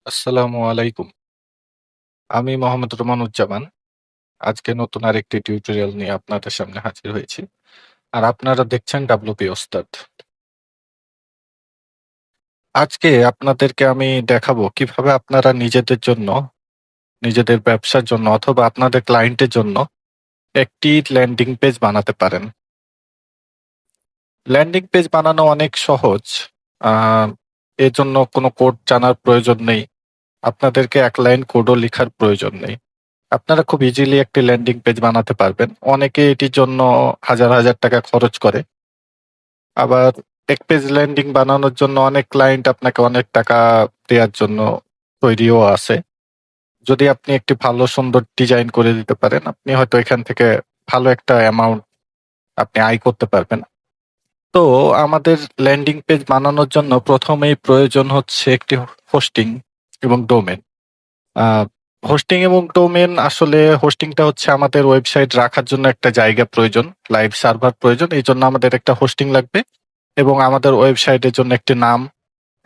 আসসালামু আলাইকুম। আমি মোহাম্মদ রোমানুজ্জামান। আজকে নতুন আরেকটি টিউটোরিয়াল নিয়ে আপনাদের সামনে হাজির হয়েছি। আর আপনারা দেখছেন ডাব্লুপি ওস্তাদ। আজকে আপনাদেরকে আমি দেখাবো কিভাবে আপনারা নিজেদের জন্য, নিজেদের ব্যবসার জন্য অথবা আপনাদের ক্লায়েন্টের জন্য একটি ল্যান্ডিং পেজ বানাতে পারেন। ল্যান্ডিং পেজ বানানো অনেক সহজ। আ এর জন্য কোনো কোড জানার প্রয়োজন নেই। আপনাদেরকে এক লাইন কোডও লিখার প্রয়োজন নেই। আপনারা খুব ইজিলি একটি ল্যান্ডিং পেজ বানাতে পারবেন। অনেকে এটির জন্য হাজার টাকা খরচ করে। আবার এক পেজ ল্যান্ডিং বানানোর জন্য অনেক ক্লায়েন্ট আপনাকে অনেক টাকা দেয়ার জন্য তৈরিও আছে। যদি আপনি একটি ভালো সুন্দর ডিজাইন করে দিতে পারেন, আপনি হয়তো এখান থেকে ভালো একটা অ্যামাউন্ট আপনি আয় করতে পারবেন। তো আমাদের ল্যান্ডিং পেজ বানানোর জন্য প্রথমেই প্রয়োজন হচ্ছে একটি হোস্টিং এবং ডোমেন। আ হোস্টিং এবং ডোমেন আসলে হোস্টিংটা হচ্ছে আমাদের ওয়েবসাইট রাখার জন্য একটা জায়গা প্রয়োজন, লাইভ সার্ভার প্রয়োজন। এইজন্য আমাদের একটা হোস্টিং লাগবে এবং আমাদের ওয়েবসাইটের জন্য একটি নাম,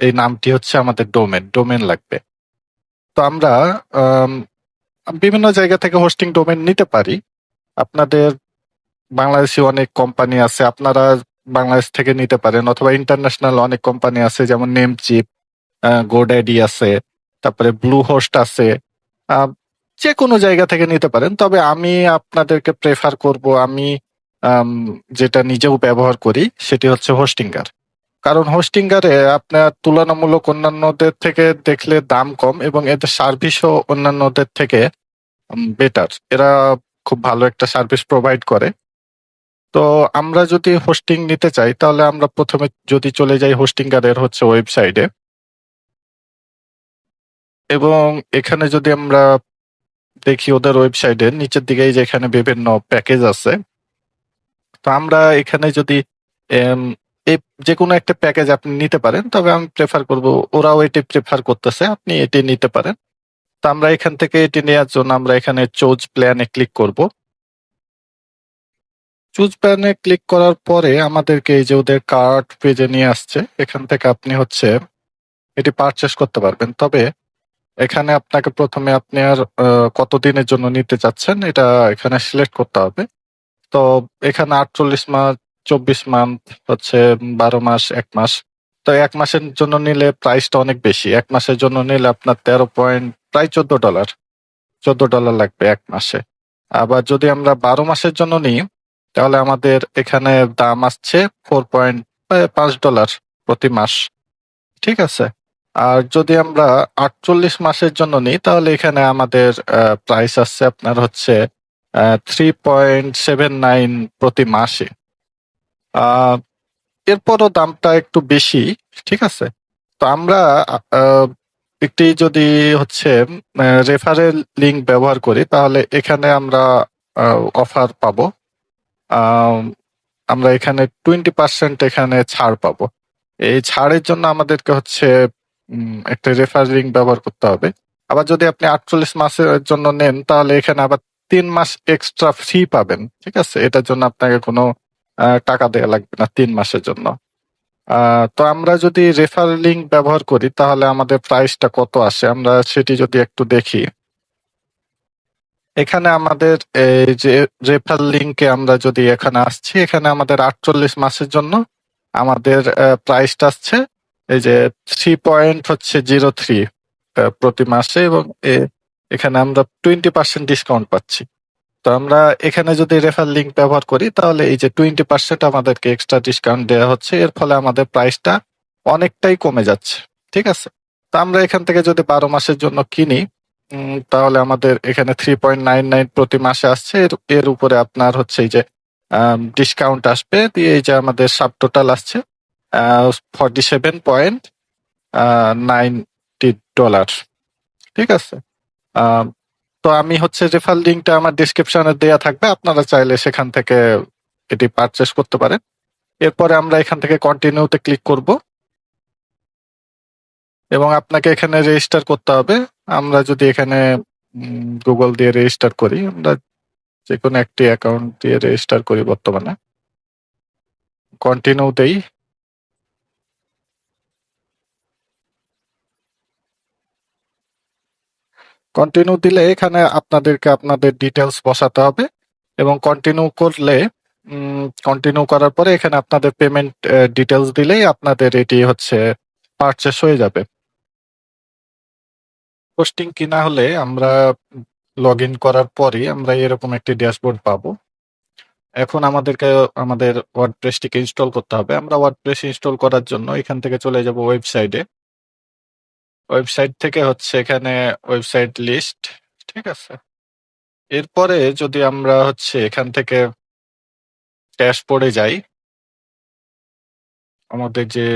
এই নামটি হচ্ছে আমাদের ডোমেন লাগবে। তো আমরা আম বিভিন্ন জায়গা থেকে হোস্টিং ডোমেন নিতে পারি। আপনাদের বাংলাদেশী অনেক কোম্পানি আছে, আপনারা বাংলাদেশ থেকে নিতে পারেন অথবা ইন্টারন্যাশনাল অনেক কোম্পানি আছে যেমন নেমচিপ, GoDaddy আছে, তারপরে Bluehost আছে। আ যেকোনো জায়গা থেকে নিতে পারেন। তবে আমি আপনাদেরকে প্রেফার করব আমি আম যেটা নিজেও ব্যবহার করি সেটি হচ্ছে হোস্টিঙ্গার। কারণ হোস্টিঙ্গারে আপনার তুলনামূলক অন্যান্যদের থেকে দেখলে দাম কম এবং এদের সার্ভিসও অন্যান্যদের থেকে বেটার। এরা খুব ভালো একটা সার্ভিস প্রোভাইড করে। তো আমরা যদি হোস্টিং নিতে চাই তাহলে আমরা ১ম এ যদি চলে যাই হোস্টিঙ্গারের হচ্ছে ওয়েবসাইটে এবং এখানে যদি আমরা দেখি ওদের ওয়েবসাইটের নিচের দিকে এই যে এখানে বিভিন্ন প্যাকেজ আছে। তো আমরা এখানে যদি এম এই যেকোনো একটা প্যাকেজ আপনি নিতে পারেন। তবে আমি প্রেফার করব ওরাও এটি প্রেফার করতেছে। আপনি এটি নিতে পারেন। তো আমরা এখান থেকে এটি নেয়ার জন্য আমরা এখানে চুজ প্ল্যান এ ক্লিক করব। চুজ প্ল্যান এ ক্লিক করার পরে আমাদেরকে এই যে ওদের কার্ট পেজে নিয়ে আসছে। এখান থেকে আপনি হচ্ছে এটি পারচেজ করতে পারবেন। তবে এখানে আপনাকে ১ম এ আপনার কতদিনের জন্য নিতে চাচ্ছেন এটা এখানে সিলেক্ট করতে হবে। তো এখানে ৪৮ মাস, ২৪ মান্থ হচ্ছে ১২ মাস, ১ মাস। তো ১ মাসের জন্য নিলে প্রাইসটা অনেক বেশি। ১ মাসের জন্য নিলে আপনার ১৩ পয়েন্ট প্রায় $১৪, $১৪ লাগবে ১ মাসে। আবার যদি আমরা ১২ মাসের জন্য নিই, তাহলে আমাদের এখানে দাম আসছে $4.৫ প্রতি মাস। ঠিক আছে? আর যদি আমরা ৪৮ মাসের জন্য নিই, তাহলে এখানে আমাদের প্রাইস আসছে আপনার হচ্ছে 3.79 প্রতি মাসে। আ এরপরও দামটা একটু বেশি। ঠিক আছে? তো আমরা আ আ একটি যদি হচ্ছে রেফারেল লিংক ব্যবহার করি, তাহলে এখানে আমরা আ অফার পাবো। আম আমরা এখানে 20% এখানে ছাড় পাবো। এই ছাড়ের জন্য আমাদেরকে হচ্ছে একটা রেফারেল লিংক ব্যবহার করতে হবে। আবার যদি আপনি ৪৮ মাসের জন্য নেন, তাহলে এখানে আবার ৩ মাস এক্সট্রা ফ্রি পাবেন। ঠিক আছে? এটার জন্য আপনাকে কোনো টাকা দেয়া লাগবে না ৩ মাসের জন্য। আ তো আমরা যদি রেফারেল লিংক ব্যবহার করি তাহলে আমাদের প্রাইসটা কত আসে আমরা সেটি যদি একটু দেখি। এখানে আমাদের এই যে রেফারেল লিংকে আমরা যদি এখানে আসছি, এখানে আমাদের ৪৮ মাসের জন্য আমাদের প্রাইসটা আসছে এই যে 3.03 প্রতি মাসে এবং এখানে আমরা 20% ডিসকাউন্ট পাচ্ছি। তো আমরা এখানে যদি রেফারেল লিংক ব্যবহার করি তাহলে এই যে 20% আমাদেরকে এক্সট্রা ডিসকাউন্ট দেয়া হচ্ছে। এর ফলে আমাদের প্রাইসটা অনেকটাই কমে যাচ্ছে। ঠিক আছে? তো আমরা এখান থেকে যদি ১২ মাসের জন্য কিনি তাহলে আমাদের এখানে 3.99 প্রতি মাসে আসছে। এর উপরে আপনার হচ্ছে এই যে ডিসকাউন্ট আসবে। দিয়ে এই যে আমাদের সাবটোটাল আসছে আ $47.90। ঠিক আছে? আ তো আমি হচ্ছে রেফারেল লিংকটা আমার ডেসক্রিপশনে দেয়া থাকবে। আপনারা চাইলে সেখান থেকে এটি পারচেজ করতে পারেন। এরপরে আমরা এখান থেকে কন্টিনিউ তে ক্লিক করব। এবং আপনাকে এখানে রেজিস্টার করতে হবে। আমরা যদি এখানে Google দিয়ে রেজিস্টার করি, আমরা যেকোনো একটি অ্যাকাউন্ট দিয়ে রেজিস্টার করি বর্তমানে। কন্টিনিউ দেই। কন্টিনিউ দিলে এখানে আপনাদেরকে আপনাদের ডিটেলস বসাতে হবে এবং কন্টিনিউ করলে কন্টিনিউ করার পরে এখানে আপনাদের পেমেন্ট ডিটেলস দিলেই আপনাদের এটি হচ্ছে পারচেস হয়ে যাবে। পোস্টিং কিনা হলে আমরা লগ ইন করার পরে আমরা এরকম একটি ড্যাশবোর্ড পাবো। এখন আমাদেরকে আমাদের ওয়ার্ডপ্রেসটিকে ইনস্টল করতে হবে। আমরা ওয়ার্ডপ্রেস ইনস্টল করার জন্য এখান থেকে চলে যাব ওয়েবসাইটে। ওয়েবসাইট থেকে হচ্ছে এখানে ওয়েবসাইট লিস্ট, ঠিক আছে? এরপরে যদি আমরা হচ্ছে এখান থেকে ড্যাশবোর্ডে যাই, আমাদের যে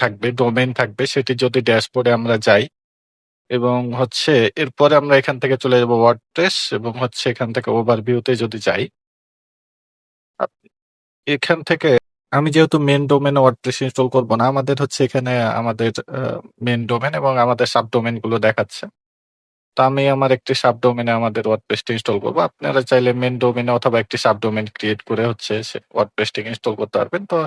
থাকবে ডোমেইন থাকবে সেটি যদি ড্যাশবোর্ডে আমরা যাই এবং হচ্ছে এরপরে আমরা এখান থেকে চলে যাব ওয়ার্ডপ্রেস এবং হচ্ছে এখান থেকে ওভারভিউতে যদি যাই, এখান থেকে আমি যেহেতু মেন ডোমেন ওয়ার্ডপ্রেস ইনস্টল করব না, আমাদের হচ্ছে এখানে আমাদের মেন ডোমেন এবং আমাদের সাব ডোমেন গুলো দেখাচ্ছে। তো আমি আমার একটি সাব ডোমেনে আমাদের ওয়ার্ডপ্রেসটা ইনস্টল করব। আপনারা চাইলে মেন ডোমেনে অথবা একটি সাব ডোমেন ক্রিয়েট করে হচ্ছে ওয়ার্ডপ্রেসটিকে ইনস্টল করতে পারবেন। তো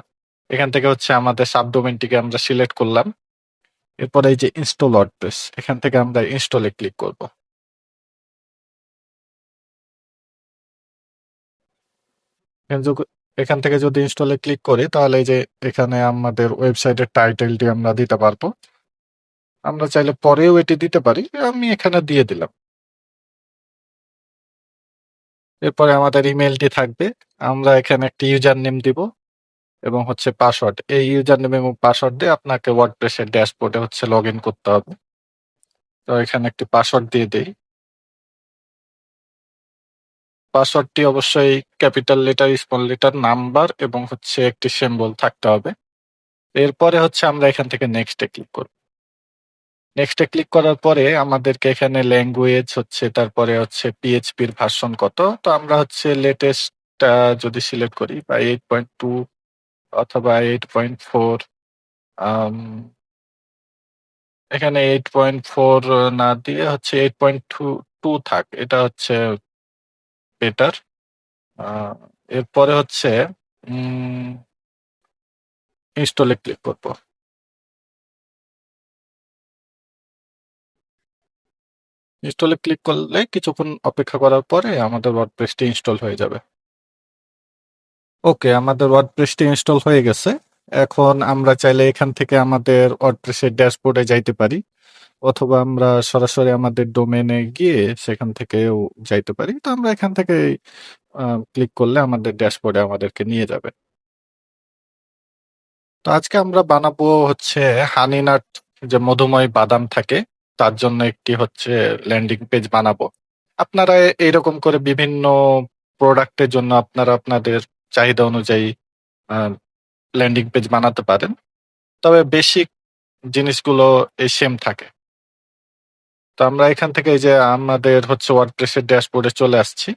এখান থেকে হচ্ছে আমাদের সাব ডোমেনটিকে আমরা সিলেক্ট করলাম। এরপরে এই যে ইনস্টল ওয়ার্ডপ্রেস, এখান থেকে আমরা ইনস্টলে ক্লিক করব। এখান থেকে যদি ইনস্টলে ক্লিক করি তাহলে এই যে এখানে আমাদের ওয়েবসাইটের টাইটেলটি আমরা দিতে পারবো। আমরা চাইলে পরেও এটি দিতে পারি, আমি এখানে দিয়ে দিলাম। এরপরে আমাদের ইমেলটি থাকবে, আমরা এখানে একটি ইউজার নেম দিব এবং হচ্ছে পাসওয়ার্ড। এই ইউজার নেম এবং পাসওয়ার্ড দিয়ে আপনাকে ওয়ার্ডপ্রেসের ড্যাশবোর্ডে হচ্ছে লগ ইন করতে হবে। তো এখানে একটি পাসওয়ার্ড দিয়ে দেই। পাসওয়ার্ডটি অবশ্যই capital letter, small letter, number এবং হচ্ছে একটি সিম্বল থাকতে হবে। এরপরে হচ্ছে আমরা এখান থেকে নেক্সটে ক্লিক করব। নেক্সটে ক্লিক করার পরে আমাদেরকে এখানে ল্যাঙ্গুয়েজ হচ্ছে, তারপরে হচ্ছে পিএইচপির ভার্সন কত। তো আমরা হচ্ছে লেটেস্টটা যদি সিলেক্ট করি বা 8.2 অথবা 8.4, আম এখানে 8.4 না দিয়ে হচ্ছে 8.2 থাক। এটা হচ্ছে বেটার। আ এরপরে হচ্ছে উম ইনস্টলে ক্লিক করব। ইনস্টলে ক্লিক করলে কিছুক্ষণ অপেক্ষা করার পরে আমাদের ওয়ার্ডপ্রেসটি ইনস্টল হয়ে যাবে। ওকে, আমাদের ওয়ার্ডপ্রেসটি ইনস্টল হয়ে গেছে। এখন আমরা চাইলে এখান থেকে আমাদের ওয়ার্ডপ্রেসের ড্যাশবোর্ডে যাইতে পারি অথবা আমরা সরাসরি আমাদের ডোমেনে গিয়ে সেখান থেকেও যাইতে পারি। তো আমরা এখান থেকে ক্লিক করলে আমাদের ড্যাশবোর্ডে আমাদেরকে নিয়ে যাবে। তো আজকে আমরা বানাবো হচ্ছে হানি নাট, যে মধুময় বাদাম থাকে তার জন্য একটি হচ্ছে ল্যান্ডিং পেজ বানাবো। আপনারা এইরকম করে বিভিন্ন প্রোডাক্টের জন্য আপনারা আপনাদের চাহিদা অনুযায়ী ল্যান্ডিং পেজ বানাতে পারেন, তবে বেসিক জিনিসগুলো এই সেম থাকে। তো আমরা এখান থেকে এই যে আমাদের হচ্ছে ওয়ার্ডপ্রেসের ড্যাশবোর্ডে চলে আসছি।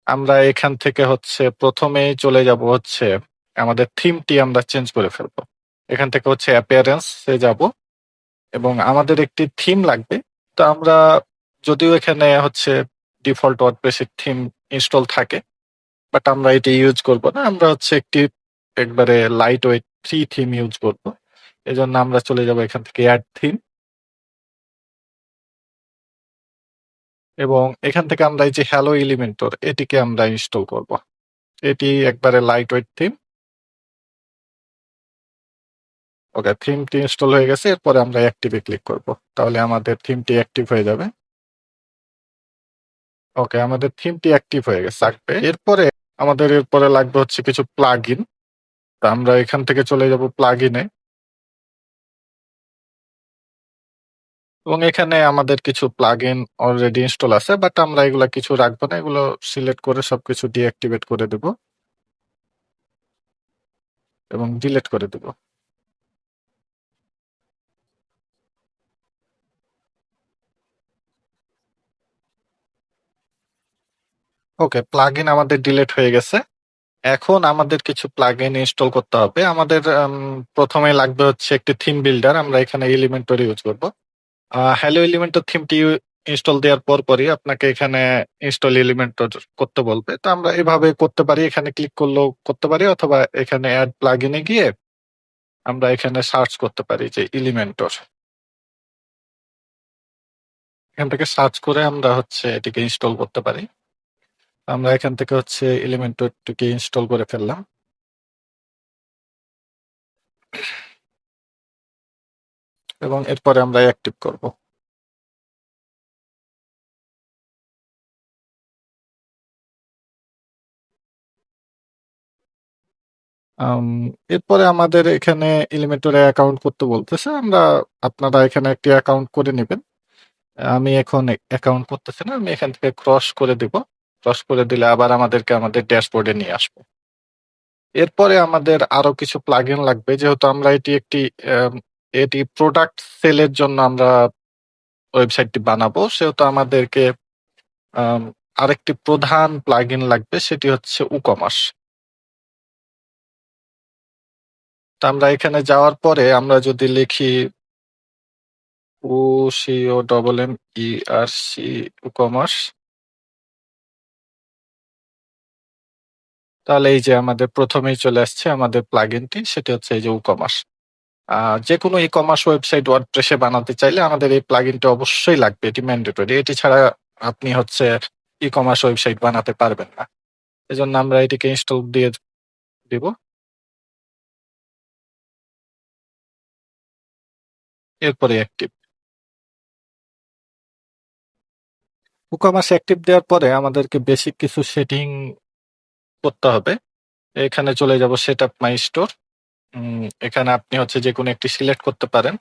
আমরা এখান থেকে হচ্ছে প্রথমেই চলে যাব হচ্ছে আমাদের থিমটি আমরা চেঞ্জ করে ফেলবো। এখান থেকে হচ্ছে অ্যাপিয়ারেন্স এ যাব এবং আমাদের একটি থিম লাগবে। তো আমরা যদিও এখানে হচ্ছে ডিফল্ট ওয়ার্ডপ্রেসের থিম ইনস্টল থাকে, বাট আমরা এটি ইউজ করব না। আমরা হচ্ছে একটি একবারে light weight free theme use করব। এজন্য আমরা চলে যাব এখান থেকে অ্যাড থিম এবং এখান থেকে আমরা এই যে হ্যালো এলিমেন্টর এটিকে আমরা ইনস্টল করব। এটি একবারে লাইট ওয়েট থিম। ওকে, থিমটি ইনস্টল হয়ে গেছে। এরপরে আমরা অ্যাক্টিভে ক্লিক করব। তাহলে আমাদের থিমটি অ্যাক্টিভ হয়ে যাবে। ওকে, আমাদের থিমটি অ্যাক্টিভ হয়ে গেছে। এরপরে লাগবে হচ্ছে কিছু প্লাগইন। তো আমরা এখান থেকে চলে যাব প্লাগইনে এবং এখানে আমাদের কিছু প্লাগইন অলরেডি ইনস্টল আছে, বাট আমরা এগুলা কিছু রাখবো না। এগুলো সিলেক্ট করে সবকিছু ডিঅ্যাক্টিভেট করে দেব এবং ডিলিট করে দেব। ওকে, প্লাগইন আমাদের ডিলিট হয়ে গেছে। এখন আমাদের কিছু প্লাগইন ইনস্টল করতে হবে। আমাদের প্রথমে লাগবে হচ্ছে একটি থিম বিল্ডার। আমরা এখানে এলিমেন্টর ইউজ করব। হ্যালো এলিমেন্টর থিমটি ইনস্টল দেওয়ার পরই আপনাকে এখানে ইনস্টল এলিমেন্টর করতে বলবে। তো আমরা এভাবে করতে পারি, এখানে ক্লিক করলেও করতে পারি অথবা এখানে অ্যাড প্লাগইনে গিয়ে আমরা এখানে সার্চ করতে পারি যে এলিমেন্টর। এখান থেকে সার্চ করে আমরা হচ্ছে এটিকে ইনস্টল করতে পারি। আমরা এখান থেকে হচ্ছে এলিমেন্টরটিকে ইনস্টল করে ফেললাম। এবং এরপরে আমরা অ্যাক্টিভ করব। আম এরপরে আমাদের এখানে এলিমেন্টরে অ্যাকাউন্ট করতে বলতেছে। আপনারা এখানে একটি অ্যাকাউন্ট করে নিবেন। আমি এখন অ্যাকাউন্ট করতেছি না। আমি এখান থেকে ক্রস করে দিব। ক্রস করে দিলে আবার আমাদেরকে আমাদের ড্যাশবোর্ডে নিয়ে আসবে। এরপরে আমাদের আরো কিছু প্লাগইন লাগবে। যেহেতু আমরা আম এটি প্রোডাক্ট সেলের জন্য আমরা ওয়েবসাইটটি বানাবো। সেহেতু আমাদেরকে আম আরেকটি প্রধান প্লাগইন লাগবে, সেটি হচ্ছে WooCommerce। তো আমরা এখানে যাওয়ার পরে আমরা যদি লিখি WooCommerce, WooCommerce, তাহলে এই যে আমাদের প্রথমেই চলে আসছে আমাদের প্লাগইনটি, সেটি হচ্ছে এই যে WooCommerce। যেকোনো ই-কমার্স ওয়েবসাইট ওয়ার্ডপ্রেসে বানাতে চাইলে আমাদের এই প্লাগইনটা অবশ্যই লাগবে। এটি ম্যান্ডেটরি। এটি ছাড়া আপনি হচ্ছে ই-কমার্স ওয়েবসাইট বানাতে পারবেন না। এজন্য আমরা এটিকে ইনস্টল দিয়ে দিব। এরপরে অ্যাক্টিভ। WooCommerce অ্যাক্টিভ দেওয়ার পরে আমাদেরকে বেসিক কিছু সেটিং করতে হবে। এখানে চলে যাব সেটআপ মাই স্টোর। এখানে আপনি হচ্ছে যেকোনো একটি সিলেক্ট করতে পারেন।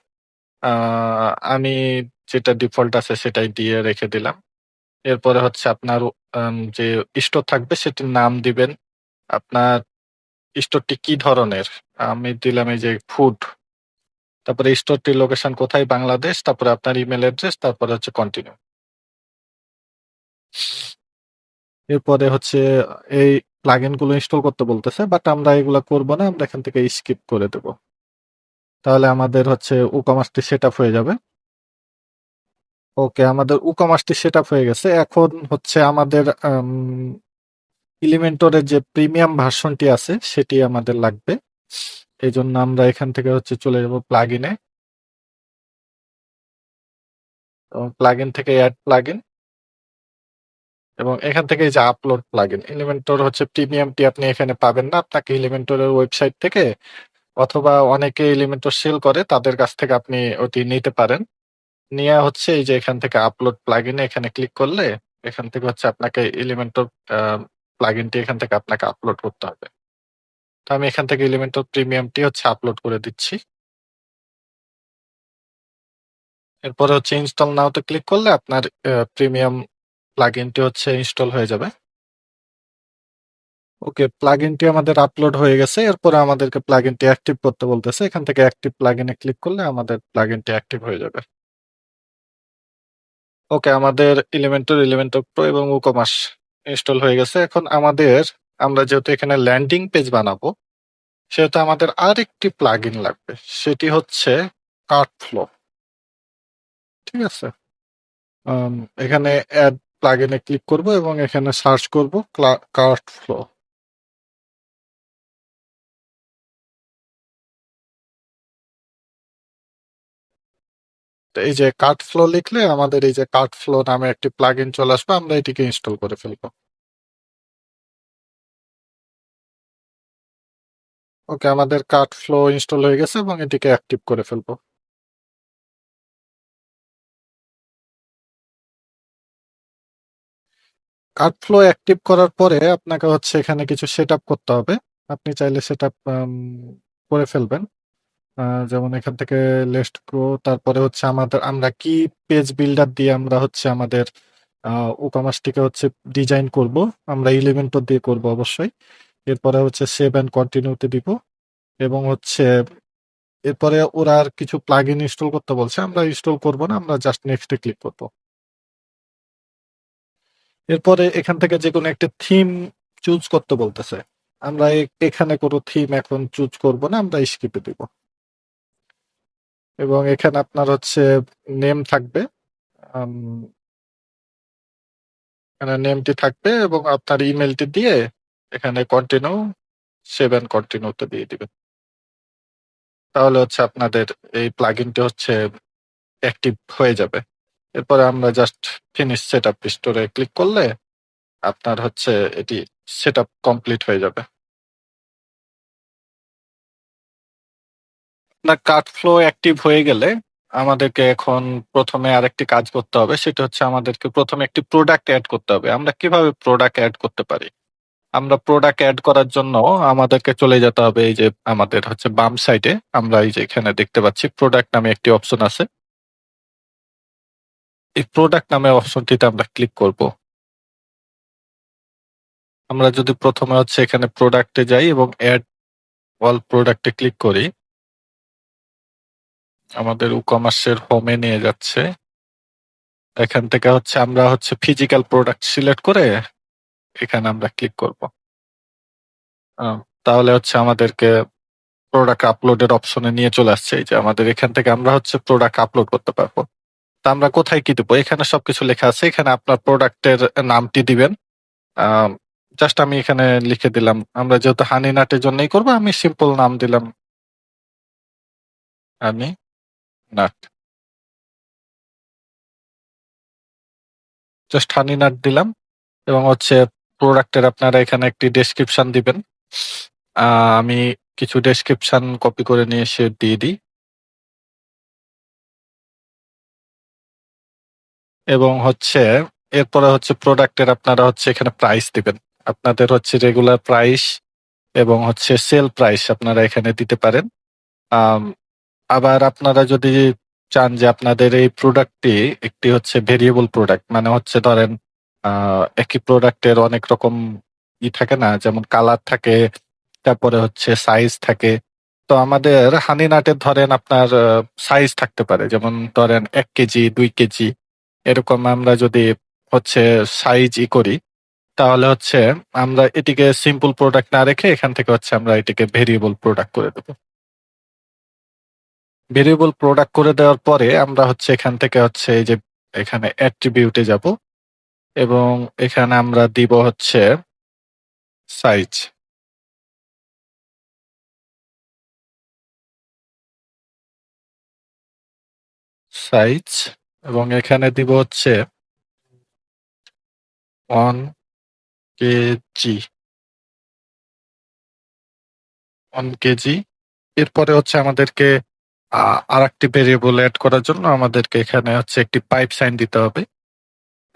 আ আমি যেটা ডিফল্ট আছে সেটাই দিয়ে রেখে দিলাম। এরপরে হচ্ছে আপনার যে স্টোর থাকবে সেটির নাম দিবেন। আপনার স্টোরটি কি ধরনের? আমি দিলাম এই যে ফুড। তারপরে স্টোরটির লোকেশন কোথায়? বাংলাদেশ। তারপরে আপনার ইমেইল অ্যাড্রেস, তারপরে হচ্ছে কন্টিনিউ। এরপরে হচ্ছে এই প্লাগইন গুলো ইনস্টল করতে বলতেছে, বাট আমরা এগুলা করব না। আমরা এখান থেকে স্কিপ করে দেব। তাহলে আমাদের হচ্ছে WooCommerce টি সেটআপ হয়ে যাবে। ওকে, আমাদের WooCommerce টি সেটআপ হয়ে গেছে। এখন হচ্ছে আমাদের এলিমেন্টরের যে প্রিমিয়াম ভার্সনটি আছে সেটি আমাদের লাগবে। এইজন্য আমরা এখান থেকে হচ্ছে চলে যাব প্লাগইনে। এবং প্লাগইন থেকে অ্যাড প্লাগইন, এবং এখান থেকে এই যে আপলোড প্লাগইন। এলিমেন্টর হচ্ছে প্রিমিয়ামটি আপনি এখানে পাবেন না। আপনাকে এলিমেন্টরের ওয়েবসাইট থেকে অথবা অনেকে এলিমেন্টর সেল করে তাদের কাছ থেকে আপনি ওটি নিতে পারেন। নিয়ে হচ্ছে এই যে এখান থেকে আপলোড প্লাগইনে এখানে ক্লিক করলে এখান থেকে হচ্ছে আপনাকে এলিমেন্টর প্লাগইনটি এখান থেকে আপনাকে আপলোড করতে হবে। তো আমি এখান থেকে এলিমেন্টর প্রিমিয়ামটি হচ্ছে আপলোড করে দিচ্ছি। এরপরে হচ্ছে ইনস্টল নাও তে ক্লিক করলে আপনার প্রিমিয়াম প্লাগইনটি হচ্ছে ইনস্টল হয়ে যাবে। ওকে, প্লাগইনটি আমাদের আপলোড হয়ে গেছে। এরপরে আমাদেরকে প্লাগইনটি অ্যাক্টিভ করতে বলতেছে। এখান থেকে অ্যাক্টিভ প্লাগইনে ক্লিক করলে আমাদের প্লাগইনটি অ্যাক্টিভ হয়ে যাবে। ওকে, আমাদের এলিমেন্টর প্রো এবং WooCommerce ইনস্টল হয়ে গেছে। এখন আমরা যেহেতু এখানে ল্যান্ডিং পেজ বানাবো, সেহেতু আমাদের আরেকটি প্লাগইন লাগবে। সেটি হচ্ছে কার্টফ্লো। ঠিক আছে? আম এখানে এড প্লাগইনে ক্লিক করব এবং এখানে সার্চ করব কার্টফ্লো। তো এই যে কার্টফ্লো লিখলে আমাদের এই যে কার্টফ্লো নামে একটি প্লাগইন চলে আসবে। আমরা এটিকে ইনস্টল করে ফেলবো। ওকে, আমাদের কার্টফ্লো ইনস্টল হয়ে গেছে এবং এটিকে অ্যাক্টিভ করে ফেলবো। কার্টফ্লো অ্যাক্টিভ করার পরে আপনাকে হচ্ছে এখানে কিছু সেটআপ করতে হবে। আপনি চাইলে সেটআপ করে ফেলবেন। যেমন এখান থেকে লেটস গো, তারপরে হচ্ছে আমরা কি পেজ বিল্ডার দিয়ে আমরা হচ্ছে আমাদের ই-কমার্সটিকে হচ্ছে ডিজাইন করব। আমরা এলিমেন্টর দিয়ে করব অবশ্যই। এরপরে হচ্ছে সেভ এন্ড কন্টিনিউতে দিব, এবং হচ্ছে এরপরে ওরা আর কিছু প্লাগইন ইনস্টল করতে বলছে। আমরা ইনস্টল করব না, আমরা জাস্ট নেক্সটে ক্লিক করব। এরপরে এখান থেকে যেকোনো একটা থিম চুজ করতে বলতেছে। আমরা এখানে কোনো থিম এখন চুজ করব না, আমরা স্কিপে দিব। এবং এখানে আপনার হচ্ছে নেম থাকবে। আম, এখানে নেমটি থাকবে এবং আপনার ইমেলটি দিয়ে এখানে কন্টিনিউ, সেভ এন্ড কন্টিনিউতে দিয়ে দিবেন। তাহলে হচ্ছে আপনাদের এই প্লাগইনটি হচ্ছে অ্যাক্টিভ হয়ে যাবে। এরপরে আমরা জাস্ট ফিনিশ সেটআপ স্টোরে ক্লিক করলে আপনার হচ্ছে এটি সেটআপ কমপ্লিট হয়ে যাবে। আপনার কার্ড ফ্লো অ্যাক্টিভ হয়ে গেলে আমাদেরকে এখন ১ম এ আরেকটি কাজ করতে হবে। সেটা হচ্ছে আমাদেরকে ১ম এ একটি প্রোডাক্ট এড করতে হবে। আমরা কিভাবে প্রোডাক্ট এড করতে পারি? আমরা প্রোডাক্ট এড করার জন্য আমাদেরকে চলে যেতে হবে এই যে আমাদের হচ্ছে বাম সাইডে আমরা এই যে এখানে দেখতে পাচ্ছি প্রোডাক্ট নামে একটি অপশন আছে। এই প্রোডাক্ট নামে অপশনটিতে আমরা ক্লিক করব। আমরা যদি ১ম এ হচ্ছে এখানে প্রোডাক্টে যাই এবং and all product A click করি, আমাদের ই-কমার্স এর হোমে নিয়ে যাচ্ছে। এখান থেকে হচ্ছে আমরা হচ্ছে ফিজিক্যাল প্রোডাক্ট সিলেক্ট করে এখানে আমরা ক্লিক করব। আ তাহলে হচ্ছে আমাদেরকে প্রোডাক্ট আপলোডের অপশনে নিয়ে চলে আসছে। এই যে আমাদের এখান থেকে আমরা হচ্ছে প্রোডাক্ট আপলোড করতে পারবো। তা আমরা কোথায় কি দিব? এখানে সবকিছু লেখা আছে। এখানে আপনার প্রোডাক্টের নামটি দিবেন। আম জাস্ট আমি এখানে লিখে দিলাম। আমরা যেহেতু হানি নাটের জন্যই করব, আমি সিম্পল নাম দিলাম হানি নাট। জাস্ট হানি নাট দিলাম এবং হচ্ছে প্রোডাক্টের আপনারা এখানে একটি ডেসক্রিপশন দিবেন। আমি কিছু ডেসক্রিপশন কপি করে নিয়ে এসে দিয়ে দিই এবং হচ্ছে এরপরে হচ্ছে প্রোডাক্টের আপনারা হচ্ছে এখানে প্রাইস দিবেন। আপনাদের হচ্ছে রেগুলার প্রাইস এবং হচ্ছে সেল প্রাইস আপনারা এখানে দিতে পারেন। আম আবার আপনারা যদি চান যে আপনাদের এই প্রোডাক্টটি একটি হচ্ছে ভেরিয়েবল প্রোডাক্ট মানে হচ্ছে ধরেন একই প্রোডাক্টের অনেক রকম থাকে না? যেমন কালার থাকে, তারপরে হচ্ছে সাইজ থাকে। তো আমাদের হানি নাটের ধরেন আপনার সাইজ থাকতে পারে। যেমন ধরেন ১ কেজি, ২ কেজি এরকম আমরা যদি হচ্ছে সাইজ করি, তাহলে হচ্ছে আমরা এটিকে সিম্পল প্রোডাক্ট না রেখে এখান থেকে হচ্ছে আমরা এটিকে ভেরিয়েবল প্রোডাক্ট করে দেব। ভেরিয়েবল প্রোডাক্ট করে দেওয়ার পরে আমরা হচ্ছে এখান থেকে হচ্ছে এই যে এখানে অ্যাট্রিবিউট এ যাব এবং এখানে আমরা দিব হচ্ছে সাইজ, সাইজ এবং এখানে দিব হচ্ছে 1 কেজি, 1 কেজি। এরপরে হচ্ছে আমাদেরকে আরেকটি ভেরিয়েবল এড করার জন্য আমাদেরকে এখানে হচ্ছে একটি পাইপ সাইন দিতে হবে।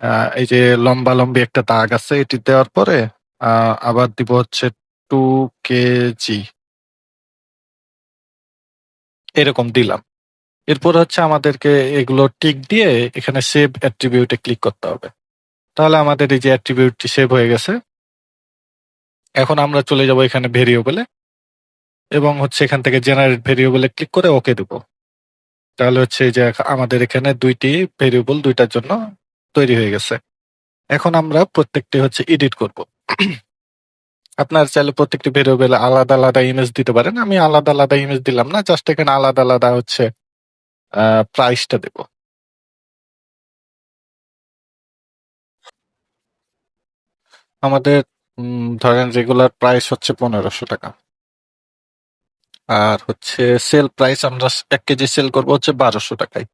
আ এই যে লম্বালম্বি একটা দাগ আছে এটি দেওয়ার পরে আ আবার দিব হচ্ছে 2 কেজি এরকম দিলাম। এরপর হচ্ছে আমাদেরকে এগুলো টিক দিয়ে এখানে সেভ অ্যাট্রিবিউট এ ক্লিক করতে হবে। তাহলে আমাদের এই যে অ্যাট্রিবিউটটি সেভ হয়ে গেছে। এখন আমরা চলে যাব এখানে ভেরিয়েবলে এবং হচ্ছে এখান থেকে জেনারেট ভেরিয়েবল এ ক্লিক করে ওকে দিব। তাহলে হচ্ছে এই যে আমাদের এখানে ২ টি ভেরিয়েবল ২ টার জন্য তৈরি হয়ে গেছে। এখন আমরা প্রত্যেকটি হচ্ছে এডিট করব। আপনার চাইলে প্রত্যেকটি ভেরিয়েবলে আলাদা, আলাদা ইমেজ দিতে পারেন। আমি আলাদা, আলাদা ইমেজ দিলাম না। জাস্ট এখানে আলাদা, আলাদা হচ্ছে আ প্রাইসটা দেব। আমাদের ধরেন রেগুলার প্রাইস হচ্ছে ৳১৫০০ আর হচ্ছে সেল প্রাইস আমরা ১ কেজি সেল করব হচ্ছে ৳১২০০ য়।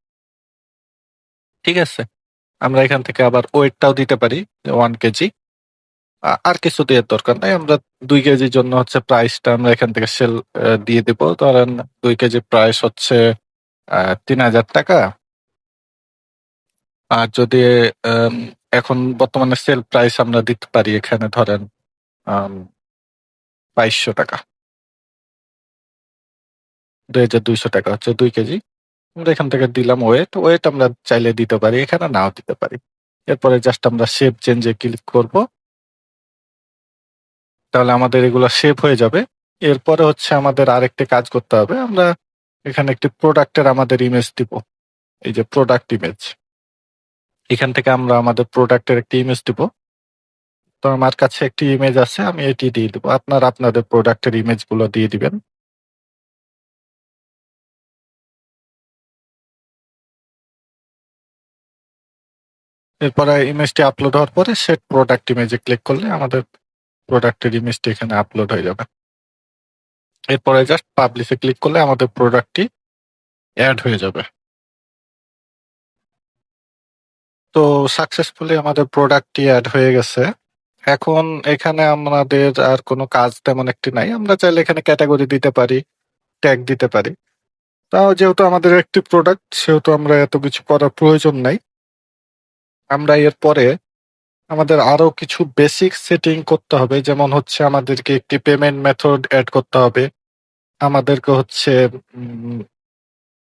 ঠিক আছে? আমরা এখান থেকে আবার ওয়েটটাও দিতে পারি যে 1 কেজি। আর কিছু দেওয়ার দরকার নাই। আমরা ২ কেজির জন্য হচ্ছে প্রাইসটা আমরা এখান থেকে সেল দিয়ে দিব। ধরেন ২ কেজি প্রাইস হচ্ছে ৳৩,০০০ আর যদি আম এখন বর্তমানে সেল প্রাইস আমরা দিতে পারি এখানে ধরেন আম ৳২২০০, ৳২,২০০ হচ্ছে ২ কেজি। আমরা এখান থেকে দিলাম ওয়েট। ওয়েট আমরা চাইলে দিতে পারি, এখানে নাও দিতে পারি। এরপরে জাস্ট আমরা শেপ চেঞ্জ এ ক্লিক করব। তাহলে আমাদের এগুলা শেপ হয়ে যাবে। এরপরে হচ্ছে আমাদের আরেকটি কাজ করতে হবে। আমরা এখানে একটি প্রোডাক্টের আমাদের ইমেজ দিব। এই যে প্রোডাক্ট ইমেজ। এখান থেকে আমরা আমাদের প্রোডাক্টের একটি ইমেজ দিব। তো আমার কাছে একটি ইমেজ আছে। আমি এটি দিয়ে দিব। আপনারা আপনাদের প্রোডাক্টের ইমেজ গুলো দিয়ে দিবেন। এরপরে ইমেজটি আপলোড হওয়ার পরে সেট প্রোডাক্ট ইমেজ এ ক্লিক করলে আমাদের প্রোডাক্টের ইমেজটি এখানে আপলোড হয়ে যাবে। এরপরে জাস্ট পাবলিশ এ ক্লিক করলে আমাদের প্রোডাক্টটি এড হয়ে যাবে। তো সাকসেসফুলি আমাদের প্রোডাক্টটি অ্যাড হয়ে গেছে। এখন এখানে আমাদের আর কোনো কাজ তেমন একটি নাই। আমরা চাইলে এখানে ক্যাটাগরি দিতে পারি, ট্যাগ দিতে পারি। তাও যেহেতু আমাদের একটি প্রোডাক্ট সেহেতু আমরা এত কিছু করার প্রয়োজন নাই। আমরা এরপরে আমাদের আরো কিছু বেসিক সেটিং করতে হবে। যেমন হচ্ছে আমাদেরকে একটি পেমেন্ট মেথড এড করতে হবে। আমাদেরকে হচ্ছে উম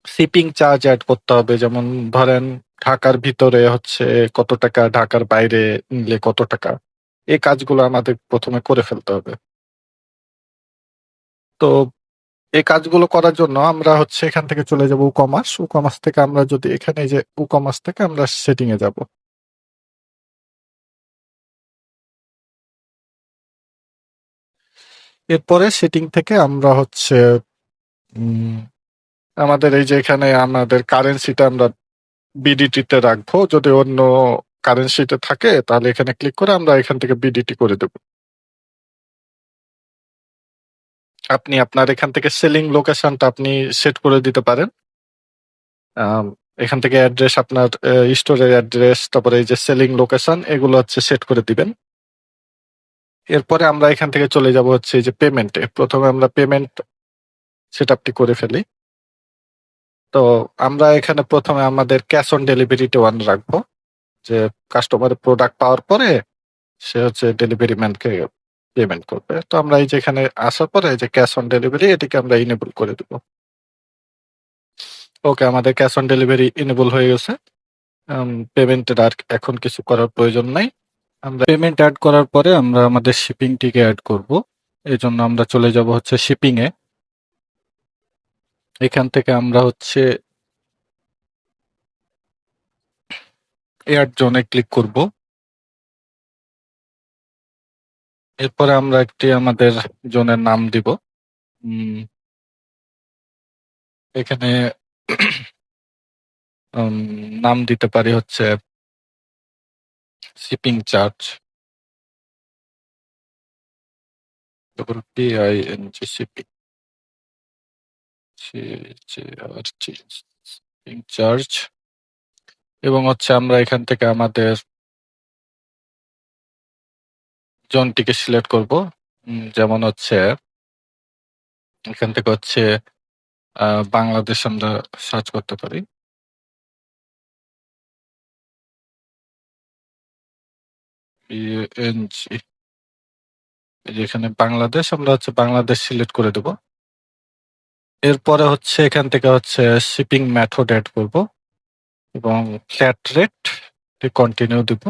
শিপিং চার্জ এড করতে হবে। যেমন ধরেন ঢাকার ভিতরে হচ্ছে কত টাকা, ঢাকার বাইরে নিলে কত টাকা। এই কাজগুলো আমাদের ১ম এ করে ফেলতে হবে। তো এই কাজগুলো করার জন্য আমরা হচ্ছে এখান থেকে চলে যাব WooCommerce। WooCommerce থেকে আমরা যদি এখানে এই যে WooCommerce থেকে আমরা সেটিং এ যাব। এরপরে সেটিং থেকে আমরা হচ্ছে উম আমাদের এই যে এখানে আমাদের কারেন্সিটা আমরা বিডিটি তে রাখবো। যদি অন্য কারেন্সিতে থাকে তাহলে এখানে ক্লিক করে আমরা এখান থেকে বিডিটি করে দেব। আপনি আপনার এখান থেকে সেলিং লোকেশনটা আপনি সেট করে দিতে পারেন। আম এখান থেকে অ্যাড্রেস আপনার স্টোরের অ্যাড্রেস, তারপরে এই যে সেলিং লোকেশন এগুলো হচ্ছে সেট করে দিবেন। এরপরে আমরা এখান থেকে চলে যাব হচ্ছে এই যে পেমেন্টে। ১ম এ আমরা পেমেন্ট সেটআপটি করে ফেলি। তো আমরা এখানে ১ম এ আমাদের ক্যাশ অন ডেলিভারিটা অন রাখবো। যে কাস্টমারের প্রোডাক্ট পাওয়ার পরে সে হচ্ছে ডেলিভারি ম্যানকে পেমেন্ট করবে। তো আমরা এই যে এখানে আসার পরে এই যে ক্যাশ অন ডেলিভারি এটিকে আমরা ইনেবল করে দিব। ওকে, আমাদের ক্যাশ অন ডেলিভারি ইনেবল হয়ে গেছে। পেমেন্টের আর এখন কিছু করার প্রয়োজন নাই। আমরা পেমেন্ট এড করার পরে আমরা আমাদের শিপিংটিকে এড করব। এজন্য আমরা চলে যাব হচ্ছে শিপিং এ। এখান থেকে আমরা হচ্ছে এয়ার জোনে ক্লিক করব। এরপরে আমরা একটি আমাদের জোনের নাম দিব। উম, এখানে নাম দিতে পারি হচ্ছে shipping charge, PING shipping shipping charge. এবং হচ্ছে আমরা এখান থেকে আমাদের জোনটিকে সিলেক্ট করব। যেমন হচ্ছে এখান থেকে হচ্ছে বাংলাদেশ আমরা সার্চ করতে পারি। PNG, এখানে বাংলাদেশ, আমরা হচ্ছে বাংলাদেশ সিলেক্ট করে দেব। এরপরে হচ্ছে এখান থেকে হচ্ছে শিপিং মেথড এড করব এবং ফ্ল্যাট রেট কন্টিনিউ দিব।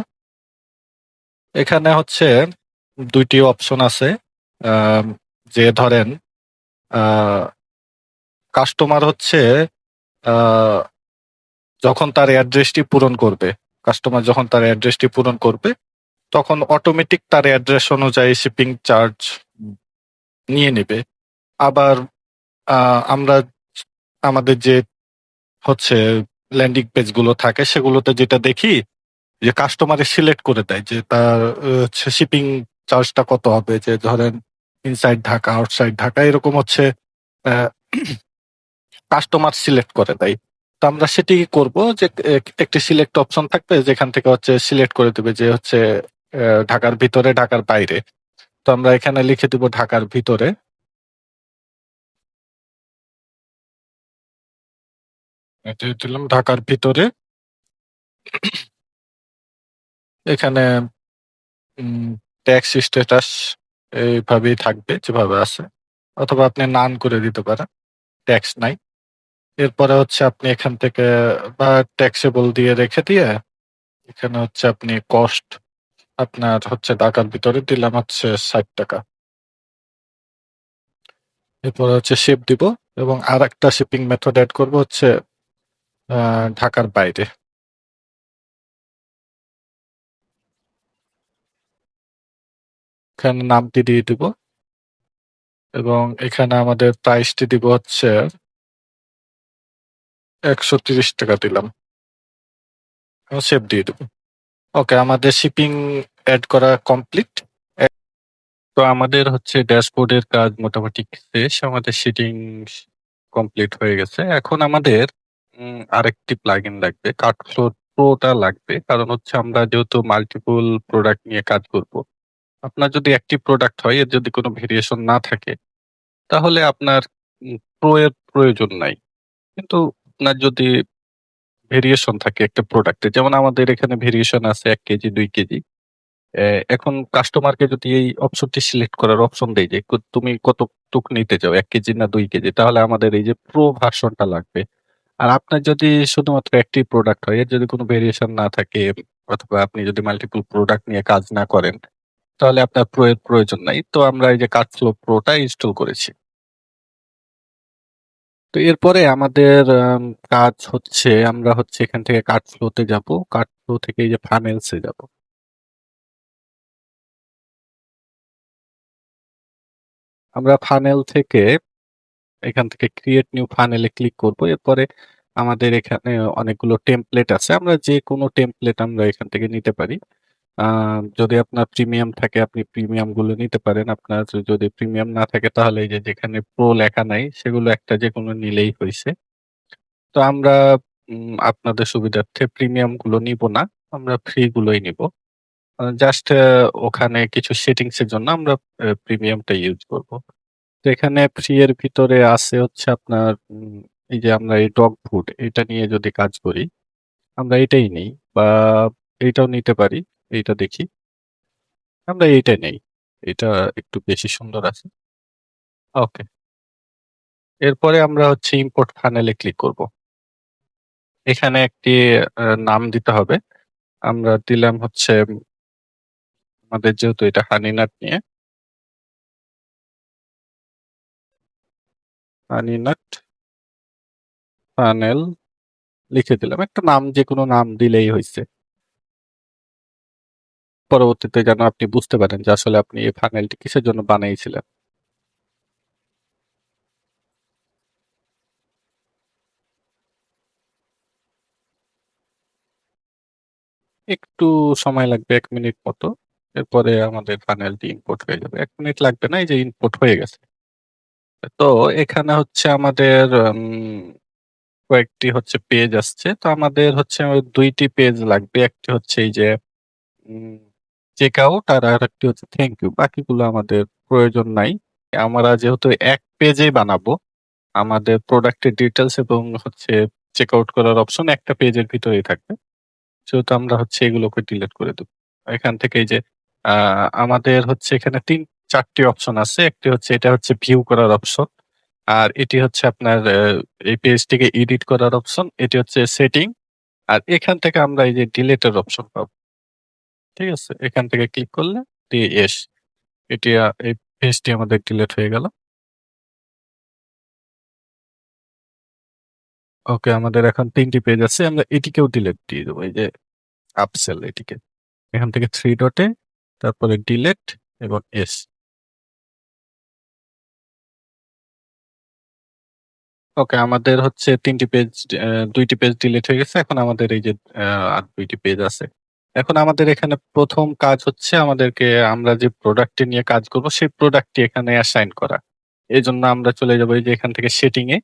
এখানে হচ্ছে ২টি অপশন আছে। যে ধরেন কাস্টমার হচ্ছে আহ, যখন তার অ্যাড্রেসটি পূরণ করবে, কাস্টমার যখন তার অ্যাড্রেসটি পূরণ করবে তখন অটোমেটিক তার অ্যাড্রেস অনুযায়ী শিপিং চার্জ নিয়ে নেবে। আবার আমরা আমাদের যে হচ্ছে ল্যান্ডিং পেজ গুলো থাকে সেগুলোতে যেটা দেখি যে কাস্টমারে সিলেক্ট করে দেয় যে তার হচ্ছে শিপিং চার্জটা কত হবে। যে ধরেন ইনসাইড ঢাকা, আউটসাইড ঢাকা এরকম হচ্ছে কাস্টমার সিলেক্ট করে দেয়। তো আমরা সেটি করব যে একটি সিলেক্ট অপশন থাকবে যেখান থেকে হচ্ছে সিলেক্ট করে দেবে যে হচ্ছে ঢাকার ভিতরে, ঢাকার বাইরে। তো আমরা এখানে লিখে দিব ঢাকার ভিতরে। এটা দিলাম ঢাকার ভিতরে। এখানে ট্যাক্স স্ট্যাটাস এইভাবেই থাকবে যেভাবে আছে, অথবা আপনি নান করে দিতে পারেন, ট্যাক্স নাই। এরপরে হচ্ছে আপনি এখান থেকে বা ট্যাক্সেবল দিয়ে রেখে দিয়ে এখানে হচ্ছে আপনি কস্ট আপনার হচ্ছে ঢাকার ভিতরে দিলাম হচ্ছে ৬০ টাকা। এরপরে হচ্ছে শিপ দিব এবং আর একটা শিপিং মেথড অ্যাড করব হচ্ছে ঢাকার বাইরে। এখানে নামটি দিয়ে দিব এবং এখানে আমাদের প্রাইসটি দিব হচ্ছে ১৩০ টাকা দিলাম, সেভ দিয়ে দেবো। ওকে, আমাদের শিপিং এড করা কমপ্লিট। তো আমাদের হচ্ছে ড্যাশবোর্ডের কাজ মোটামুটি শেষ। আমাদের শিটিং কমপ্লিট হয়ে গেছে। এখন আমাদের আরেকটি প্লাগইন লাগবে, কার্ট ফ্লো প্রোটা লাগবে। কারণ হচ্ছে আমরা যেহেতু মাল্টিপল প্রোডাক্ট নিয়ে কাজ করব। আপনার যদি একটি প্রোডাক্ট হয় এর যদি কোনো ভেরিয়েশন না থাকে, তাহলে আপনার প্রো এর প্রয়োজন নাই। কিন্তু আপনার যদি ভেরিয়েশন থাকে একটা প্রোডাক্টে, যেমন আমাদের এখানে ভেরিয়েশন আছে ১ কেজি, ২ কেজি। এখন কাস্টমারকে যদি এই অপশনটি সিলেক্ট করার অপশন দেই যে তুমি কতটুক নিতে চাও ১ কেজি না ২ কেজি, তাহলে আমাদের এই যে প্রো ভার্সনটা লাগবে। আর আপনার যদি শুধুমাত্র একটি প্রোডাক্ট হয়, এর যদি কোনো ভেরিয়েশন না থাকে অথবা আপনি যদি মাল্টিপল প্রোডাক্ট নিয়ে কাজ না করেন, তাহলে আপনার প্রো এর প্রয়োজন নাই। তো আমরা এই যে কাজফ্লো প্রোটা ইনস্টল করেছি। তো এরপরে আমাদের কাজ হচ্ছে আমরা হচ্ছে এখান থেকে কার্ডফ্লো তে যাবো। কার্ডফ্লো থেকে এই যে ফানেলস এ যাবো। আমরা ফানেল থেকে এখান থেকে ক্রিয়েট নিউ ফানেল এ ক্লিক করব। এরপরে আমাদের এখানে অনেকগুলো টেমপ্লেট আছে। আমরা যেকোনো টেমপ্লেট আমরা এখান থেকে নিতে পারি। আ যদি আপনার প্রিমিয়াম থাকে আপনি প্রিমিয়াম গুলো নিতে পারেন। আপনার যদি প্রিমিয়াম না থাকে তাহলে এই যে যেখানে প্রো লেখা নাই সেগুলো একটা যেকোনো নিলেই হইছে। তো আমরা আপনাদের সুবিধার্থে প্রিমিয়াম গুলো নিব না। আমরা ফ্রি গুলোই নিব। জাস্ট ওখানে কিছু সেটিংস এর জন্য আমরা প্রিমিয়ামটা ইউজ করব। তো এখানে ফ্রি এর ভিতরে আছে হচ্ছে আপনার এই যে আমরা এই ডগ ফুড এটা নিয়ে যদি কাজ করি, আমরা এটাই নেই বা এইটাও নিতে পারি। এইটা দেখি। আমরা এইটা নেই। এটা একটু বেশি সুন্দর আছে। ওকে। এরপরে আমরা হচ্ছে ইম্পোর্ট ফানেল এ ক্লিক করব। এখানে একটি নাম দিতে হবে। আমরা দিলাম হচ্ছে আমাদের যেহেতু এটা হানি নাট নিয়ে, হানি নাট ফানেল লিখে দিলাম। একটা নাম যেকোনো নাম দিলেই হইছে। পরবর্তীতে যেন আপনি বুঝতে পারেন যে আসলে আপনি এই ফানেলটি কিসের জন্য বানিয়েছিলেন। একটু সময় লাগবে ১ মিনিট মতো। এরপরে আমাদের ফানেলটি ইম্পোর্ট হয়ে যাবে। ১ মিনিট লাগবে না, এই যে ইম্পোর্ট হয়ে গেছে। তো এখানে হচ্ছে আমাদের কয়েকটি হচ্ছে পেজ আসছে। তো আমাদের হচ্ছে ২ টি পেজ লাগবে। একটি হচ্ছে এই যে উম চেক আউট আর আরেকটি হচ্ছে থ্যাংক ইউ। বাকিগুলো আমাদের প্রয়োজন নাই। আমরা যেহেতু এক পেজেই বানাবো, আমাদের প্রোডাক্টের ডিটেইলস এবং হচ্ছে চেক আউট করার অপশন একটা পেজের ভিতরেই থাকবে। যেহেতু আমরা হচ্ছে এগুলোকে ডিলিট করে দেব। এখান থেকে এই যে আ আমাদের হচ্ছে এখানে ৩-৪ টি অপশন আছে। একটি হচ্ছে এটা হচ্ছে ভিউ করার অপশন। আর এটি হচ্ছে আপনার এই পেজটিকে এডিট করার অপশন। এটি হচ্ছে সেটিং। আর এখান থেকে আমরা এই যে ডিলিট এর অপশন পাবো। ঠিক আছে? এখান থেকে ক্লিক করলে ইয়েস, এটি এই পেজটি আমাদের ডিলিট হয়ে গেল। ওকে, আমাদের এখন ৩ টি পেজ আছে। আমরা এটিকেও ডিলিট দিয়ে দেব। এই যে আপসেল এটিকে। এখান থেকে 3 ডটে তারপরে ডিলিট এবং এস। ওকে, আমাদের হচ্ছে ৩ টি পেজ ২ টি পেজ ডিলিট হয়ে গেছে। এখন আমাদের এই যে আ আর ২ টি পেজ আছে। এখন আমাদের এখানে ১ম কাজ হচ্ছে আমাদেরকে আমরা যে প্রোডাক্টটি নিয়ে কাজ করব সেই প্রোডাক্টটি এখানে অ্যাসাইন করা। এজন্য আমরা চলে যাব এই যে এখান থেকে সেটিং এ,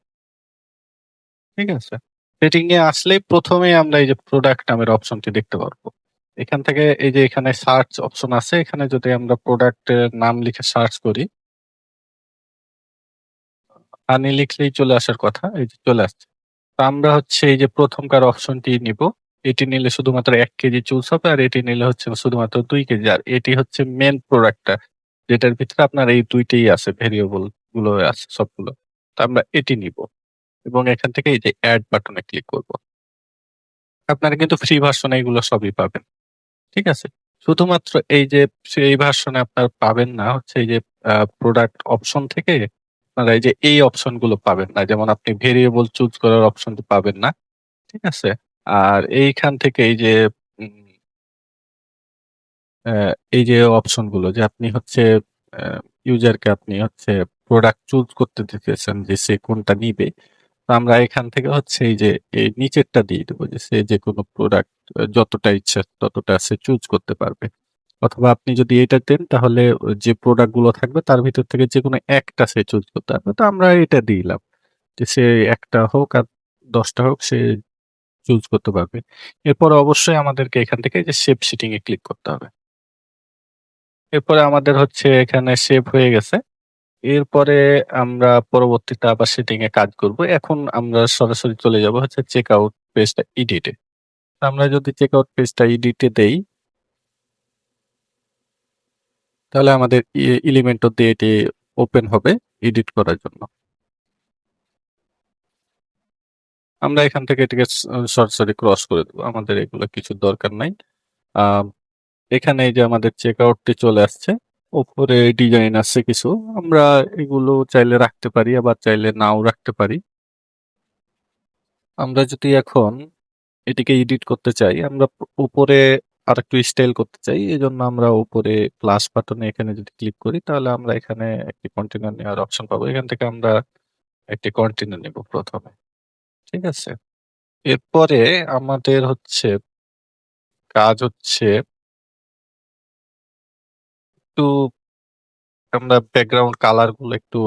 ঠিক আছে? সেটিং এ আসলেই ১ম এই আমরা এই যে প্রোডাক্ট নামের অপশনটি দেখতে পারবো। এখান থেকে এই যে এখানে সার্চ অপশন আছে। এখানে যদি আমরা প্রোডাক্ট এর নাম লিখে সার্চ করি, হানি লিখলেই চলে আসার কথা। এই যে চলে আসছে। তো আমরা হচ্ছে এই যে ১ম কার অপশনটি নিব। এটি নিলে শুধুমাত্র ১ কেজি চুজ হবে আর এটি নিলে হচ্ছে শুধুমাত্র ২ কেজি। আর এটি হচ্ছে মেইন প্রোডাক্টটা যেটার ভিতরে আপনার এই ২ টেই আছে, ভেরিয়েবল গুলো আছে সবগুলো। তো আমরা এটি নিব এবং এখান থেকে এই যে এড বাটনে ক্লিক করব। আপনারা কিন্তু ফ্রি ভার্সনে এগুলো সবই পাবেন। ঠিক আছে? শুধুমাত্র এই যে সেই ভার্সনে আপনার পাবেন না হচ্ছে এই যে প্রোডাক্ট অপশন থেকে আপনারা এই যে এই অপশন গুলো পাবেন না। যেমন আপনি ভেরিয়েবল চুজ করার অপশনটি পাবেন না। ঠিক আছে? আর এইখান থেকে এই যে উম এই যে অপশন গুলো যে আপনি হচ্ছে আ ইউজারকে আপনি হচ্ছে প্রোডাক্ট চুজ করতে দিতেছেন যে সে কোনটা নিবে। তো আমরা এখান থেকে হচ্ছে এই যে এই নিচেরটা দিয়ে দেব যে সে যেকোনো প্রোডাক্ট যতটা ইচ্ছা ততটা সে চুজ করতে পারবে। অথবা আপনি যদি এটা দেন তাহলে যে প্রোডাক্ট গুলো থাকবে তার ভিতর থেকে যেকোনো একটা সে চুজ করতে পারবে। তো আমরা এটা দিলাম। যে সে ১ টা হোক আর ১০ টা হোক সে চুজ করতে পারবে। এরপরে অবশ্যই আমাদেরকে এখান থেকে এই যে সেভ সিটিং এ ক্লিক করতে হবে। এরপরে আমাদের হচ্ছে এখানে সেভ হয়ে গেছে। এরপরে আমরা পরবর্তীতে আবার সেটিং এ কাজ করব। এখন আমরা সরাসরি চলে যাব হচ্ছে চেকআউট পেজটা এডিট এ। আমরা যদি চেকআউট পেজটা এডিট এ দেই, তাহলে আমাদের এলিমেন্টর দিয়ে এটি ওপেন হবে এডিট করার জন্য। আমরা এখান থেকে এটিকে সরাসরি ক্রস করে দেব। আমাদের এগুলো কিছুর দরকার নাই। আম এখানে এই যে আমাদের চেকআউটটি চলে আসছে। উপরে ডিজাইন আছে কিছু। আমরা এগুলো চাইলে রাখতে পারি, আবার চাইলে নাও রাখতে পারি। আমরা যদি এখন এটিকে এডিট করতে চাই, আমরা উপরে আরেকটু স্টাইল করতে চাই। এজন্য আমরা উপরে প্লাস বাটনে এখানে যদি ক্লিক করি, তাহলে আমরা এখানে একটি কন্টেইনার নেওয়ার অপশন পাবো। এখান থেকে আমরা একটি কন্টেইনার নেব প্রথমে। ঠিক আছে? এরপরে আমাদের হচ্ছে কাজ হচ্ছে একটু আমরা ব্যাকগ্রাউন্ড কালার গুলো একটু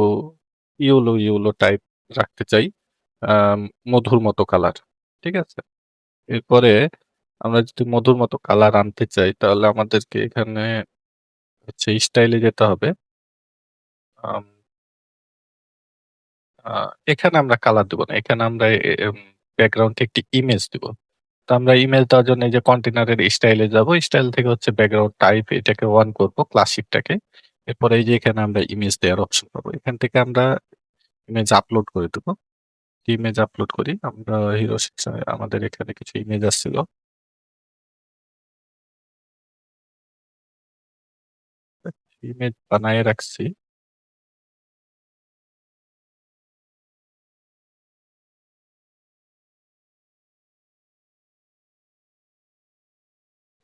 ইয়েলো টাইপ রাখতে চাই। আম মধুর মতো কালার। ঠিক আছে? এরপরে আমরা যদি মধুর মতো কালার আনতে চাই, তাহলে আমাদেরকে এখানে হচ্ছে স্টাইল এ যেতে হবে। আম আ এখানে আমরা কালার দিব না। এখানে আমরা ব্যাকগ্রাউন্ডে একটি ইমেজ দিব। তো আমরা ইমেজ দেওয়ার জন্য এই যে কন্টেইনারের স্টাইল এ যাবো। স্টাইল থেকে হচ্ছে ব্যাকগ্রাউন্ড টাইপ এটাকে অন করব ক্লাসিকটাকে। এরপরে এই যে এখানে আমরা ইমেজ দেওয়ার অপশন পাবো। এখান থেকে আমরা ইমেজ আপলোড করে দেব। ইমেজ আপলোড করি। আমরা হিরো সেকশনে আমাদের এখানে কিছু ইমেজ আসছিল। ইমেজ বানায়ে রাখছি।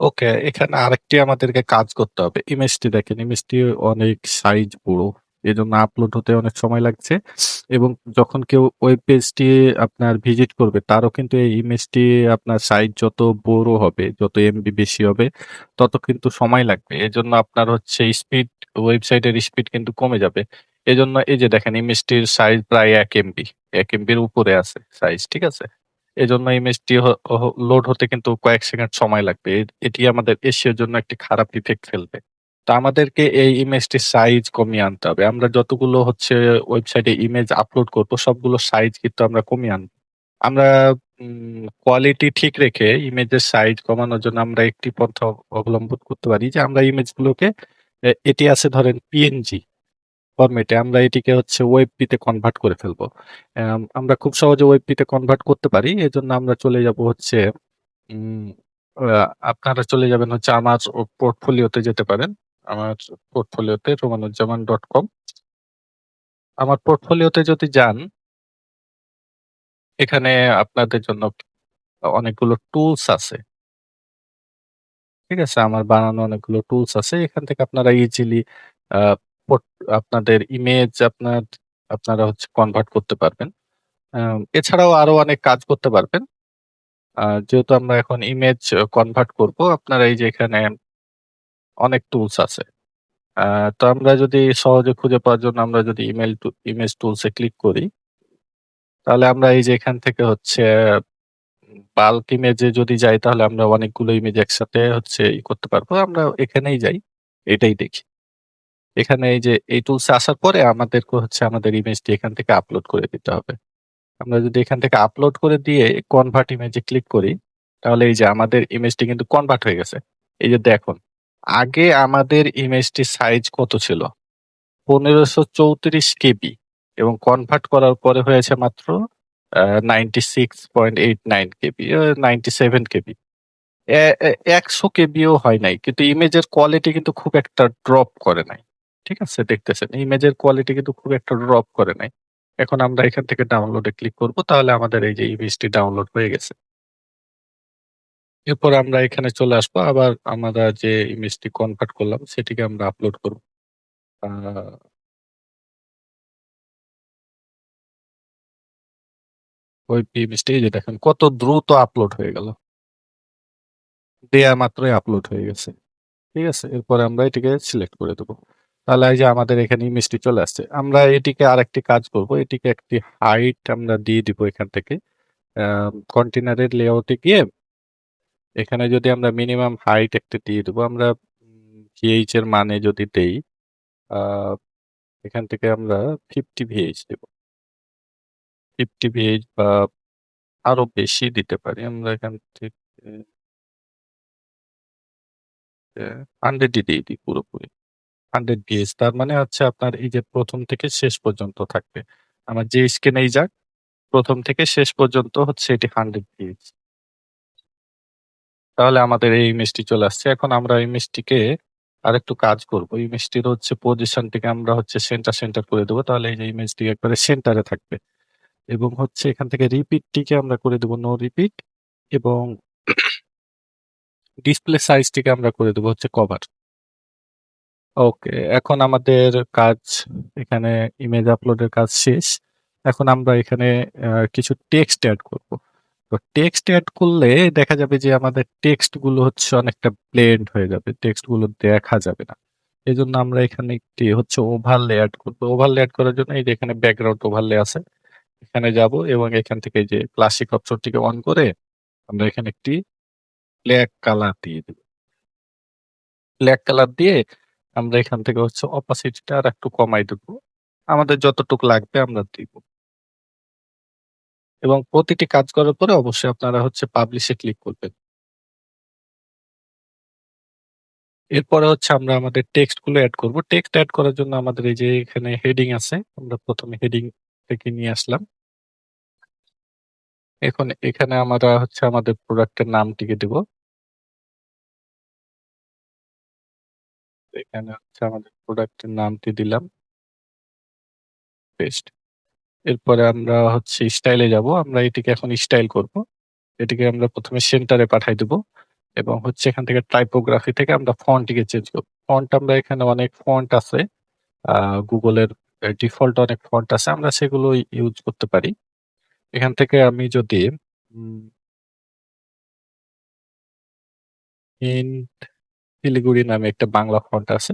ওকে, এখানে আরেকটি আমাদেরকে কাজ করতে হবে। ইমেজটি দেখেন, ইমেজটি অনেক সাইজ বড়। এজন্য আপলোড হতে অনেক সময় লাগছে এবং যখন কেউ ওয়েব পেজটি আপনার ভিজিট করবে, তারও কিন্তু এই ইমেজটি আপনার সাইজ যত বড় হবে, যত এমবি বেশি হবে, তত কিন্তু সময় লাগবে। এজন্য আপনার হচ্ছে স্পিড, ওয়েবসাইটের স্পিড কিন্তু কমে যাবে। এজন্য এই যে দেখেন ইমেজটির সাইজ প্রায় ১ এমবি। ১ এমবির উপরে আছে সাইজ, ঠিক আছে? এজন্য ইমেজটি লোড হতে কিন্তু কয়েক সেকেন্ড সময় লাগবে। এটি আমাদের SEO এর জন্য একটি খারাপ ইফেক্ট ফেলবে। তো আমাদেরকে এই ইমেজটির সাইজ কমিয়ে আনতে হবে। আমরা যতগুলো হচ্ছে ওয়েবসাইটে ইমেজ আপলোড করব, সবগুলোর সাইজ কিন্তু আমরা কমিয়ে আনবো। আমরা কোয়ালিটি ঠিক রেখে ইমেজের সাইজ কমানোর জন্য আমরা একটি পন্থা অবলম্বন করতে পারি যে আমরা ইমেজগুলোকে এটি আছে ধরেন PNG ফরম্যাটে আমরা এটিকে হচ্ছে ওয়েবপি তে কনভার্ট করে ফেলবো। আমরা খুব সহজে ওয়েবপি তে কনভার্ট করতে পারি। এজন্য আমরা চলে যাব হচ্ছে উম আ আপনারা চলে যাবেন হচ্ছে আমার পোর্টফোলিওতে যেতে পারেন। আমার পোর্টফোলিওতে romanujaman.com। আমার পোর্টফোলিওতে যদি যান, এখানে আপনাদের জন্য অনেকগুলো টুলস আছে। ঠিক আছে? আমার বানানো অনেকগুলো টুলস আছে। এখান থেকে আপনারা ইজিলি আ পোর্ট আপনাদের ইমেজ আপনারা হচ্ছে কনভার্ট করতে পারবেন। এছাড়াও আরো অনেক কাজ করতে পারবেন। যেহেতু আমরা এখন ইমেজ কনভার্ট করব, আপনারা এই যে এখানে অনেক টুলস আছে। আ তো আমরা যদি সহজে খুঁজে পাওয়ার জন্য আমরা যদি ইমেজ টুলস এ ক্লিক করি, তাহলে আমরা এই যে এখান থেকে হচ্ছে বাল্ক ইমেজে যদি যাই, তাহলে আমরা অনেকগুলো ইমেজ একসাথে হচ্ছে করতে পারবো। আমরা এখানেই যাই, এটাই দেখি। এখানে এই যে এই টুলসে আসার পরে আমাদেরকে হচ্ছে আমাদের ইমেজটি এখান থেকে আপলোড করে দিতে হবে। আমরা যদি এখান থেকে আপলোড করে দিয়ে কনভার্ট ইমেজে ক্লিক করি, তাহলে এই যে আমাদের ইমেজটি কিন্তু কনভার্ট হয়ে গেছে। এই যে দেখুন, আগে আমাদের ইমেজটির সাইজ কত ছিল? ১৫৩৪ কেবি এবং কনভার্ট করার পরে হয়েছে মাত্র 96.89 কেবি, 97 কেবি। ১০০ কেবিও হয় নাই। কিন্তু ইমেজের কোয়ালিটি কিন্তু খুব একটা ড্রপ করে নাই। ঠিক আছে? দেখতেছেন। ইমেজের কোয়ালিটি কিন্তু খুব একটা ড্রপ করে নাই। এখন আমরা এখান থেকে ডাউনলোড এ ক্লিক করব। তাহলে আমাদের এই যে ইমেজটি ডাউনলোড হয়ে গেছে। এরপর আমরা এখানে চলে আসবো। আবার আমরা যে ইমেজটি কনভার্ট করলাম সেটিকে আমরা আপলোড করব। আ ওই ইমেজটি এই যে দেখেন কত দ্রুত আপলোড হয়ে গেল। দেয়া মাত্রই আপলোড হয়ে গেছে। ঠিক আছে? এরপরে আমরা এটিকে সিলেক্ট করে দেব। তাহলে এই যে আমাদের এখানে ইমেজটি চলে আসছে। আমরা এটিকে আরেকটি কাজ করব। এটিকে একটি হাইট আমরা দিয়ে দিব এখান থেকে। কন্টেনারের লেআউটে গিয়ে এখানে যদি আমরা মিনিমাম হাইট একটা দিয়ে দেবো, আমরা ভিএইচ এর মানে যদি দেই, আহ, এখান থেকে আমরা 50 ভিএইচ দেব। 50 ভিএইচ বা আরো বেশি দিতে পারি আমরা এখান থেকে 100 দিয়ে দিই পুরোপুরি। 100 ভিএইচ তার মানে হচ্ছে আপনার এই যে প্রথম থেকে শেষ পর্যন্ত থাকবে। আমার যে স্ক্রিনেই যাক, প্রথম থেকে শেষ পর্যন্ত হচ্ছে এটি 100 ভিএইচ। তাহলে আমাদের এই ইমেজটি চলে আসছে। এখন আমরা ইমেজটিকে আরেকটু কাজ করব। ইমেজটির হচ্ছে পজিশনটিকে আমরা হচ্ছে সেন্টার সেন্টার করে দেবো, তাহলে এই যে ইমেজটি একবারে সেন্টারে থাকবে। এবং হচ্ছে এখান থেকে রিপিটটিকে আমরা করে দেবো নো রিপিট, এবং ডিসপ্লে সাইজটিকে আমরা করে দেবো হচ্ছে কভার। ওকে, এখন আমাদের কাজ এখানে ইমেজ আপলোডের কাজ শেষ। এখন আমরা এখানে কিছু টেক্সট অ্যাড করব। তো টেক্সট অ্যাড করলে দেখা যাবে যে আমাদের টেক্সট গুলো হচ্ছে অনেকটা ব্লেন্ড হয়ে যাবে, টেক্সট গুলো দেখা যাবে না। এই জন্য আমরা এখানে একটি হচ্ছে ওভারলে অ্যাড করবো। ওভারলে অ্যাড করার জন্য এই যে এখানে ব্যাকগ্রাউন্ড ওভারলে আছে, এখানে যাব এবং এখান থেকে এই যে ক্লাসিক অপশনটিকে অন করে আমরা এখানে একটি ব্ল্যাক কালার দিয়ে দেব। ব্ল্যাক কালার দিয়ে আমরা এখান থেকে হচ্ছে অপাসিটিটা আর একটু কমাই দেবো, আমাদের যতটুকু লাগবে আমরা দিব। এবং প্রতিটি কাজ করার পরে অবশ্যই আপনারা হচ্ছে পাবলিশে ক্লিক করবেন। এরপরে হচ্ছে আমরা আমাদের টেক্সট গুলো অ্যাড করব। টেক্সট অ্যাড করার জন্য আমাদের এই যে এখানে হেডিং আছে, আমরা প্রথমে হেডিং থেকে নিয়ে আসলাম। এখন এখানে আমরা হচ্ছে আমাদের প্রোডাক্টের নামটিকে দেব। এখানে হচ্ছে আমাদের প্রোডাক্টের নামটি দিলাম, পেস্ট। এরপরে আমরা হচ্ছে স্টাইলে যাব, আমরা এটিকে এখন স্টাইল করব। এটিকে আমরা প্রথমে সেন্টারে পাঠাই দেব, এবং হচ্ছে এখান থেকে টাইপোগ্রাফি থেকে আমরা ফন্টটিকে চেঞ্জ করব। ফন্ট আমরা এখানে অনেক ফন্ট আছে, গুগলের ডিফল্ট অনেক ফন্ট আছে, আমরা সেগুলো ইউজ করতে পারি। এখান থেকে আমি যদি হিন্ট শিলিগুড়ি নামে একটা বাংলা ফন্ট আছে,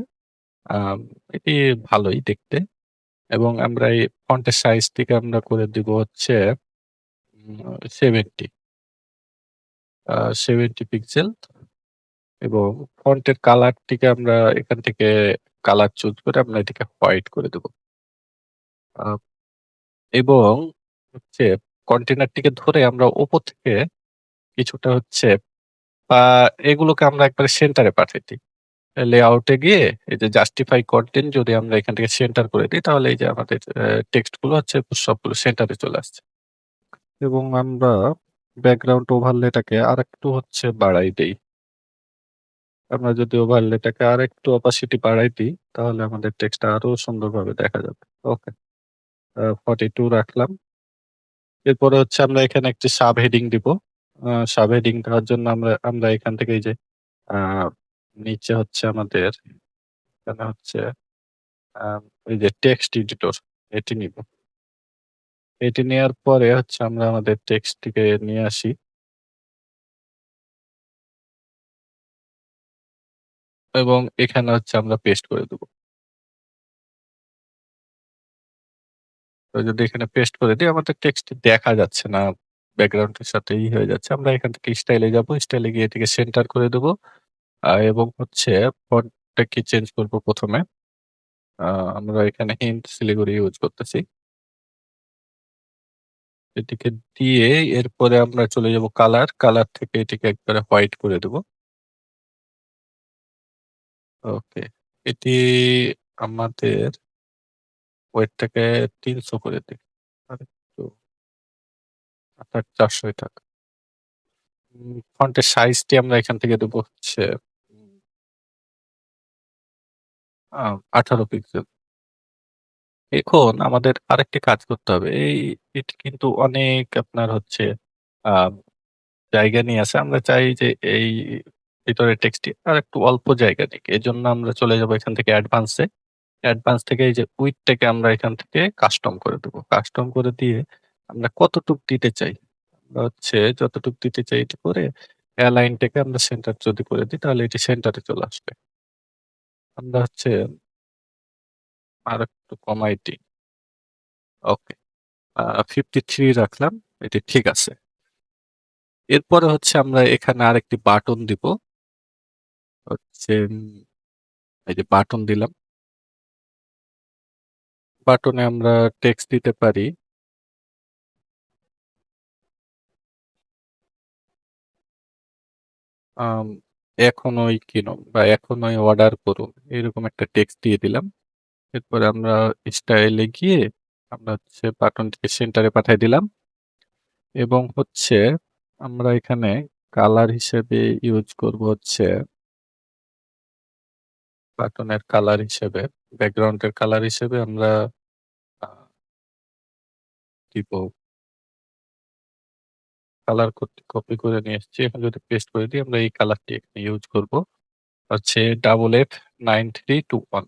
আম, এটি ভালোই দেখতে। এবং আমরা এই ফন্টের সাইজ থেকে আমরা করে দিব হচ্ছে 70, 70 পিক্সেল। এবং ফন্টের কালারটিকে আমরা এখান থেকে কালার চুজ করে আমরা এটিকে হোয়াইট করে দেব। আহ, এবং হচ্ছে কন্টেনারটিকে ধরে আমরা ওপর থেকে কিছুটা হচ্ছে বা এগুলোকে আমরা একবারে সেন্টারে পাঠিয়ে দিই। লেআউটে গিয়ে এই যে জাস্টিফাই কন্টেন্ট যদি আমরা এখান থেকে সেন্টার করে দিই, তাহলে এই যে আমাদের টেক্সট গুলো হচ্ছে সবগুলো সেন্টারে চলে আসছে। এবং আমরা ব্যাকগ্রাউন্ড ওভারলেটাকে আরেকটু হচ্ছে বাড়াই দেই। আমরা যদি ওভারলেটাকে আরেকটু অপাসিটি বাড়াই দিই, তাহলে আমাদের টেক্সটটা আরো সুন্দরভাবে দেখা যাবে। ওকে, 42 রাখলাম। এরপরে হচ্ছে আমরা এখানে একটি সাব হেডিং দিব। সাব হেডিং দেওয়ার জন্য আমরা আমরা এখান থেকে এই যে আহ, নিচে হচ্ছে আমাদের এখানে হচ্ছে এই যে টেক্সট এডিটর, এটি নিব। এটি নেওয়ার পরে হচ্ছে আমরা আমাদের টেক্সটটিকে নিয়ে আসি এবং এখানে হচ্ছে আমরা পেস্ট করে দেবো। তো যদি এখানে পেস্ট করে দিই, আমাদের টেক্সট দেখা যাচ্ছে না, ব্যাকগ্রাউন্ডের সাথে হয়ে যাচ্ছে। আমরা এখান থেকে স্টাইলে যাব, স্টাইলে গিয়ে এটিকে সেন্টার করে দেবো। এবং হচ্ছে ফন্টটাকে চেঞ্জ করব প্রথমে। আমরা এখানে হিন্ট শিলিগুড়ি ইউজ করতেছি, এটিকে দিয়ে এরপরে আমরা চলে যাব কালার, কালার থেকে এটিকে একবারে হোয়াইট করে দেব। ওকে, এটি আমাদের ওয়েটটাকে 300 করে দিই, আর একটু 400 থাক। ফন্টের সাইজটি আমরা এখান থেকে দেবো হচ্ছে 18 পিক্সেল। এখন আমাদের আরেকটি কাজ করতে হবে, এটি কিন্তু অনেক আপনার হচ্ছে আহ জায়গা নিয়ে আছে। আমরা চাই যে এই ভিতরে টেক্সটটি আর একটু অল্প জায়গা নিক, এই জন্য আমরা চলে যাব এখান থেকে অ্যাডভান্সে। অ্যাডভান্স থেকে এই যে উইডথটাকে আমরা এখান থেকে কাস্টম করে দেবো। কাস্টম করে দিয়ে আমরা কতটুক দিতে চাই, আমরা হচ্ছে যতটুক দিতে চাই এটি করে অ্যালাইনটাকে আমরা সেন্টার যদি করে দিই, তাহলে এটি সেন্টারে চলে আসবে। আমরা হচ্ছে আর একটু কমাই দিই। ওকে, 53 রাখলাম, এটি ঠিক আছে। এরপরে হচ্ছে আমরা এখানে আরেকটি বাটন দিব। হচ্ছে এই যে বাটন দিলাম। বাটনে আমরা টেক্সট দিতে পারি আম এখনই কিনুন বা এখনই অর্ডার করুন। এরকম একটা টেক্সট দিয়ে দিলাম। এরপরে আমরা স্টাইলে গিয়ে আমরা হচ্ছে বাটনটিকে সেন্টারে পাঠিয়ে দিলাম এবং হচ্ছে আমরা এখানে কালার হিসেবে ইউজ করব হচ্ছে বাটনের কালার হিসেবে ব্যাকগ্রাউন্ডের কালার হিসেবে আমরা আ দিব কালার কপি করে নিয়ে এসেছি। এখন যদি পেস্ট করে দিই আমরা এই কালারটি এখানে ইউজ করব। হচ্ছে FF9321।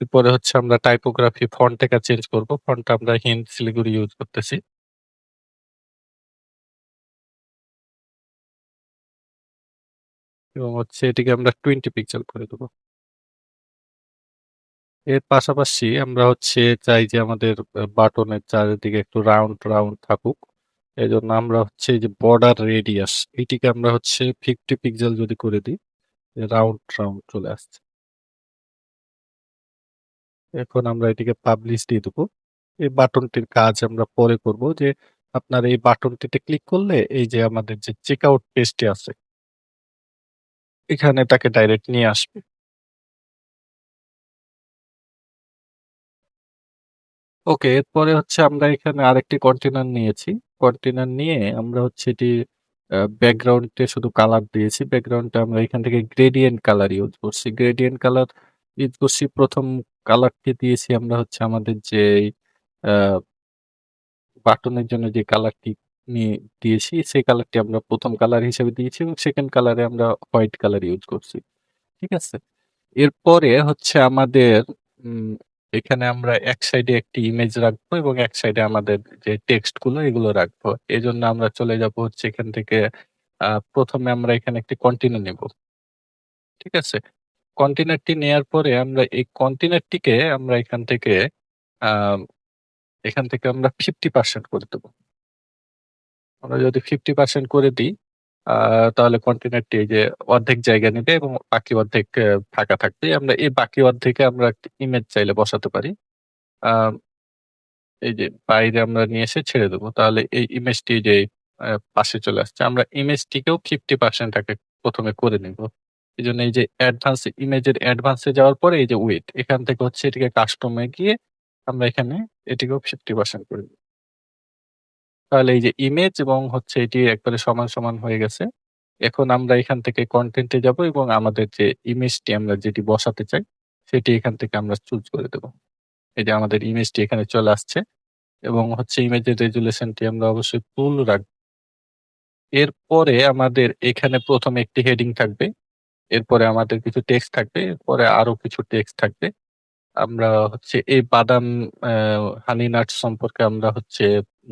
এরপরে হচ্ছে আমরা টাইপোগ্রাফি ফন্টটাকে চেঞ্জ করব। ফন্টটা আমরা হিন্দ শিলিগুড়ি ইউজ করতেছি। এবং হচ্ছে এটিকে আমরা 20 পিক্সেল করে দেব। এর পাশাপাশি আমরা হচ্ছে চাই যে আমাদের বাটনের চারিদিকে একটু রাউন্ড থাকুক। এজন্য আমরা হচ্ছে এই যে বর্ডার রেডিয়াস এটিকে আমরা হচ্ছে 50 পিক্সেল যদি করে দিই, রাউন্ড চলে আসছে। এখন আমরা এটিকে পাবলিশ দিয়ে দেবো। এই বাটনটির কাজ আমরা পরে করব যে আপনার এই বাটনটিতে ক্লিক করলে এই যে আমাদের যে চেকআউট পেজটি আছে এখানে তাকে ডাইরেক্ট নিয়ে আসবে। ওকে, এরপরে হচ্ছে আমরা এখানে আরেকটি কন্টেনার নিয়েছি। কন্টেনার নিয়ে আমরা হচ্ছে এটি ব্যাকগ্রাউন্ডে শুধু কালার দিয়েছি। ব্যাকগ্রাউন্ডে আমরা এখান থেকে গ্রেডিয়েন্ট কালার ইউজ করছি। গ্রেডিয়েন্ট কালার ইউজ করছি। প্রথম কালারটি দিয়েছি আমরা হচ্ছে আমাদের যে বাটনের জন্য যে কালারটি নিয়ে দিয়েছি সেই কালারটি আমরা প্রথম কালার হিসেবে দিয়েছি এবং সেকেন্ড কালারে আমরা হোয়াইট কালার ইউজ করছি। ঠিক আছে? এরপরে হচ্ছে আমাদের উম এখানে আমরা এক সাইডে একটি ইমেজ রাখবো এবং এক সাইডে আমাদের যে টেক্সট গুলো এগুলো রাখবো। এজন্য আমরা চলে যাব হচ্ছে এখান থেকে ১ম এ আমরা এখানে একটি কন্টেইনার নেব। ঠিক আছে? কন্টেইনারটি নেয়ার পরে আমরা এই কন্টেইনারটিকে আমরা আ এখান থেকে আমরা 50% করে দেব। আমরা যদি 50% করে দিই, আ তাহলে কন্টেইনারটি এই যে অর্ধেক জায়গা নিবে এবং বাকি অর্ধেক ফাঁকা থাকবে। আমরা এই বাকি অর্ধেকে আমরা একটা ইমেজ চাইলে বসাতে পারি। আ এই যে বাইরে আমরা নিয়ে এসে ছেড়ে দেব। তাহলে এই ইমেজটি যে পাশে চলে আসছে। আমরা ইমেজটিকেও 50% আগে ১ম এ করে নিব। এজন্য এই যে ইমেজের অ্যাডভান্স এ যাওয়ার পরে এই যে উইডথ এখান থেকে হচ্ছে এটিকে কাস্টম এ গিয়ে আমরা এখানে এটিকেও 50% করে দিব। তাহলে এই যে ইমেজ এবং হচ্ছে এটি একবারে সমান হয়ে গেছে। এখন আমরা এখান থেকে কনটেন্ট এ যাবো এবং আমাদের যে ইমেজটি আমরা যেটি বসাতে চাই, সেটি এখান থেকে আমরা চুজ করে দেব। এই যে আমাদের ইমেজটি এখানে চলে আসছে এবং হচ্ছে ইমেজের রেজোলিউশনটি আমরা অবশ্যই ফুল রাখবো। এরপরে আমাদের এখানে ১ম এ একটি হেডিং থাকবে। এরপরে আমাদের কিছু টেক্সট থাকবে। এরপরে আরো কিছু টেক্সট থাকবে। আমরা হচ্ছে এই বাদাম অ্যা হানি নাটস সম্পর্কে আমরা হচ্ছে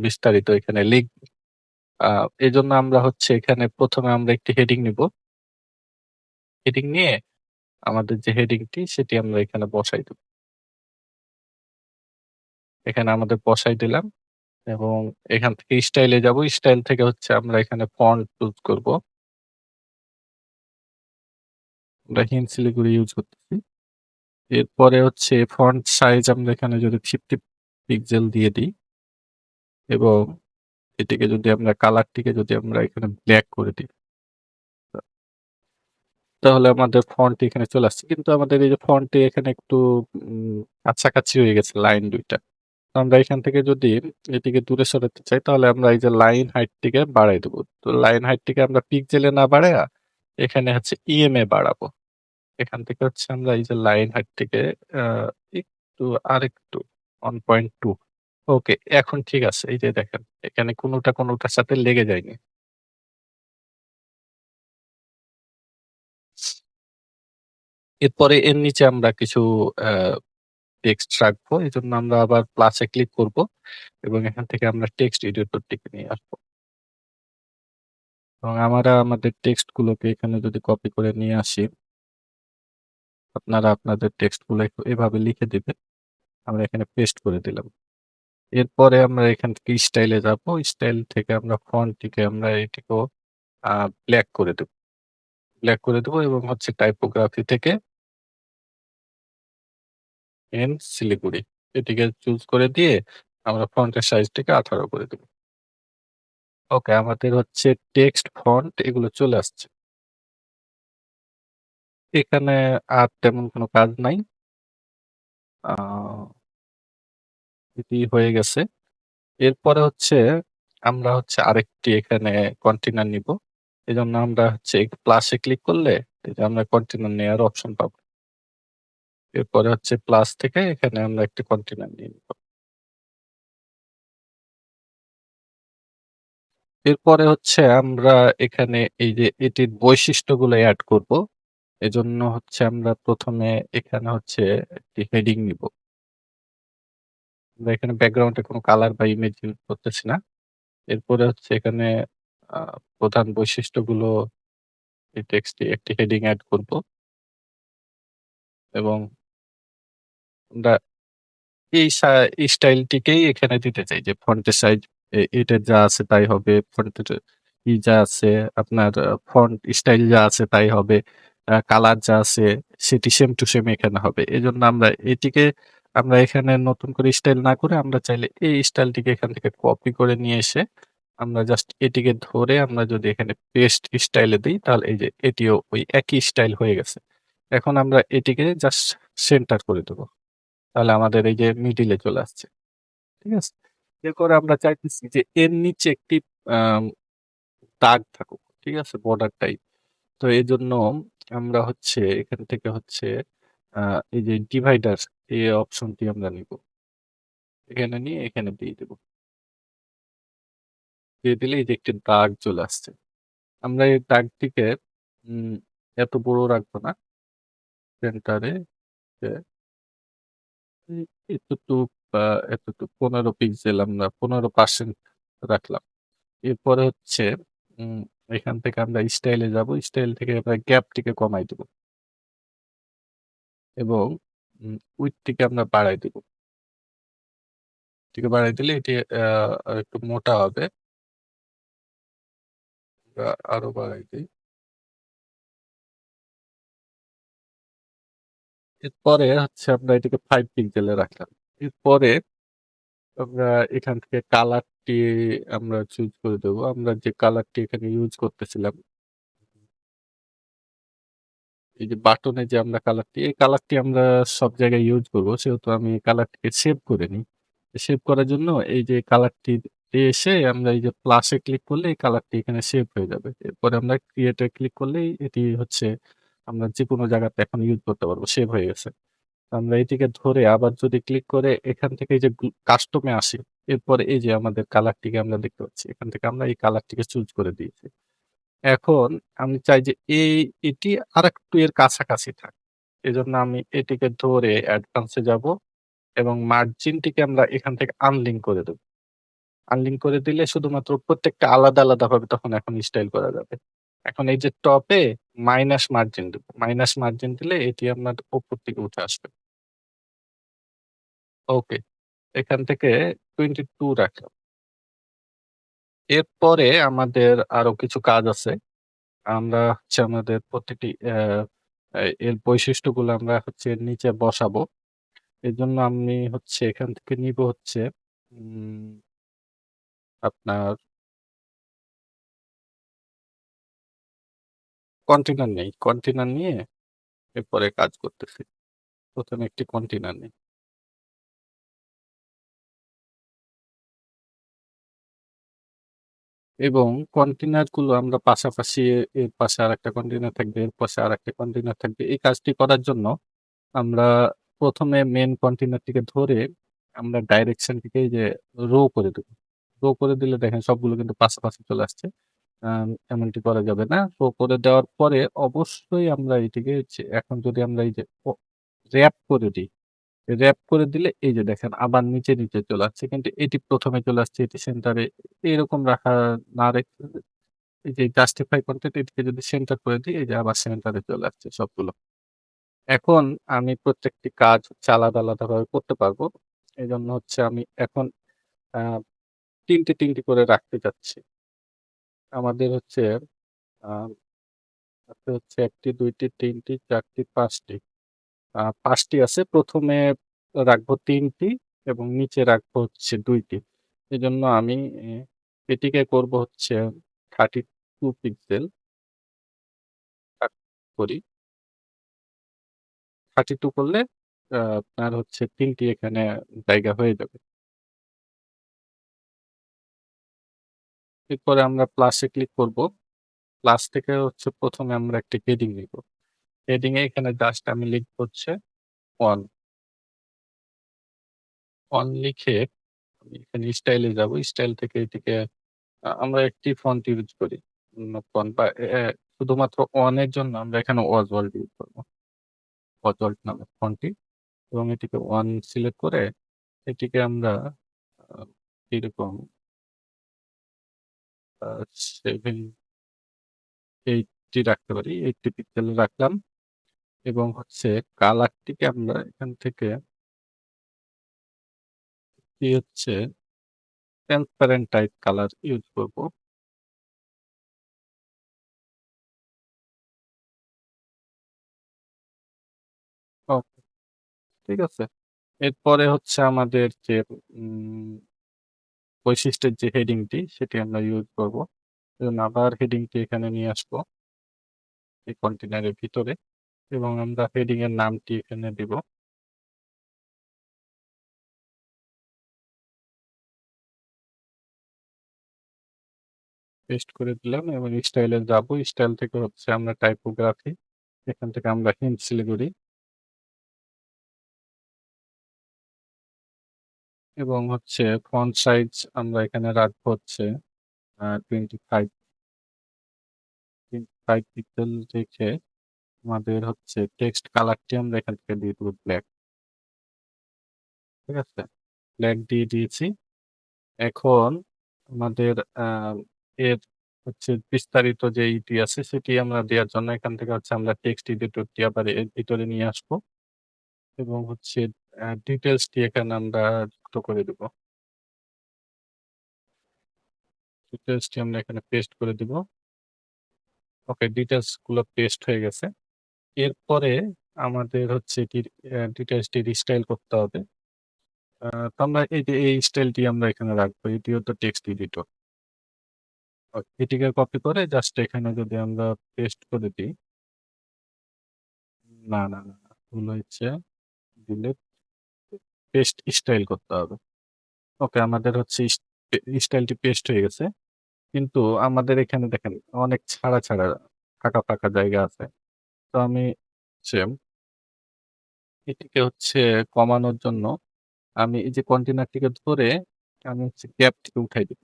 বিস্তারিত এখানে লিখব। আ এজন্য আমরা হচ্ছে এখানে ১ম এ আমরা একটি হেডিং নিব। হেডিং নিয়ে আমাদের যে হেডিংটি সেটি আমরা এখানে বসাই দেব। এখানে আমাদের বসাই দিলাম এবং এখান থেকে স্টাইল এ যাবো। স্টাইল থেকে হচ্ছে আমরা এখানে ফন্ট চুজ করব। আমরা হিন্দ শিলিগুড়ি ইউজ করতেছি। এরপরে হচ্ছে ফন্ট সাইজ আমরা এখানে যদি 50 পিক্সেল দিয়ে দিই এবং এটিকে যদি আমরা কালারটিকে যদি আমরা এখানে ব্লাক করে দিই, তাহলে আমাদের ফন্ট এখানে চলে আসছে। কিন্তু আমাদের এই যে ফন্টে এখানে একটু কাছাকাছি হয়ে গেছে লাইন ২ টা। আমরা এখান থেকে যদি এটিকে দূরে সরাতে চাই তাহলে আমরা এই যে লাইন হাইটটিকে বাড়াই দেব। তো লাইন হাইটটিকে আমরা পিক্সেলে না বাড়াইয়া এখানে হচ্ছে ইএমএ বাড়াবো। এখান থেকে হচ্ছে আমরা এই যে লাইন হাইটটিকে আ একটু আরেকটু 1.2। ওকে, এখন ঠিক আছে। এই যে দেখেন এখানে কোনটার সাথে লেগে যায়নি। এরপরে এর নিচে আমরা কিছু আ টেক্সট রাখবো। এজন্য আমরা আবার প্লাসে ক্লিক করব এবং এখান থেকে আমরা টেক্সট এডিটরটিকে নিয়ে আসবো। এবং আমরা আমাদের টেক্সট গুলোকে এখানে যদি কপি করে নিয়ে আসি, আপনারা আপনাদের টেক্সট গুলো এভাবে লিখে দিবেন। আমরা এখানে পেস্ট করে দিলাম। এরপরে আমরা এখান থেকে স্টাইলে যাবো। স্টাইল থেকে আমরা ফন্টটিকে আমরা এটিকেও আ ব্লাক করে দেব। ব্লাক করে দেব এবং হচ্ছে টাইপোগ্রাফি থেকে শিলিগুড়ি এটিকে চুজ করে দিয়ে আমরা ফন্টের সাইজটিকে ১৮ করে দেব। ওকে, আমাদের হচ্ছে টেক্সট, ফন্ট এগুলো চলে আসছে। এখানে আর তেমন কোনো কাজ নাই। আ এটি হয়ে গেছে। এরপরে হচ্ছে আমরা হচ্ছে আরেকটি এখানে কন্টেইনার নিবো। এজন্য আমরা হচ্ছে প্লাসে ক্লিক করলে এই যে আমরা কন্টেইনার নেয়ার অপশন পাবো। এরপরে হচ্ছে প্লাস থেকে এখানে আমরা একটি কন্টেইনার নিয়ে নিবো। এরপরে হচ্ছে আমরা এখানে এই যে এটির বৈশিষ্ট্যগুলো এড করব। এজন্য হচ্ছে আমরা ১ম এ এখানে হচ্ছে একটি হেডিং নিবো। আমরা এখানে ব্যাকগ্রাউন্ডে কোনো কালার বা ইমেজ ইউজ করতেছি না। এরপরে হচ্ছে এখানে আ প্রধান বৈশিষ্ট্যগুলো এই টেক্সটে একটি হেডিং এড করব এবং আমরা এই স্টাইলটিকেই এখানে দিতে চাই যে ফন্টের সাইজ এটার যা আছে তাই হবে। ফন্টের যা আছে আপনার ফন্ট স্টাইল যা আছে তাই হবে। কালার যা আছে সেটি সেম টু সেম এখানে হবে। এজন্য আমরা এটিকে আমরা এখানে নতুন করে স্টাইল না করে আমরা চাইলে এই স্টাইলটিকে এখান থেকে কপি করে নিয়ে এসে আমরা জাস্ট এটিকে ধরে আমরা যদি এখানে পেস্ট স্টাইল এ দেই তাহলে এই যে এটিও ওই একই স্টাইল হয়ে গেছে। এখন আমরা এটিকে জাস্ট সেন্টার করে দেব। তাহলে আমাদের এই যে মিডল এ চলে আসছে। ঠিক আছে? এরপরে আমরা চাইতেছি যে এর নিচে একটি আম দাগ থাকুক। ঠিক আছে? Border type. তো এজন্য আমরা হচ্ছে এখান থেকে হচ্ছে আ এই যে ডিভাইডার এই অপশনটি আমরা নিব। এখানে নিয়ে এখানে দিয়ে দেব। দিয়ে দিলে এই যে একটি দাগ চলে আসছে। আমরা এই দাগটিকে উম এত বড় রাখবো না। সেন্টারে এ এই এতটুক বা এতটুক ১৫ পিক্সেল আমরা ১৫% রাখলাম। এরপরে হচ্ছে উম এখান থেকে আমরা স্টাইল এ যাবো। স্টাইল থেকে আমরা গ্যাপটিকে কমাই দিব এবং উইডথ টিকে আমরা বাড়াই দিব। এটিকে বাড়াই দিলে এটি আরেকটু মোটা হবে। আমরা আরো বাড়াই দেই। এরপরে হচ্ছে আমরা এটিকে 5 পিক্সেলে রাখলাম। এরপরে আমরা এখান থেকে কালারটি আমরা চুজ করে দেব। আমরা যে কালারটি এখানে ইউজ করতেছিলাম, এই যে বাটনে যে আমরা কালারটি, এই কালারটি আমরা সব জায়গায় ইউজ করব। সেহেতু আমি এই কালারটিকে সেভ করে নিই। সেভ করার জন্য এই যে কালারটি এসে আমরা এই যে প্লাসে ক্লিক করলে এই কালারটি এখানে সেভ হয়ে যাবে। এরপরে আমরা ক্রিয়েট এ ক্লিক করলেই এটি হচ্ছে আমরা যেকোনো জায়গাতে এখন ইউজ করতে পারবো। সেভ হয়ে গেছে। আমরা এটিকে ধরে আবার যদি ক্লিক করে এখান থেকে এই যে কাস্টম এ আসি, এরপরে এই যে আমাদের কালারটিকে আমরা দেখতে পাচ্ছি। এখান থেকে আমরা এই কালারটিকে চুজ করে দিয়েছি। এখন আমি চাই যে এটি আরেকটু এর কাছাকাছি থাক। এজন্য আমি এটিকে ধরে অ্যাডভান্স এ যাবো এবং মার্জিনটিকে আমরা এখান থেকে আনলিঙ্ক করে দেব। আনলিঙ্ক করে দিলে শুধুমাত্র প্রত্যেকটা আলাদা, আলাদা ভাবে তখন এখন স্টাইল করা যাবে। এখন এই যে টপে মাইনাস মার্জিন দেব। মাইনাস মার্জিন দিলে এটি আপনার উপর দিকে উঠে আসবে। ওকে। এখান থেকে 22 রাখলাম। এরপরে আমাদের আরো কিছু কাজ আছে। আমরা হচ্ছে আমাদের প্রত্যেকটি এর বৈশিষ্ট্যগুলো আমরা হচ্ছে নিচে বসাবো। এজন্য আমি হচ্ছে এখান থেকে নিবো হচ্ছে উম আপনার কন্টেইনার নেই। কন্টেইনার নিয়ে এরপরে কাজ করতেছি। ১ম এ একটি কন্টেইনার নেই। এবং কন্টেইনার গুলো আমরা পাশাপাশি এর পাশে আরেকটা কন্টেইনার থাকবে, এর পাশে আরেকটা কন্টেইনার থাকবে। এই কাজটি করার জন্য আমরা ১ম এ মেইন কন্টেইনারটিকে ধরে আমরা ডাইরেকশনটিকে এই যে করে দেব। করে দিলে দেখেন সবগুলো কিন্তু পাশাপাশি চলে আসছে। এমনটি করা যাবে না। করে দেওয়ার পরে অবশ্যই আমরা এটিকে এখন যদি আমরা এই যে র‍্যাপ করে দিই, র‍্যাপ করে দিলে এই যে দেখেন আবার নিচে, নিচে চলে আসছে। কিন্তু এটি ১ম এ চলে আসছে, এটি সেন্টারে এরকম রাখা না রেখে এই যে জাস্টিফাই কনটেন্ট এটিকে যদি সেন্টার করে দিই, এই যে আবার সেন্টারে চলে আসছে সবগুলো। এখন আমি প্রত্যেকটি কাজ হচ্ছে আলাদা, আলাদাভাবে করতে পারবো। এজন্য হচ্ছে আমি এখন আ ৩ টে করে রাখতে চাচ্ছি। আমাদের হচ্ছে আ আছে হচ্ছে ১ টি, ২ টি, ৩ টি, ৪ টি, ৫ টি। ৫ টি আছে। ১ম এ রাখবো ৩ টি এবং নিচে রাখবো হচ্ছে ২ টি। এজন্য আমি এ এটিকে করব হচ্ছে 32 পিক্সেল কাট করি। 32 করলে আপনার হচ্ছে ৩ টি এখানে জায়গা হয়ে যাবে। এরপরে আমরা প্লাস এ ক্লিক করব। প্লাস থেকে হচ্ছে ১ম এ আমরা একটা হেডিং নিব। হেডিং এ এখানে জাস্ট আমি লিখব হচ্ছে অন। অন লিখে আমি এখানে স্টাইল এ যাব। স্টাইল থেকে এটিকে আমরা একটি ফন্ট ইউজ করি। ফন্ট বা শুধুমাত্র অন এর জন্য আমরা এখানে অজওয়াল্ড ইউজ করব। অজওয়াল্ড নামের ফন্টটি এবং এটিকে অন সিলেক্ট করে এটিকে আমরা আ এরকম আ 780 রাখতে পারি। 80 পিক্সেল রাখলাম এবং হচ্ছে কালারটিকে আমরা এখান থেকে হচ্ছে ট্রান্সপারেন্ট টাইপ কালার ইউজ করব। ওকে, ঠিক আছে। এরপরে হচ্ছে আমাদের যে উম বৈশিষ্ট্যের যে হেডিংটি সেটি আমরা ইউজ করব। এজন্য আবার হেডিংটি এখানে নিয়ে আসবো এই কন্টেইনারের ভিতরে এবং আমরা হেডিং এর নামটি এখানে দিব। পেস্ট করে দিলাম এবং স্টাইল এ যাবো। স্টাইল থেকে হচ্ছে আমরা টাইপোগ্রাফি এখান থেকে আমরা হিন্ট সিলেক্ট করি এবং হচ্ছে ফন্ট সাইজ আমরা এখানে রাখবো হচ্ছে 25 25 পিক্সেল রেখে আমাদের হচ্ছে টেক্সট কালারটি আমরা এখান থেকে দিয়ে দেব ব্লাক। ঠিক আছে? ব্লাক দিয়ে দিয়েছি। এখন আমাদের আ এর হচ্ছে বিস্তারিত যে ইটি আছে সেটি আমরা দেওয়ার জন্য এখান থেকে হচ্ছে আমরা টেক্সট এডিটরটি আবার এর ভিতরে নিয়ে আসবো এবং হচ্ছে ডিটেইলসটি এখানে আমরা যুক্ত করে দিব। ডিটেইলসটি আমরা এখানে পেস্ট করে দিব। ওকে, ডিটেইলস গুলো পেস্ট হয়ে গেছে। এরপরে আমাদের হচ্ছে এটির ডিটেইলসটি রিস্টাইল করতে হবে। তো আমরা এই যে এই স্টাইলটি আমরা এখানে রাখবো। এটিও তো টেক্সট এডিটর। এটিকে কপি করে জাস্ট এখানে যদি আমরা পেস্ট করে দিই। না। ভুল হয়েছে। ডিলিট পেস্ট স্টাইল করতে হবে। ওকে, আমাদের হচ্ছে স্টাইলটি পেস্ট হয়ে গেছে। কিন্তু আমাদের এখানে দেখেন অনেক ছাড়া ফাঁকা জায়গা আছে। তো আমি হচ্ছে এটিকে হচ্ছে কমানোর জন্য আমি এই যে কন্টেইনারটিকে ধরে আমি হচ্ছে গ্যাপটিকে উঠাই দিব।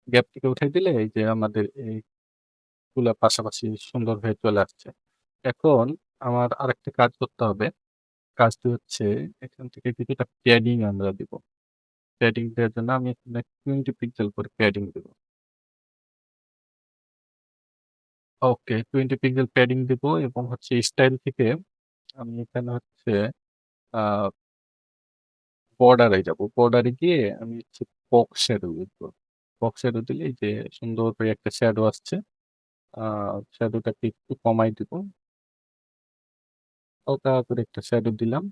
গ্যাপটিকে উঠাই দিলে এই যে আমাদের এইগুলা পাশাপাশি সুন্দর হয়ে চলে আসছে। এখন আমার আরেকটা কাজ করতে হবে। কাজটি হচ্ছে এখান থেকে কিছুটা প্যাডিং আমরা দিব। প্যাডিং দেওয়ার জন্য আমি এখানে 20 পিক্সেল করে প্যাডিং দিব। ওকে, 20 পিক্সেল প্যাডিং দিব এবং হচ্ছে স্টাইল থেকে আমি এখানে হচ্ছে আ বর্ডার এ যাবো। বর্ডার এ গিয়ে আমি হচ্ছে বক্স শ্যাডো ইউজ করব। বক্স শ্যাডো দিলে এই যে সুন্দর করে একটা শ্যাডো আসছে। আ শ্যাডোটাকে একটু কমাই দিব। হালকা করে একটা শ্যাডো দিলাম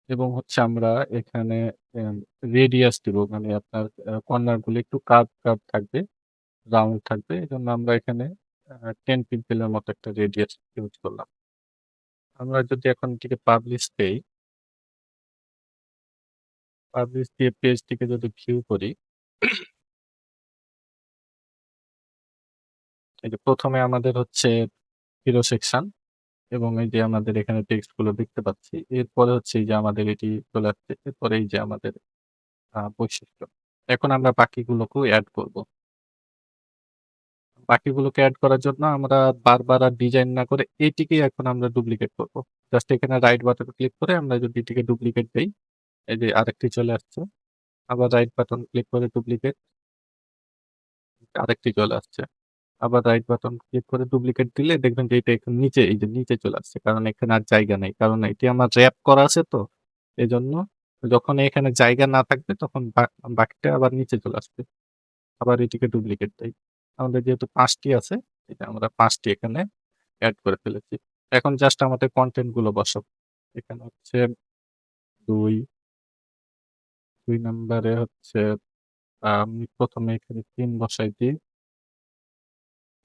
এবং হচ্ছে আমরা এখানে এম রেডিয়াস দিব। মানে আপনার কর্নার গুলো একটু কার্ভ থাকবে, রাউন্ড থাকবে। এজন্য আমরা এখানে 10 পিক্সেলের মতো একটা রেডিয়াস ইউজ করলাম। আমরা যদি এখন এটিকে পাবলিশ দেই, পাবলিশ দিয়ে পেজটিকে যদি ভিউ করি, এই যে ১ম এ আমাদের হচ্ছে হিরো সেকশন এবং এই যে আমাদের এখানে টেক্সট গুলো দেখতে পাচ্ছি। এরপরে হচ্ছে এই যে আমাদের এটি চলে আসছে। এরপরে এই যে আমাদের বৈশিষ্ট্য। এখন আমরা বাকিগুলোকেও এড করব। বাকিগুলোকে এড করার জন্য আমরা বারবার আর ডিজাইন না করে এটিকেই এখন আমরা ডুপ্লিকেট করব। জাস্ট এখানে রাইট বাটন ক্লিক করে আমরা যদি এটিকে ডুপ্লিকেট দেই, এই যে আরেকটি চলে আসছে। আবার রাইট বাটন ক্লিক করে ডুপ্লিকেট, আরেকটি চলে আসছে। আবার রাইট বাটন ক্লিক করে ডুপ্লিকেট দিলে দেখবেন যে এটা এখন নিচে এই যে নিচে চলে আসছে। কারণ এখানে আর জায়গা নেই। কারণ এটি আমার র‍্যাপ করা আছে তো এজন্য। যখন এখানে জায়গা না থাকবে তখন বাকিটা আবার নিচে চলে আসবে। আবার এটিকে ডুপ্লিকেট দেই। আমাদের যেহেতু ৫ টি আছে, এটা আমরা ৫ টি এখানে এড করে ফেলেছি। এখন জাস্ট আমাদের কনটেন্ট গুলো বসাবো। এখানে হচ্ছে ২, ২ নাম্বারে হচ্ছে আমি ১ম এ এখানে ৩ বসাই দিই।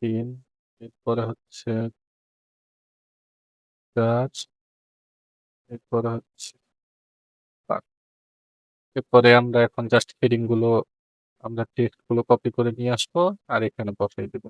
৩ এরপরে হচ্ছে ৪ এরপরে হচ্ছে ৫। এরপরে আমরা এখন জাস্ট হেডিং গুলো আমরা টেক্সট গুলো কপি করে নিয়ে আসবো আর এখানে বসাই দিব।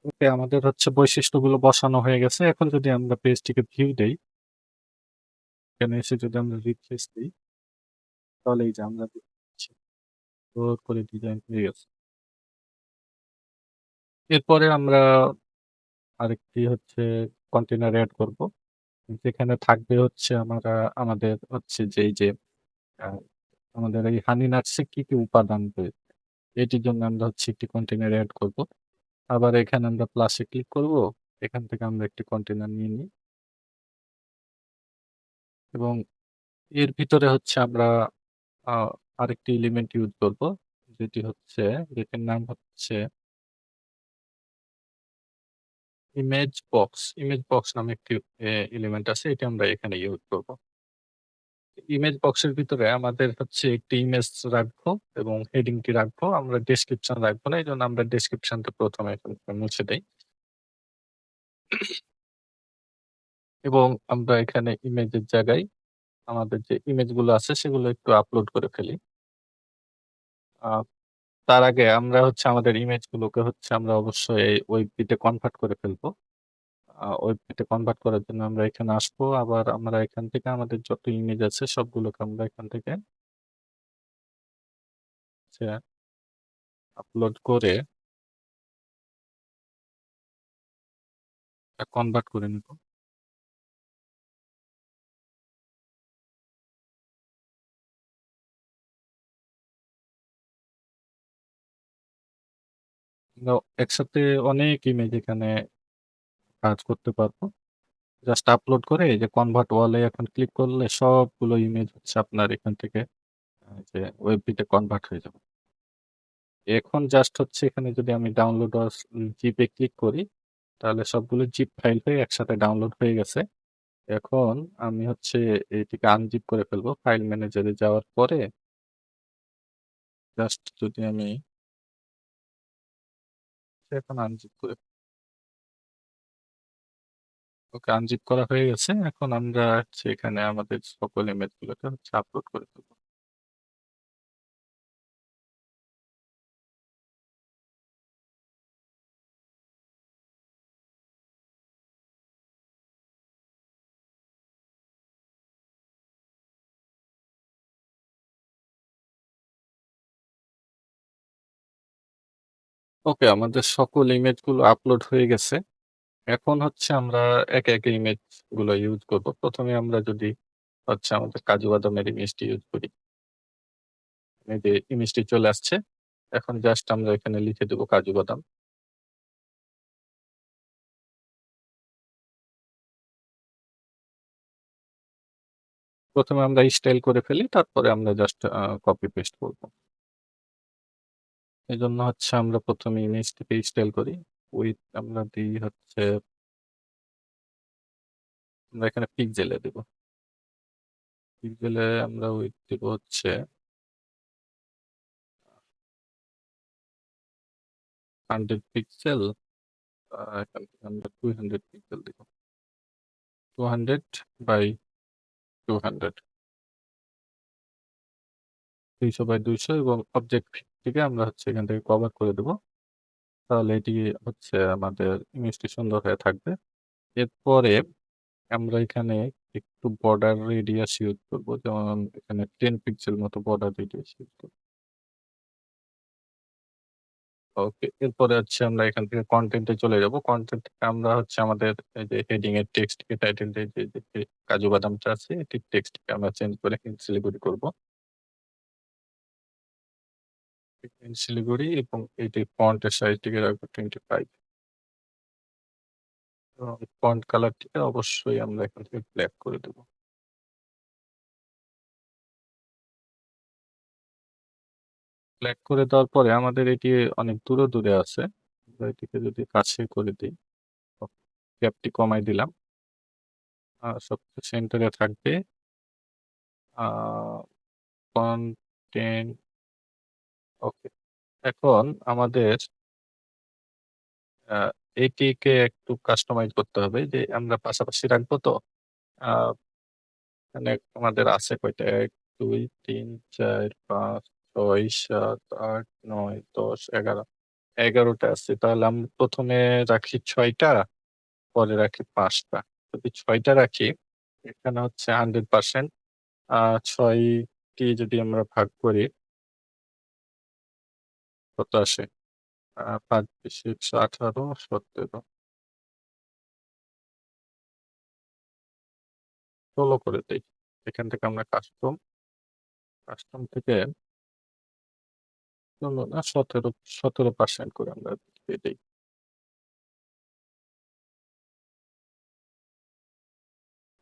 ওকে, আমাদের হচ্ছে বৈশিষ্ট্যগুলো বসানো হয়ে গেছে। এখন যদি আমরা পেজটিকে ভিউ দেই, এখানে এসে যদি আমরা রিফ্রেশ দেই, তাহলে এই যে আমরা দেখতে পাচ্ছি সুন্দর করে ডিজাইন হয়ে গেছে। এরপরে আমরা আরেকটি হচ্ছে কন্টেইনার এড করব। যেখানে থাকবে হচ্ছে আমাদের হচ্ছে যে এই যে আ আমাদের এই হানি নাটস এ কি উপাদান রয়েছে, এটির জন্য আমরা হচ্ছে একটি কন্টেইনার এড করব। আবার এখানে আমরা প্লাসে ক্লিক করব। এখান থেকে আমরা একটি কন্টেইনার নিয়ে নিই এবং এর ভিতরে হচ্ছে আমরা আ আরেকটি এলিমেন্ট ইউজ করব। যেটি হচ্ছে যেটির নাম হচ্ছে ইমেজ বক্স। ইমেজ বক্স নামে একটি এলিমেন্ট আছে। এটি আমরা এখানে ইউজ করব। ইমেজ বক্সের ভিতরে আমাদের হচ্ছে একটি ইমেজ রাখবো এবং হেডিংটি রাখবো। আমরা ডেসক্রিপশন রাখবো না। এজন্য আমরা ডেসক্রিপশনটা ১ম এ এখান থেকে মুছে দেই এবং আমরা এখানে ইমেজের জায়গায় আমাদের যে ইমেজগুলো আছে সেগুলো একটু আপলোড করে ফেলি। আ তার আগে আমরা হচ্ছে আমাদের ইমেজগুলোকে হচ্ছে আমরা অবশ্যই এই ওয়েবপিতে কনভার্ট করে ফেলবো। ওয়েবপিতে কনভার্ট করার জন্য আমরা এখানে আসবো। আবার আমরা এখান থেকে আমাদের যত ইমেজ আছে সবগুলোকে আমরা এখান থেকে হচ্ছে আপলোড করে কনভার্ট করে নিব। আমরা একসাথে অনেক ইমেজ এখানে কাজ করতে পারবো। জাস্ট আপলোড করে এই যে কনভার্ট অল এ এখন ক্লিক করলে সবগুলো ইমেজ হচ্ছে আপনার এখান থেকে যে ওয়েবপিতে কনভার্ট হয়ে যাবে। এখন জাস্ট হচ্ছে এখানে যদি আমি ডাউনলোড অর জিপ এ ক্লিক করি, তাহলে সবগুলো জিপ ফাইল হয়ে একসাথে ডাউনলোড হয়ে গেছে। এখন আমি হচ্ছে এটিকে আনজিপ করে ফেলবো। ফাইল ম্যানেজারে যাওয়ার পরে জাস্ট যদি আমি এখন আনজিপ করে ওকে, আনজিপ করা হয়ে গেছে। এখন আমরা হচ্ছে এখানে আমাদের সকল ইমেজ গুলোকে হচ্ছে আপলোড করে দেব। ওকে, আমাদের সকল ইমেজ গুলো আপলোড হয়ে গেছে। এখন হচ্ছে আমরা একে, একে ইমেজ গুলো ইউজ করব। ১ম এ আমরা যদি হচ্ছে আমাদের কাজু বাদামের ইমেজটি ইউজ করি। এই যে ইমেজটি চলে আসছে। এখন জাস্ট আমরা এখানে লিখে দেব কাজু বাদাম। ১ম এ আমরা স্টাইল করে ফেলি। তারপরে আমরা জাস্ট কপি পেস্ট করব। এজন্য হচ্ছে আমরা ১ম এ ইমেজটিকে স্টাইল করি। উইডথ আমরা দিই হচ্ছে আমরা এখানে পিক্সেল এ দেব। পিক্সেল এ আমরা উইডথ দিব হচ্ছে 100 পিক্সেল। এখান থেকে আমরা 200 পিক্সেল দিব। 200 বাই 200 ২০০ বাই ২০০ এবং অবজেক্ট থেকে আমরা হচ্ছে এখান থেকে কভার করে দেব। তাহলে এটি হচ্ছে আমাদের ইমেজটি সুন্দর হয়ে থাকবে। এরপরে আমরা এখানে একটু বর্ডার রেডিয়াস ইউজ করব। যেমন এখানে 10 পিক্সেল মতো বর্ডার রেডিয়াস ইউজ করব। ওকে। এরপরে হচ্ছে আমরা এখান থেকে কনটেন্ট এ চলে যাব। কনটেন্ট থেকে আমরা হচ্ছে আমাদের এই যে হেডিং এর টেক্সটকে টাইটেল দিয়ে যে কাজু বাদামটা আছে এটির টেক্সটকে আমরা চেঞ্জ করে হিন্দ করব। শিলিগুড়ি এবং এটির ফন্টের সাইজটিকে রাখবো 25 এবং ফন্ট কালারটিকে অবশ্যই আমরা এখান থেকে ব্লাক করে দেব। ব্লাক করে দেওয়ার পরে আমাদের এটি অনেক দূরে আছে। আমরা এটিকে যদি কাছে করে দেই, গ্যাপটি কমাই দিলাম। সবকিছু সেন্টারে থাকবে। আ কনটেন্ট ওকে। এখন আমাদের আ এটিকে একটু কাস্টমাইজ করতে হবে যে আমরা পাশাপাশি রাখবো তো। আ এখানে আমাদের আছে কয়টা? ১, ২, ৩, ৪, ৫, ৬, ৭, ৮, ৯, ১০, ১১ ১১ টা আছে। তাহলে আমরা ১ম এ রাখি ৬ টা, পরে রাখি ৫ টা। যদি ৬ টা রাখি, এখানে হচ্ছে 100% ৬ টি যদি আমরা ভাগ করি, কত আসে? ৫ ২০ ১১৮ ১৭ ১৬ করে দেই। এখান থেকে আমরা কাস্টম থেকে ১৬ না ১৭% করে আমরা দিয়ে দেই।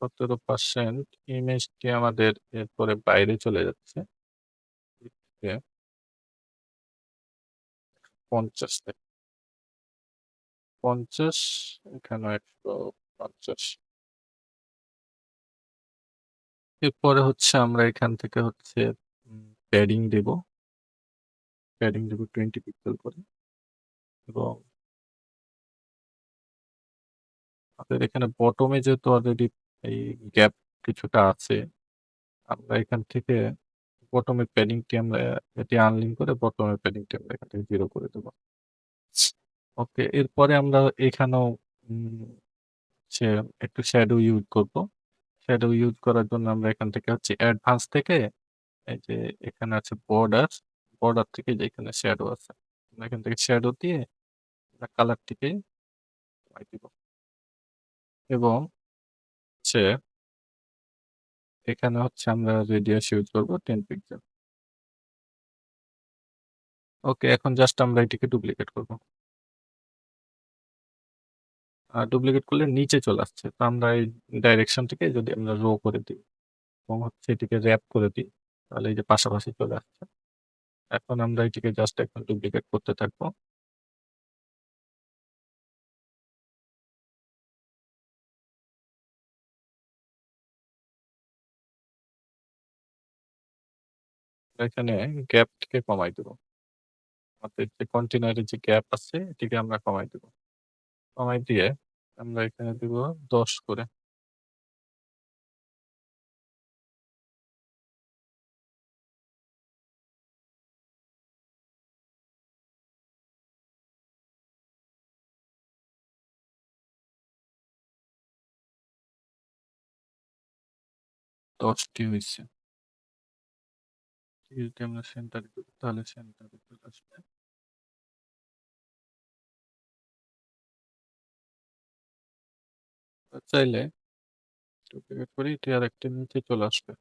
১৭% ইমেজটি আমাদের এরপরে বাইরে চলে যাচ্ছে। এ ৫০ তে ৫০ এখানেও ১৫০। এরপরে হচ্ছে আমরা এখান থেকে হচ্ছে প্যাডিং দিব। প্যাডিং দিব 20 পিক্সেল করে এবং আমাদের এখানে বটমে যেহেতু অলরেডি এই গ্যাপ কিছুটা আছে, আমরা এখান থেকে বটমের প্যাডিংটি আমরা এটি আনলিঙ্ক করে বটমের প্যাডিংটি আমরা এখান থেকে 0 করে দেব। ওকে, এরপরে আমরা এখানেও হচ্ছে একটু শ্যাডো ইউজ করব। শ্যাডো ইউজ করার জন্য আমরা এখান থেকে হচ্ছে অ্যাডভান্স থেকে এই যে এখানে আছে বর্ডার, বর্ডার থেকে যে এখানে শ্যাডো আছে। আমরা এখান থেকে শ্যাডো দিয়ে আমরা কালারটিকে কমাই দিব এবং হচ্ছে এখানে হচ্ছে আমরা রেডিয়াস ইউজ করব 10 পিক্সেল। ওকে, এখন জাস্ট আমরা এটিকে ডুপ্লিকেট করব। ডুপ্লিকেট করলে নিচে চলে আসছে। তো আমরা এই ডাইরেকশনটিকে যদি আমরা রো করে দিই এবং হচ্ছে এটিকে র‍্যাপ করে দিই, তাহলে এই যে পাশাপাশি চলে আসছে। এখন আমরা এটিকে জাস্ট এখন ডুপ্লিকেট করতে থাকবো। এখানে গ্যাপটিকে কমাই দেব। আমাদের যে কন্টেইনারের যে গ্যাপ আছে এটিকে আমরা কমাই দেব। কমাই দিয়ে আমরা এখানে দিব ১০ করে। ১০ টি হইছে। যদি আমরা সেন্টারে করি তাহলে সেন্টারে চলে আসবে। চাইলে ডুপ্লিকেট করি এটি আরেকটি নিচে চলে আসবে।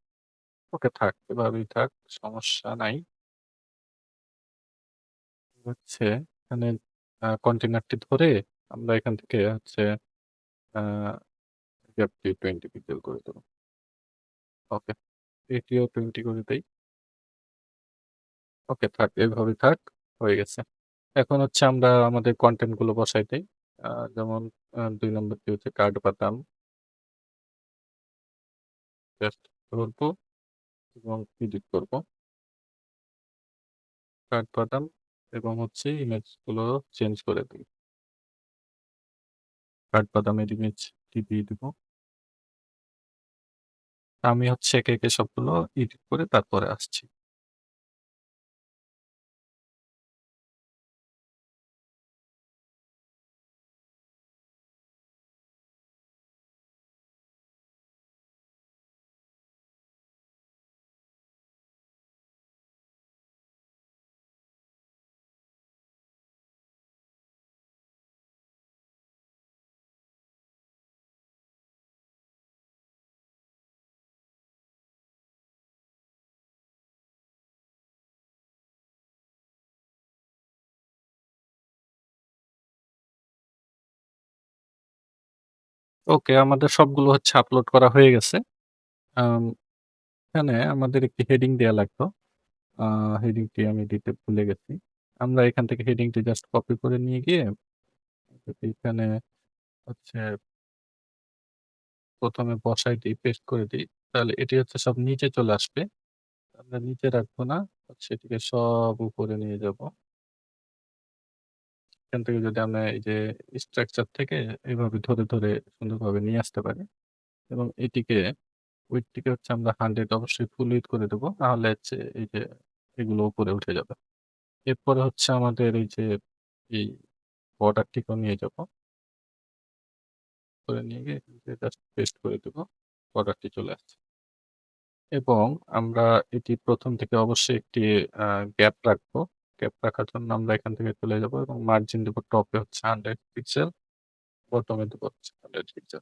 ওকে থাক, এভাবেই থাক, সমস্যা নাই। হচ্ছে এখানে কন্টেইনারটি ধরে আমরা এখান থেকে হচ্ছে আ গ্যাপটি 20 পিক্সেল করে দেব। ওকে, এটিও 20 করে দেই। ওকে থাক, এভাবেই থাক, হয়ে গেছে। এখন হচ্ছে আমরা আমাদের কনটেন্ট গুলো বসাই দেই। যেমন ২ নম্বরটি হচ্ছে কাঠবাদাম, জাস্ট ধরবো এবং এডিট করব। কাঠবাদাম এবং হচ্ছে ইমেজ গুলো চেঞ্জ করে দিই। কাঠবাদামের ইমেজটি দিয়ে দিব। আমি হচ্ছে একে সবগুলো এডিট করে তারপরে আসছি। ওকে, আমাদের সবগুলো হচ্ছে আপলোড করা হয়ে গেছে। আম এখানে আমাদের একটি হেডিং দেয়া লাগতো। আ হেডিংটি আমি দিতে ভুলে গেছি। আমরা এখান থেকে হেডিংটি জাস্ট কপি করে নিয়ে গিয়ে যদি এখানে হচ্ছে ১ম এ বসায় দেই, পেস্ট করে দেই। তাহলে এটি হচ্ছে সব নিচে চলে আসবে। আমরা নিচে রাখবো না। হচ্ছে এটিকে সব উপরে নিয়ে যাবো। এখান থেকে যদি আমরা এই যে স্ট্রাকচার থেকে এভাবে ধরে সুন্দরভাবে নিয়ে আসতে পারি এবং এটিকে উইডথ টিকে হচ্ছে আমরা 100 অবশ্যই ফুল উইডথ করে দেবো। নাহলে হচ্ছে এই যে এগুলো উপরে উঠে যাবে। এরপরে হচ্ছে আমাদের এই যে এই বর্ডারটিকেও নিয়ে যাবো। করে নিয়ে গিয়ে এখান থেকে জাস্ট পেস্ট করে দেবো। বর্ডারটি চলে আসছে। এবং আমরা এটি ১ম থেকে অবশ্যই একটি আ গ্যাপ রাখবো। গ্যাপ রাখার জন্য আমরা এখান থেকে চলে যাবো এবং মার্জিন দেবো টপে হচ্ছে 100 পিক্সেল, বটমে দেবো হচ্ছে 100 পিক্সেল।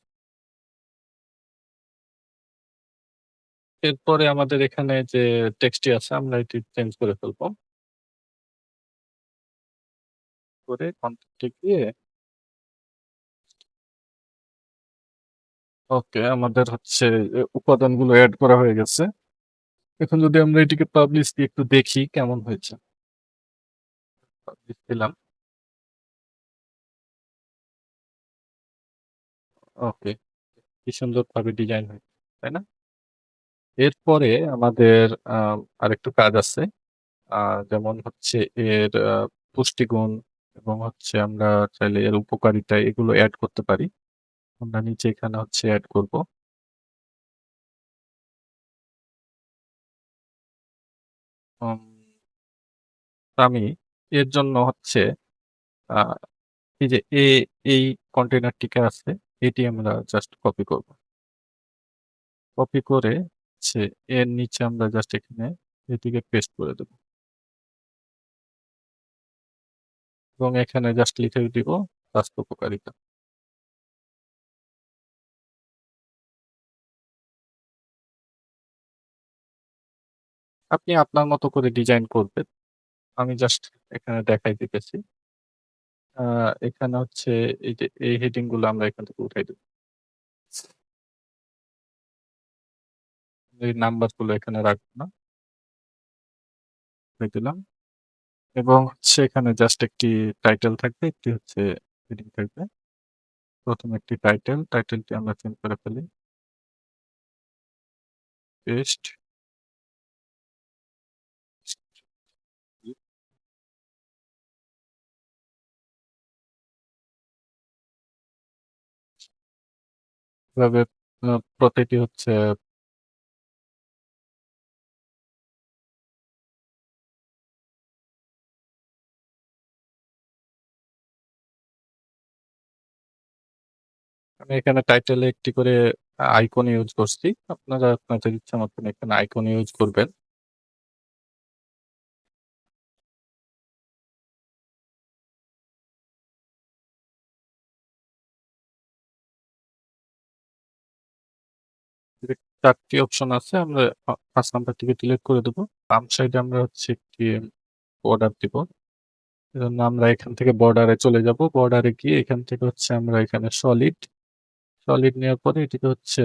এরপরে আমাদের এখানে যে টেক্সটটি আছে আমরা এটি চেঞ্জ করে ফেলবো। করে কনটেন্ট এ গিয়ে ওকে, আমাদের হচ্ছে উপাদানগুলো এড করা হয়ে গেছে। এখন যদি আমরা এটিকে পাবলিশ দিয়ে একটু দেখি কেমন হয়েছে। পাবলিশ দিলাম। ওকে, কি সুন্দরভাবে ডিজাইন হয়েছে। তাই না? এরপরে আমাদের আ আরেকটু কাজ আছে। আ যেমন হচ্ছে এর পুষ্টিগুণ এবং হচ্ছে আমরা চাইলে এর উপকারিতা এগুলো এড করতে পারি। আমরা নিচে এখানে হচ্ছে এড করব। উম আমি এর জন্য হচ্ছে আ এই যে এই কন্টেইনারটিকে আছে, এটি আমরা জাস্ট কপি করব। কপি করে হচ্ছে এর নিচে আমরা জাস্ট এখানে এটিকে পেস্ট করে দেব এবং এখানে জাস্ট লিখে দিব স্বাস্থ্য উপকারিতা। আপনি আপনার মতো করে ডিজাইন করবেন। আমি জাস্ট এখানে দেখাই দিতেছি। আ এখানে হচ্ছে এই যে এই হেডিং গুলো আমরা এখান থেকে উঠাই দেব। এই নাম্বার গুলো এখানে রাখবো না। উঠাই দিলাম এবং হচ্ছে এখানে জাস্ট একটি টাইটেল থাকবে, একটি হচ্ছে হেডিং থাকবে। ১ম একটি টাইটেল, টাইটেলটি আমরা চেঞ্জ করে ফেলি। পেস্ট। এভাবে প্রতিটি হচ্ছে আমি এখানে টাইটেলে একটি করে আইকন ইউজ করছি। আপনারা আপনাদের ইচ্ছা মতন এখানে আইকন ইউজ করবেন। যে ৪ টি অপশন আছে আমরা ৫ নাম্বার থেকে ডিলিট করে দেব। বাম সাইডে আমরা হচ্ছে একটি বর্ডার দিব। এজন্য আমরা এখান থেকে বর্ডারে চলে যাব। বর্ডারে গিয়ে এখান থেকে হচ্ছে আমরা এখানে সলিড নেওয়ার পরে এটিকে হচ্ছে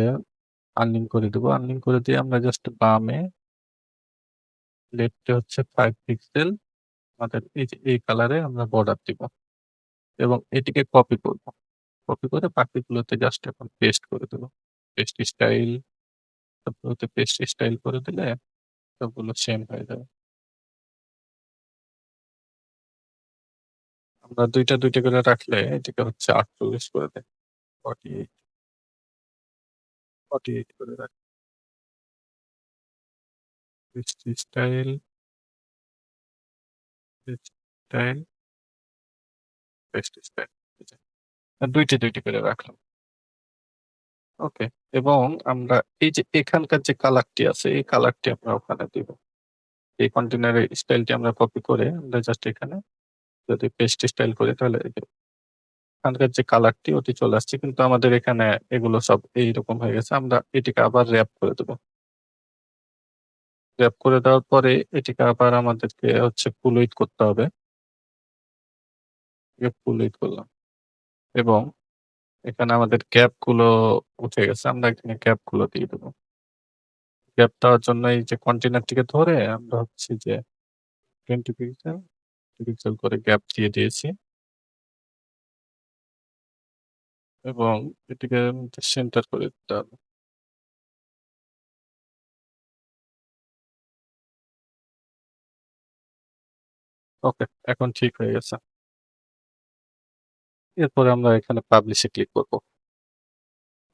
আনলিঙ্ক করে দেব। আনলিঙ্ক করে দিয়ে আমরা জাস্ট বামে লেফটে হচ্ছে ৫ পিক্সেল আমাদের এই যে এই কালারে আমরা বর্ডার দিব এবং এটিকে কপি করব। কপি করে বাকিগুলোতে জাস্ট এখন পেস্ট করে দেব। পেস্ট স্টাইল সবগুলোতে পেস্ট স্টাইল করে দিলে সবগুলো সেম হয়ে যাবে। আমরা ২ টা করে রাখলে এটিকে হচ্ছে ৪৮ করে দেই। 48, 48 করে রাখি। Paste style, paste style, paste style. ২ টি করে রাখলাম। ওকে। এবং আমরা এই যে এখানকার যে কালারটি আছে, এই কালারটি আমরা ওখানে দিব। এই কন্টেইনারের স্টাইলটি আমরা কপি করে আমরা জাস্ট এখানে যদি পেস্ট স্টাইল করি তাহলে এই যে এখানকার যে কালারটি ওটি চলে আসছে। কিন্তু আমাদের এখানে এগুলো সব এইরকম হয়ে গেছে। আমরা এটিকে আবার র‍্যাপ করে দেব। র‍্যাপ করে দেওয়ার পরে এটিকে আবার আমাদেরকে হচ্ছে ফুল উইডথ করতে হবে। ফুল উইডথ করলাম এবং এখানে আমাদের গ্যাপ গুলো উঠে গেছে। আমরা এখানে গ্যাপ গুলো দিয়ে দেব। গ্যাপ দেওয়ার জন্য এই যে কন্টেইনারটিকে ধরে আমরা হচ্ছে যে 20 পিক্সেল, পিক্সেল করে গ্যাপ দিয়ে দিয়েছি এবং এটিকে সেন্টার করে দিতে হবে। ওকে, এখন ঠিক হয়ে গেছে। এরপরে আমরা এখানে পাবলিশ এ ক্লিক করব।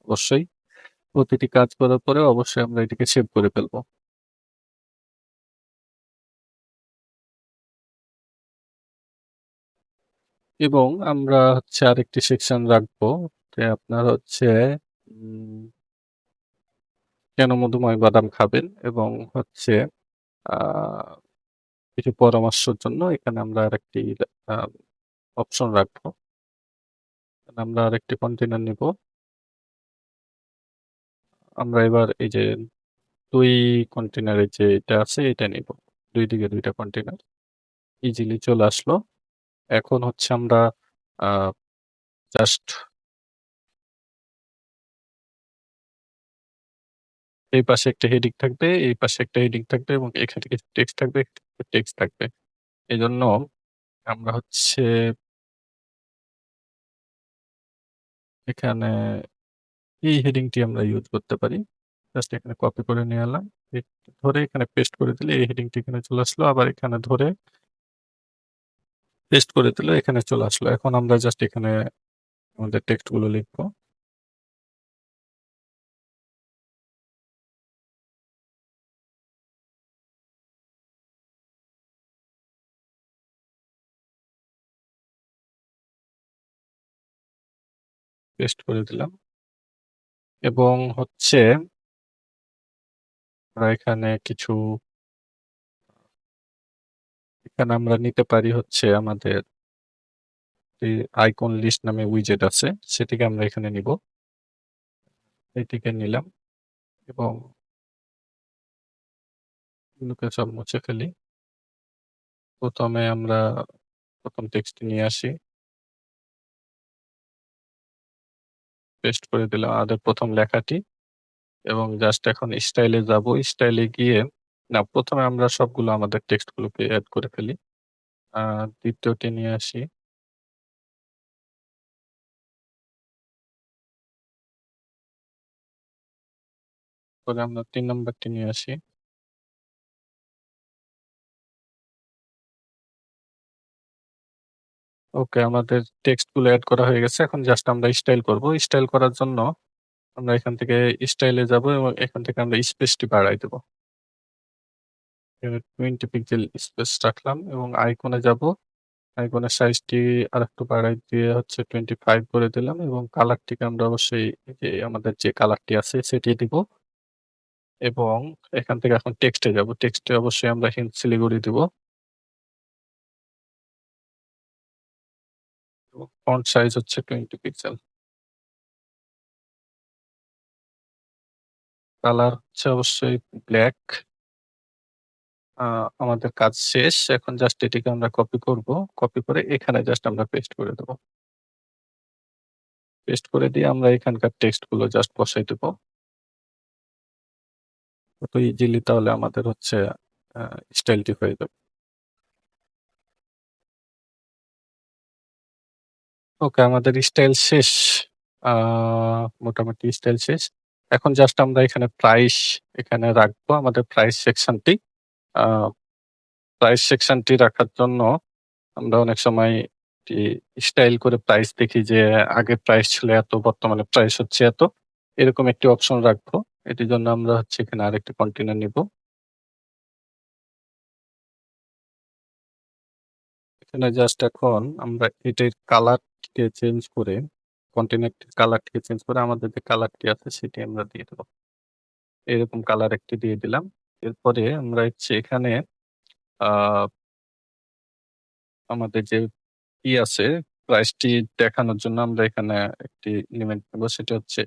অবশ্যই প্রতিটি কাজ করার পরে অবশ্যই আমরা এটিকে সেভ করে ফেলব। এবং আমরা হচ্ছে আরেকটি সেকশন রাখবো যে আপনার হচ্ছে উম কেন মধুময় বাদাম খাবেন এবং হচ্ছে আ কিছু পরামর্শের জন্য এখানে আমরা আরেকটি আ অপশন রাখবো। আমরা আরেকটি কন্টেইনার নিবো। আমরা এবার এই যে ২ কন্টেইনারের যে এটা আছে এটা নিবো। ২ দিকে ২ টা কন্টেইনার। ইজিলি চলে আসলো। এখন হচ্ছে আমরা আ জাস্ট এই পাশে একটা হেডিং থাকবে, এই পাশে একটা হেডিং থাকবে এবং এখানে কিছু টেক্সট থাকবে, টেক্সট থাকবে। এজন্য আমরা হচ্ছে এখানে এই হেডিংটি আমরা ইউজ করতে পারি। জাস্ট এখানে কপি করে নিয়ে এলাম। ধরে এখানে পেস্ট করে দিলে এই হেডিংটি এখানে চলে আসলো। আবার এখানে ধরে পেস্ট করে দিলে এখানে চলে আসলো। এখন আমরা জাস্ট এখানে আমাদের টেক্সট গুলো লিখবো। পেস্ট করে দিলাম এবং হচ্ছে আমরা এখানে কিছু এখানে আমরা নিতে পারি হচ্ছে আমাদের এই আইকন লিস্ট নামে উইজেট আছে সেটিকে আমরা এখানে নিব। এটিকে নিলাম এবং এগুলোকে সব মুছে ফেলি। প্রথমে আমরা প্রথম টেক্সটটি নিয়ে আসি। পেস্ট করে দিলাম আমাদের প্রথম লেখাটি এবং জাস্ট এখন স্টাইলে যাব। স্টাইলে গিয়ে না প্রথমে আমরা সবগুলো আমাদের টেক্সট গুলোকে এড করে ফেলি। আ ২য় টি নিয়ে আসি। পরে আমরা ৩ নাম্বারটি নিয়ে আসি। ওকে, আমাদের টেক্সট গুলো এড করা হয়ে গেছে। এখন জাস্ট আমরা স্টাইল করব। স্টাইল করার জন্য আমরা এখান থেকে স্টাইলে যাব এবং এখান থেকে আমরা স্পেসটি বাড়ায় দেব। এখানে 20 পিক্সেল স্পেস রাখলাম এবং আইকনে যাব। আইকনের সাইজটি আরেকটু বাড়ায় দিয়ে হচ্ছে 25 করে দিলাম এবং কালারটিকে আমরা অবশ্যই এই যে আমাদের যে কালারটি আছে সেটি দিব এবং এখান থেকে এখন টেক্সটে যাব। টেক্সটে অবশ্যই আমরা হিন্ট শিলিগুড়ি দিব এবং ফন্ট সাইজ হচ্ছে 20 পিক্সেল। কালার হচ্ছে অবশ্যই ব্লাক। আ আমাদের কাজ শেষ। এখন জাস্ট এটিকে আমরা কপি করব। কপি করে এখানে জাস্ট আমরা পেস্ট করে দেব। পেস্ট করে দিয়ে আমরা এখানকার টেক্সট গুলো জাস্ট বসাই দেব। কত ইজিলি তাহলে আমাদের হচ্ছে আ স্টাইলটি হয়ে যাবে। ওকে, আমাদের স্টাইল শেষ। আ মোটামুটি স্টাইল শেষ। এখন জাস্ট আমরা এখানে প্রাইস এখানে রাখবো আমাদের প্রাইস সেকশনটি। আ প্রাইস সেকশনটি রাখার জন্য আমরা অনেক সময় টি স্টাইল করে প্রাইস দেখি যে আগের প্রাইস ছিল এত, বর্তমানে প্রাইস হচ্ছে এত। এরকম একটি অপশন রাখবো। এটির জন্য আমরা হচ্ছে এখানে আরেকটি কন্টেইনার নিবো। এখানে জাস্ট এখন আমরা এটির কালারটিকে চেঞ্জ করে কন্টেইনারটির কালারটিকে চেঞ্জ করে আমাদের যে কালারটি আছে সেটি আমরা দিয়ে দেব। এরকম কালার একটি দিয়ে দিলাম। এরপরে আমরা হচ্ছে এখানে আ আমাদের যে আছে প্রাইসটি দেখানোর জন্য আমরা এখানে একটি এলিমেন্ট নেব সেটা হচ্ছে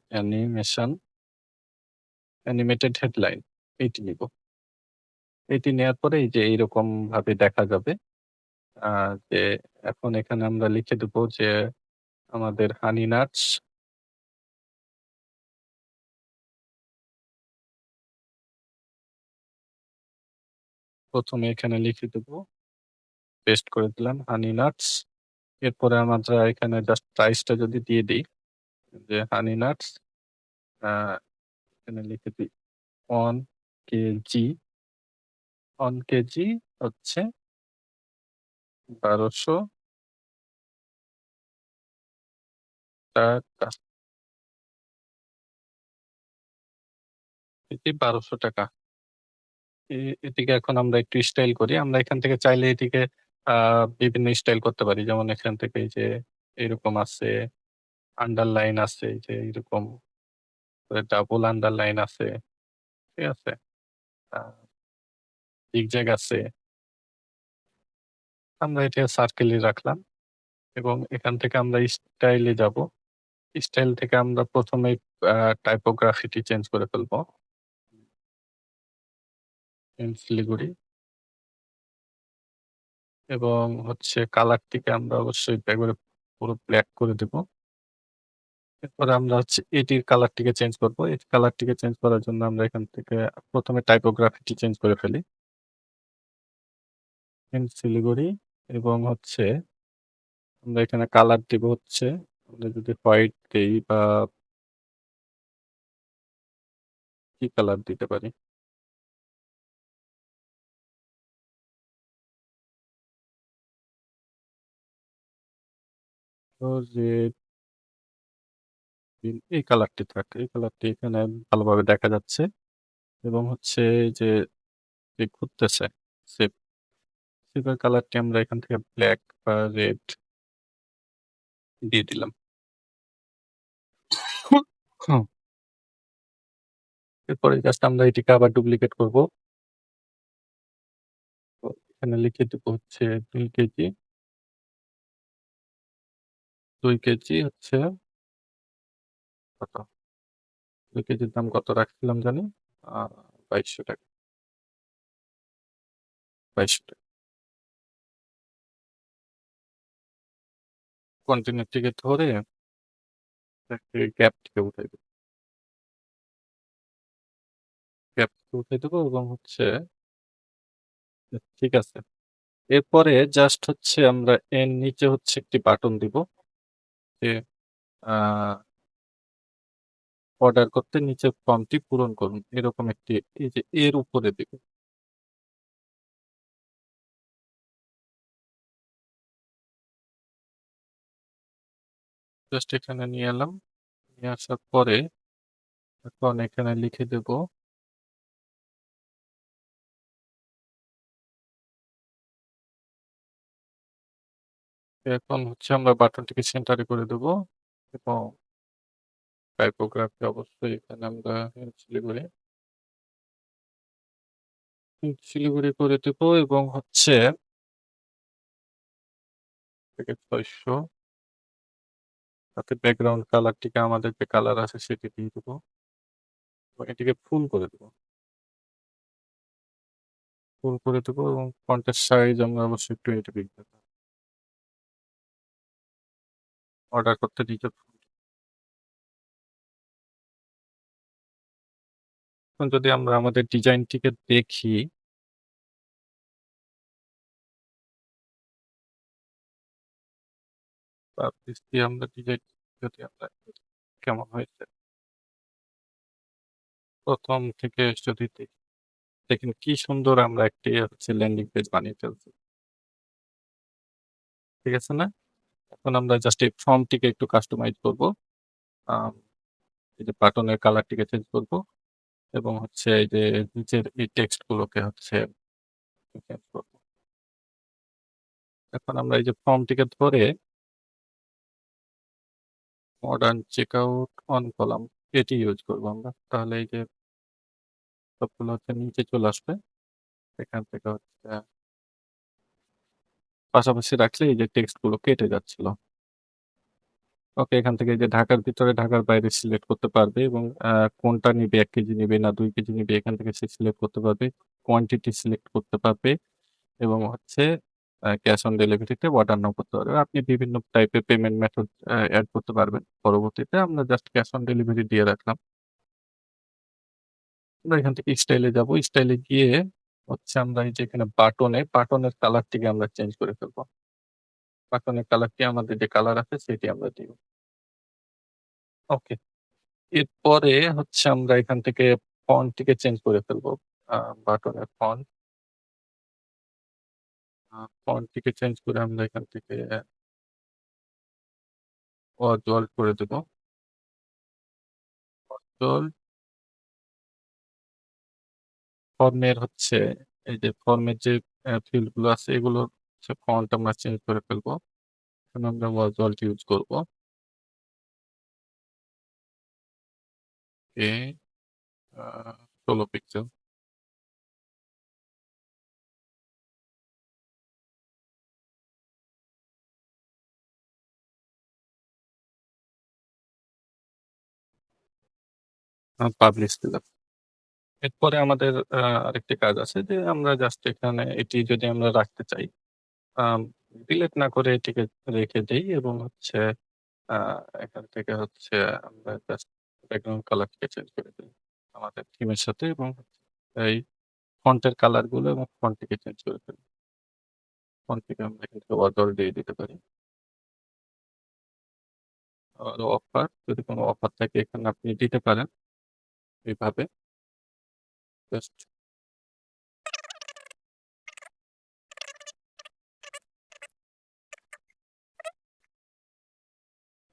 অ্যানিমেটেড হেডলাইন এইটি নিব। এটি নেয়ার পরে এই যে এইরকম ভাবে দেখা যাবে। আ যে এখন এখানে আমরা লিখে দেব যে আমাদের হানি নাটস প্রথমে এখানে লিখে দেব, পেস্ট করে দিলাম হানি নাটস। এরপরে আমরা এখানে জাস্ট প্রাইসটা যদি দিয়ে দিই যে হানি নাটস এখানে লিখে দিই 1 কেজি 1 কেজি হচ্ছে ১২০০ টাকা। এটি ১২০০ টাকা। এটিকে এখন আমরা একটু স্টাইল করি। আমরা এখান থেকে চাইলে এটিকে আ বিভিন্ন স্টাইল করতে পারি। যেমন এখান থেকে এই যে এরকম আছে, আন্ডারলাইন আছে, এই যে এরকম ডাবল আন্ডারলাইন আছে। ঠিক আছে? আ জিগজ্যাগ আছে। আমরা এটা সার্কেলই রাখলাম এবং এখান থেকে আমরা স্টাইল এ যাবো। স্টাইল থেকে আমরা ১ম এই আ টাইপোগ্রাফিটি চেঞ্জ করে ফেলবো। শিলিগুড়ি এবং হচ্ছে কালারটিকে আমরা অবশ্যই একবারে পুরো ব্লাক করে দেব। এরপরে আমরা হচ্ছে এটির কালারটিকে চেঞ্জ করব। এটির কালারটিকে চেঞ্জ করার জন্য আমরা এখান থেকে ১ম এ টাইপোগ্রাফিটি চেঞ্জ করে ফেলি। শিলিগুড়ি এবং হচ্ছে আমরা এখানে কালার দিব হচ্ছে আমরা যদি হোয়াইট দেই বা কি কালার দিতে পারি? তো রেড, গ্রিন এই কালারটি থাক। এই কালারটি এখানে ভালোভাবে দেখা যাচ্ছে এবং হচ্ছে যে, যে ঘুরতেছে সেভ, সেভের কালারটি আমরা এখান থেকে ব্লাক বা রেড দিয়ে দিলাম। হুম, এরপরে জাস্ট আমরা এটিকে আবার ডুপ্লিকেট করব। তো এখানে লিখে দেব হচ্ছে ২ কেজি, ২ কেজি হচ্ছে কত? ২ কেজির দাম কত রাখছিলাম জানি? আ ৳২২০০ ৳২২০০ কন্টিনিউ থেকে ধরে এটাকে গ্যাপ থেকে উঠাই দেব। গ্যাপ থেকে উঠাই দেব এবং হচ্ছে ঠিক আছে। এরপরে জাস্ট হচ্ছে আমরা এর নিচে হচ্ছে একটি বাটন দিব যে আ অর্ডার করতে নিচের ফর্মটি পূরণ করুন। এরকম একটি এই যে এর উপরে দিব। জাস্ট এখানে নিয়ে এলাম। নিয়ে আসার পরে এখন এখানে লিখে দেব এখন হচ্ছে আমরা বাটনটিকে সেন্টারে করে দেব এবং টাইপোগ্রাফি অবশ্যই এখানে আমরা শিলিগুড়ি করে দেব এবং হচ্ছে থেকে ৬০০ তাতে ব্যাকগ্রাউন্ড কালারটিকে আমাদের যে কালার আছে সেটি দিয়ে দেব এবং এটিকে ফুল করে দেব। ফুল করে দেব এবং ফন্টের সাইজ আমরা অবশ্যই 20 পিক্সেল দেব। অর্ডার করতে নিচে এখন যদি আমরা আমাদের ডিজাইনটিকে দেখি বা দিয়ে আমরা ডিজাইন যদি আমরা কেমন হয়েছে ১ম থেকে যদি দেখি, দেখেন কি সুন্দর আমরা একটি হচ্ছে ল্যান্ডিং পেজ বানিয়ে ফেলছি। ঠিক আছে না? এখন আমরা জাস্ট এই ফর্মটিকে একটু কাস্টমাইজ করব। আম এই যে বাটনের কালারটিকে চেঞ্জ করব এবং হচ্ছে এই যে নিচের এই টেক্সট গুলোকে হচ্ছে চেঞ্জ করব। এখন আমরা এই যে ফর্মটিকে ধরে মডার্ন চেকআউট অন কলাম এটি ইউজ করব আমরা। তাহলে এই যে সবগুলো হচ্ছে নিচে চলে আসবে। এখান থেকে হচ্ছে পাশাপাশি রাখলে এই যে টেক্সট গুলো কেটে যাচ্ছিল। ওকে, এখান থেকে এই যে ঢাকার ভিতরে, ঢাকার বাইরে সিলেক্ট করতে পারবে এবং কোনটা নিবে ১ কেজি নিবে না ২ কেজি নিবে এখান থেকে সে সিলেক্ট করতে পারবে। কোয়ান্টিটি সিলেক্ট করতে পারবে এবং হচ্ছে ক্যাশ অন ডেলিভারিতে অর্ডার নাও করতে পারবে। আপনি বিভিন্ন টাইপের পেমেন্ট মেথড এড করতে পারবেন। পরবর্তীতে আমরা জাস্ট ক্যাশ অন ডেলিভারি দিয়ে রাখলাম। আমরা এখান থেকে স্টাইল এ যাবো। স্টাইল এ গিয়ে হচ্ছে আমরা এই যে এখানে বাটনের কালারটিকে আমরা চেঞ্জ করে ফেলবো। বাটনের কালারটি আমাদের যে কালার আছে সেটি আমরা দিব। ওকে। এরপরে হচ্ছে আমরা এখান থেকে ফন্টটিকে চেঞ্জ করে ফেলবো। আ বাটনের ফন্টটিকে চেঞ্জ করে আমরা এখান থেকে অজল করে দেব। অজল ফর্মের হচ্ছে এই যে ফর্মের যে ফিল্ড গুলো আছে এগুলোর হচ্ছে ফন্ট আমরা চেঞ্জ করে ফেলবো। এখানে আমরা অজলটা ইউজ করব। ওকে, আ ১৬ পিক্সেল। পাবলিশ দিলাম। এরপরে আমাদের আরেকটি কাজ আছে যে আমরা জাস্ট এখানে এটি যদি আমরা রাখতে চাই, আম ডিলিট না করে এটিকে রেখে দেই এবং হচ্ছে আ এখান থেকে হচ্ছে আমরা জাস্ট ব্যাকগ্রাউন্ড কালারটিকে চেঞ্জ করে দেই। আমাদের থিমের সাথে এবং এই ফন্টের কালার গুলো এবং ফন্টটিকে চেঞ্জ করে ফেলি। ফন্ট থেকে আমরা এখান থেকে অর্ডার দিয়ে দিতে পারি। আর অফার যদি কোনো অফার থাকে এখানে আপনি দিতে পারেন এভাবে জাস্ট।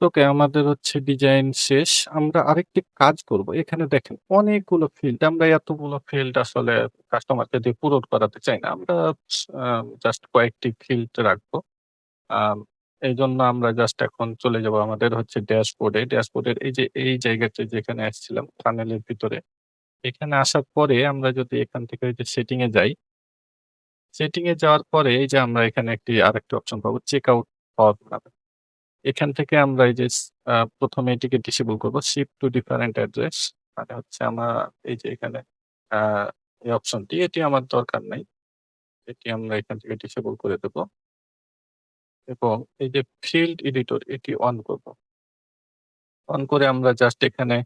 ওকে, আমাদের হচ্ছে ডিজাইন শেষ। আমরা আরেকটি কাজ করব। এখানে দেখেন অনেকগুলো ফিল্ড। আমরা এতগুলো ফিল্ড আসলে কাস্টমারকে দিয়ে পূরণ করাতে চাই না। আমরা আ জাস্ট কয়েকটি ফিল্ড রাখবো। আম এইজন্য আমরা জাস্ট এখন চলে যাবো আমাদের হচ্ছে ড্যাশবোর্ডে। ড্যাশবোর্ডের এই যে এই জায়গাতে যেখানে আসছিলাম টানেলের ভিতরে। এখানে আসার পরে আমরা যদি এখান থেকে ওই যে সেটিং এ যাই, সেটিং এ যাওয়ার পরে এই যে আমরা এখানে আরেকটি অপশন পাবো চেক আউট ফর নামে। এখান থেকে আমরা এই যে ১ম এ এটিকে ডিসেবল করব। Shift to different address. মানে হচ্ছে এই যে এখানে আ এই অপশনটি এটি আমার দরকার নাই। এটি আমরা এখান থেকে ডিসেবল করে দেব এবং এই যে ফিল্ড এডিটর এটি অন করব। অন করে আমরা জাস্ট এখানে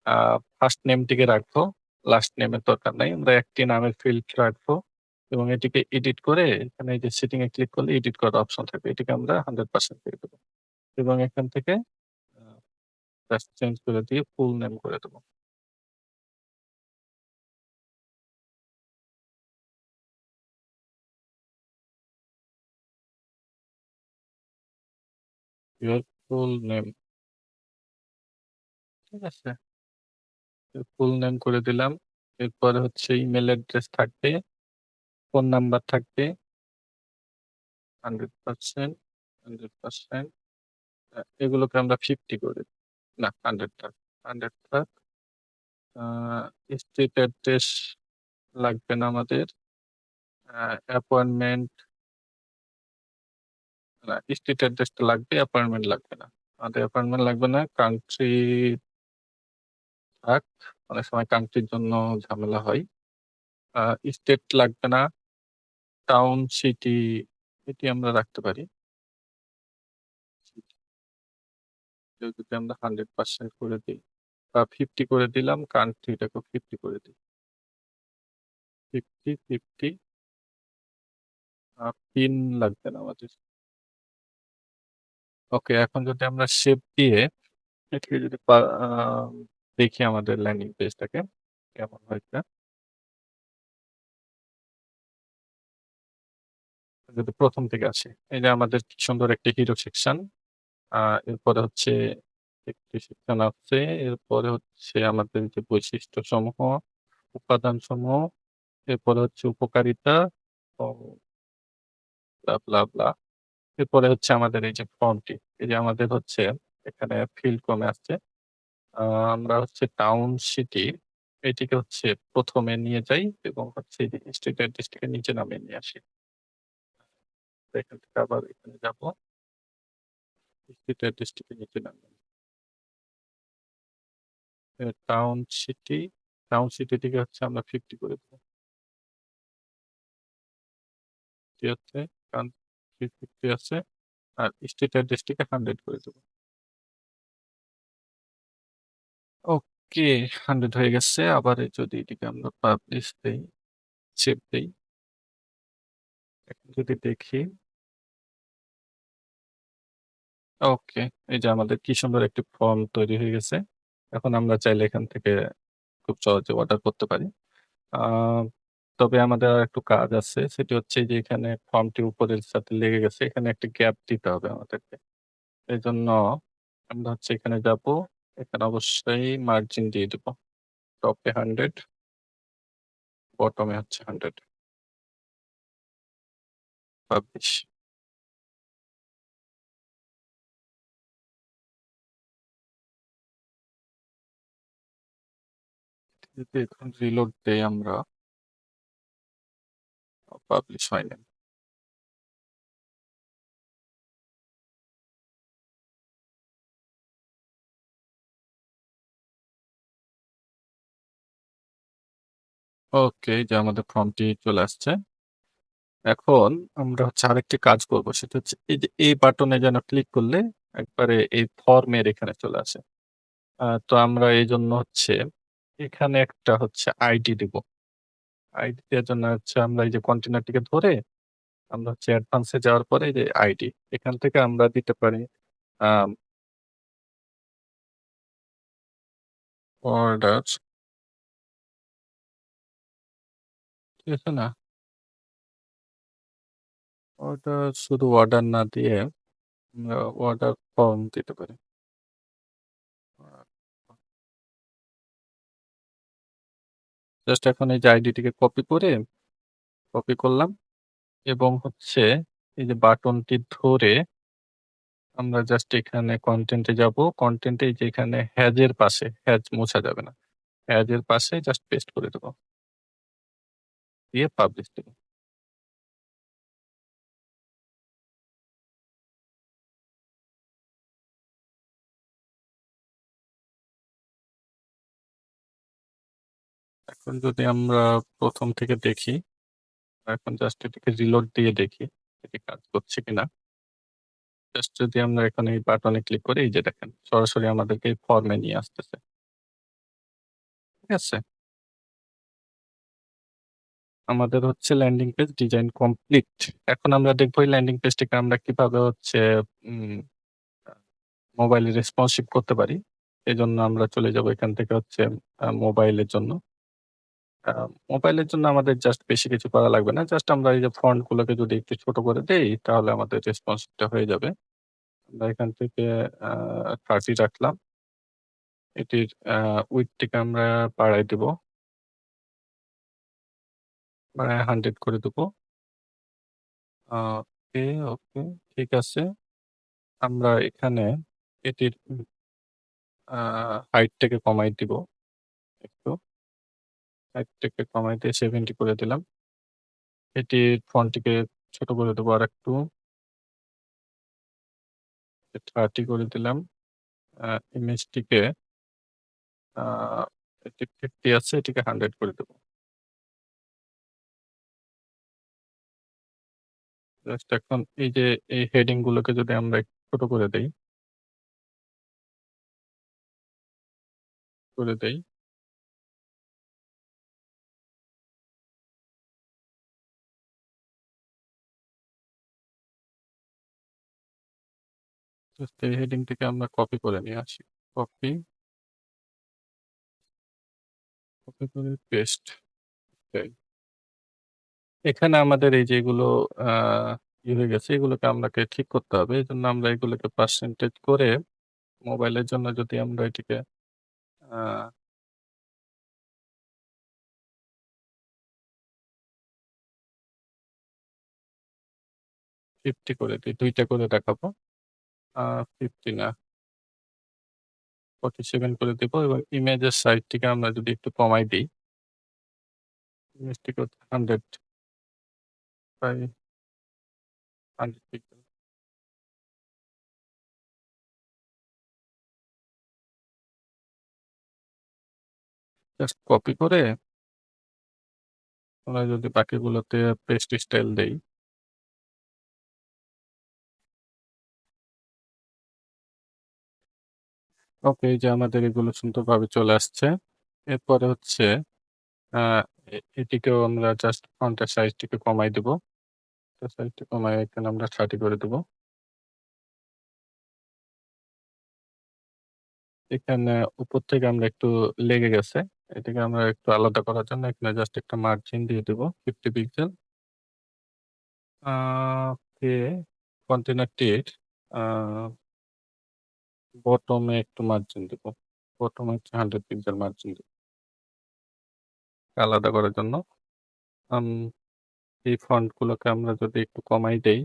আ ফার্স্ট নেমটিকে রাখবো। লাস্ট নেমের দরকার নাই। আমরা একটি নামের ফিল্ড রাখবো এবং এটিকে এডিট করে এখানে এই যে সেটিং এ ক্লিক করলে এডিট করার অপশন থাকবে। এটিকে আমরা 100% করে দেব এবং এখান থেকে আ জাস্ট চেঞ্জ করে দিয়ে ফুল নেম করে দেব। Your full name. ঠিক আছে? ফুল নেম করে দিলাম। এরপরে হচ্ছে ইমেইল অ্যাড্রেস থাকবে, ফোন নাম্বার থাকবে 100%, 100%। এগুলোকে আমরা 50 করে দিই। না, 100 থাক। 100 থাক। আ স্ট্রিট অ্যাড্রেস লাগবে না আমাদের। অ্যাপয়েন্টমেন্ট না, স্ট্রিট অ্যাড্রেসটা লাগবে, অ্যাপয়েন্টমেন্ট লাগবে না। আমাদের অ্যাপয়েন্টমেন্ট লাগবে না। কান্ট্রি থাক। অনেক সময় কান্ট্রির জন্য ঝামেলা হয়। আ স্টেট লাগবে না। টাউন, সিটি এটি আমরা রাখতে পারি। এটাও যদি আমরা 100% করে দেই বা 50 করে দিলাম, কান্ট্রিটাকেও 50 করে দিই। 50, 50 পিন লাগবে না আমাদের। ওকে, এখন যদি আমরা সেভ দিয়ে এটিকে যদি দেখি আমাদের ল্যান্ডিং পেজটাকে কেমন হয়েছে। যদি ১ম থেকে আসি। এই যে আমাদের কি সুন্দর একটি হিরো সেকশন। আ এরপরে হচ্ছে একটি সেকশন আছে। এরপরে হচ্ছে আমাদের যে বৈশিষ্ট্যসমূহ, উপাদানসমূহ, এরপরে হচ্ছে উপকারিতা ও ব্লা, ব্লা, ব্লা। এরপরে হচ্ছে আমাদের এই যে ফর্মটি। এই যে আমাদের হচ্ছে এখানে ফিল্ড কমে আসছে। আ আমরা হচ্ছে টাউন, সিটি এটিকে হচ্ছে ১ম এ নিয়ে যাই এবং হচ্ছে এই যে স্ট্রিট অ্যাড্রেসটিকে নিচে নামিয়ে নিয়ে আসি। তো এখান থেকে আবার এখানে যাবো। স্ট্রিট অ্যাড্রেসটিকে নিচে নামিয়ে টাউন, সিটি, টাউন সিটিটিকে হচ্ছে আমরা 50 করে দেব। এটি হচ্ছে কারণ 350 আছে। আর স্ট্রিট অ্যাড্রেসটিকে 100 করে দেব। ওকে, 100 হয়ে গেছে। আবার যদি এটিকে আমরা পাবলিশ দেই, সেভ দেই। এখন যদি দেখি, ওকে। এই যে আমাদের কি সুন্দর একটি ফর্ম তৈরি হয়ে গেছে। এখন আমরা চাইলে এখান থেকে খুব সহজে অর্ডার করতে পারি। আ তবে আমাদের আরেকটু কাজ আছে। সেটি হচ্ছে যে এখানে ফর্মটি উপরের সাথে লেগে গেছে। এখানে একটি গ্যাপ দিতে হবে আমাদেরকে। এজন্য আমরা হচ্ছে এখানে যাবো। এখানে অবশ্যই মার্জিন দিয়ে দিব। টপে 100, বটমে হচ্ছে 100, পাবলিশ। যদি এখন রিলোড দেই আমরা, পাবলিশ হয়নি। ওকে, এই যে আমাদের ফর্মটি চলে আসছে। এখন আমরা হচ্ছে আরেকটি কাজ করব। সেটা হচ্ছে এই যে এই বাটনে যেন ক্লিক করলে একবারে এই ফর্মের এখানে চলে আসে। তো আমরা এইজন্য হচ্ছে এখানে একটা হচ্ছে আইডি দিব। আইডি দেওয়ার জন্য হচ্ছে আমরা এই যে কন্টেইনারটিকে ধরে আমরা হচ্ছে অ্যাডভান্স এ যাওয়ার পরে এই যে আইডি এখান থেকে আমরা দিতে পারি আম অর্ডার, ঠিক আছে না? অর্ডার শুধু অর্ডার না দিয়ে আমরা অর্ডার ফর্ম দিতে পারি। জাস্ট এখন এই যে আইডিটিকে কপি করলাম এবং হচ্ছে এই যে বাটনটি ধরে আমরা জাস্ট এখানে কনটেন্ট এ যাবো। কনটেন্ট এ এই যে এখানে হ্যাজ এর পাশে, হ্যাজ মোছা যাবে না। হ্যাজ এর পাশে জাস্ট পেস্ট করে দেব। দিয়ে পাবলিশ দেব। এখন যদি আমরা ১ম থেকে দেখি, এখন জাস্ট এটাকে রিলোড দিয়ে দেখি এটি কাজ করছে কিনা। জাস্ট যদি আমরা এখন এই বাটনে ক্লিক করি, এই যে দেখেন সরাসরি আমাদেরকে এই ফর্মে নিয়ে আসতেছে। ঠিক আছে? আমাদের হচ্ছে ল্যান্ডিং পেজ ডিজাইন কমপ্লিট। এখন আমরা দেখব এই ল্যান্ডিং পেজটিকে আমরা কিভাবে হচ্ছে উম আ মোবাইলে রেসপন্সিভ করতে পারি। এজন্য আমরা চলে যাব এখান থেকে হচ্ছে মোবাইলের জন্য। আ মোবাইলের জন্য আমাদের জাস্ট বেশি কিছু করা লাগবে না। জাস্ট আমরা এই যে ফন্ট গুলোকে যদি একটু ছোট করে দেই, তাহলে আমাদের রেসপন্সিভটা হয়ে যাবে। আমরা এখান থেকে আ 30 রাখলাম। এটির উইডথ টিকে আমরা বাড়ায় দিব। বাড়ায় 100 করে দেব। ওকে, ওকে, ঠিক আছে। আমরা এখানে এটির আ হাইট টাকে কমায় দিব একটু। হাইট টাকে কমায় দিয়ে 70 করে দিলাম। এটির ফন্টটিকে ছোট করে দেব আরেকটু। 30 করে দিলাম। ইমেজটিকে আ এটি 50 আছে, এটিকে 100 করে দেব। জাস্ট এখন এই যে এই হেডিং গুলোকে যদি আমরা একটু ছোট করে দেই, জাস্ট এই হেডিং থেকে আমরা কপি করে নিয়ে আসি। কপি, কপি করে পেস্ট। এই। এখানে আমাদের এই যে এগুলো আ হয়ে গেছে, এগুলোকে আমাকে ঠিক করতে হবে। এজন্য আমরা এগুলোকে পার্সেন্টেজ করে মোবাইলের জন্য যদি আমরা এটিকে আ 50 করে দেই। ২ টা করে দেখাবো। আ 50 না, 47 করে দেব এবং ইমেজের সাইজটিকে আমরা যদি একটু কমায় দেই, ইমেজটিকে 100 বাই 100 পিক্সেল। জাস্ট কপি করে আমরা যদি বাকিগুলোতে পেস্ট স্টাইল দেই, ওকে, এই যে আমাদের এগুলো সুন্দরভাবে চলে আসছে। এরপরে হচ্ছে আ এটিকেও আমরা জাস্ট ফন্টের সাইজটিকে কমায় দিব। এটা সাইজটা কমায় এখানে আমরা 30 করে দেব। এখানে উপর থেকে আমরা একটু লেগে গেছে। এটাকে আমরা একটু আলাদা করার জন্য এখানে জাস্ট একটা মার্জিন দিয়ে দেব 50 পিক্সেল। আ ওকে, কন্টেইনারটির আ বটমে একটু মার্জিন দেব। বটমে হচ্ছে 100 পিক্সেল মার্জিন দেব আলাদা করার জন্য। আম এই ফন্ট গুলোকে আমরা যদি একটু কমাই দেই,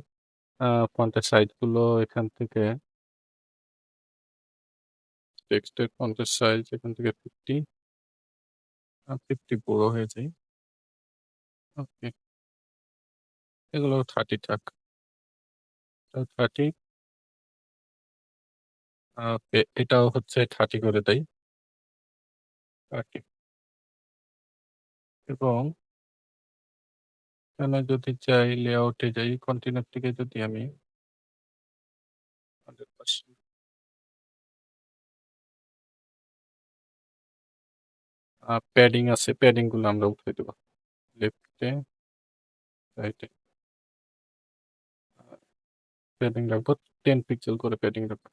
ফন্টের সাইজ গুলো এখান থেকে টেক্সটের ফন্টের সাইজ এখান থেকে 50 বড় হয়ে যায়। ওকে, এগুলো 30 থাক। 30 ওকে, এটাও হচ্ছে 30 করে দেই। 30 এবং এখানে যদি যাই লেআউটে যাই, কন্টেইনার থেকে যদি আমি 100% প্যাডিং আছে, প্যাডিং গুলো আমরা উঠিয়ে দেব। লেফটে, রাইটে প্যাডিং রাখবো। 10 পিক্সেল করে প্যাডিং রাখবো।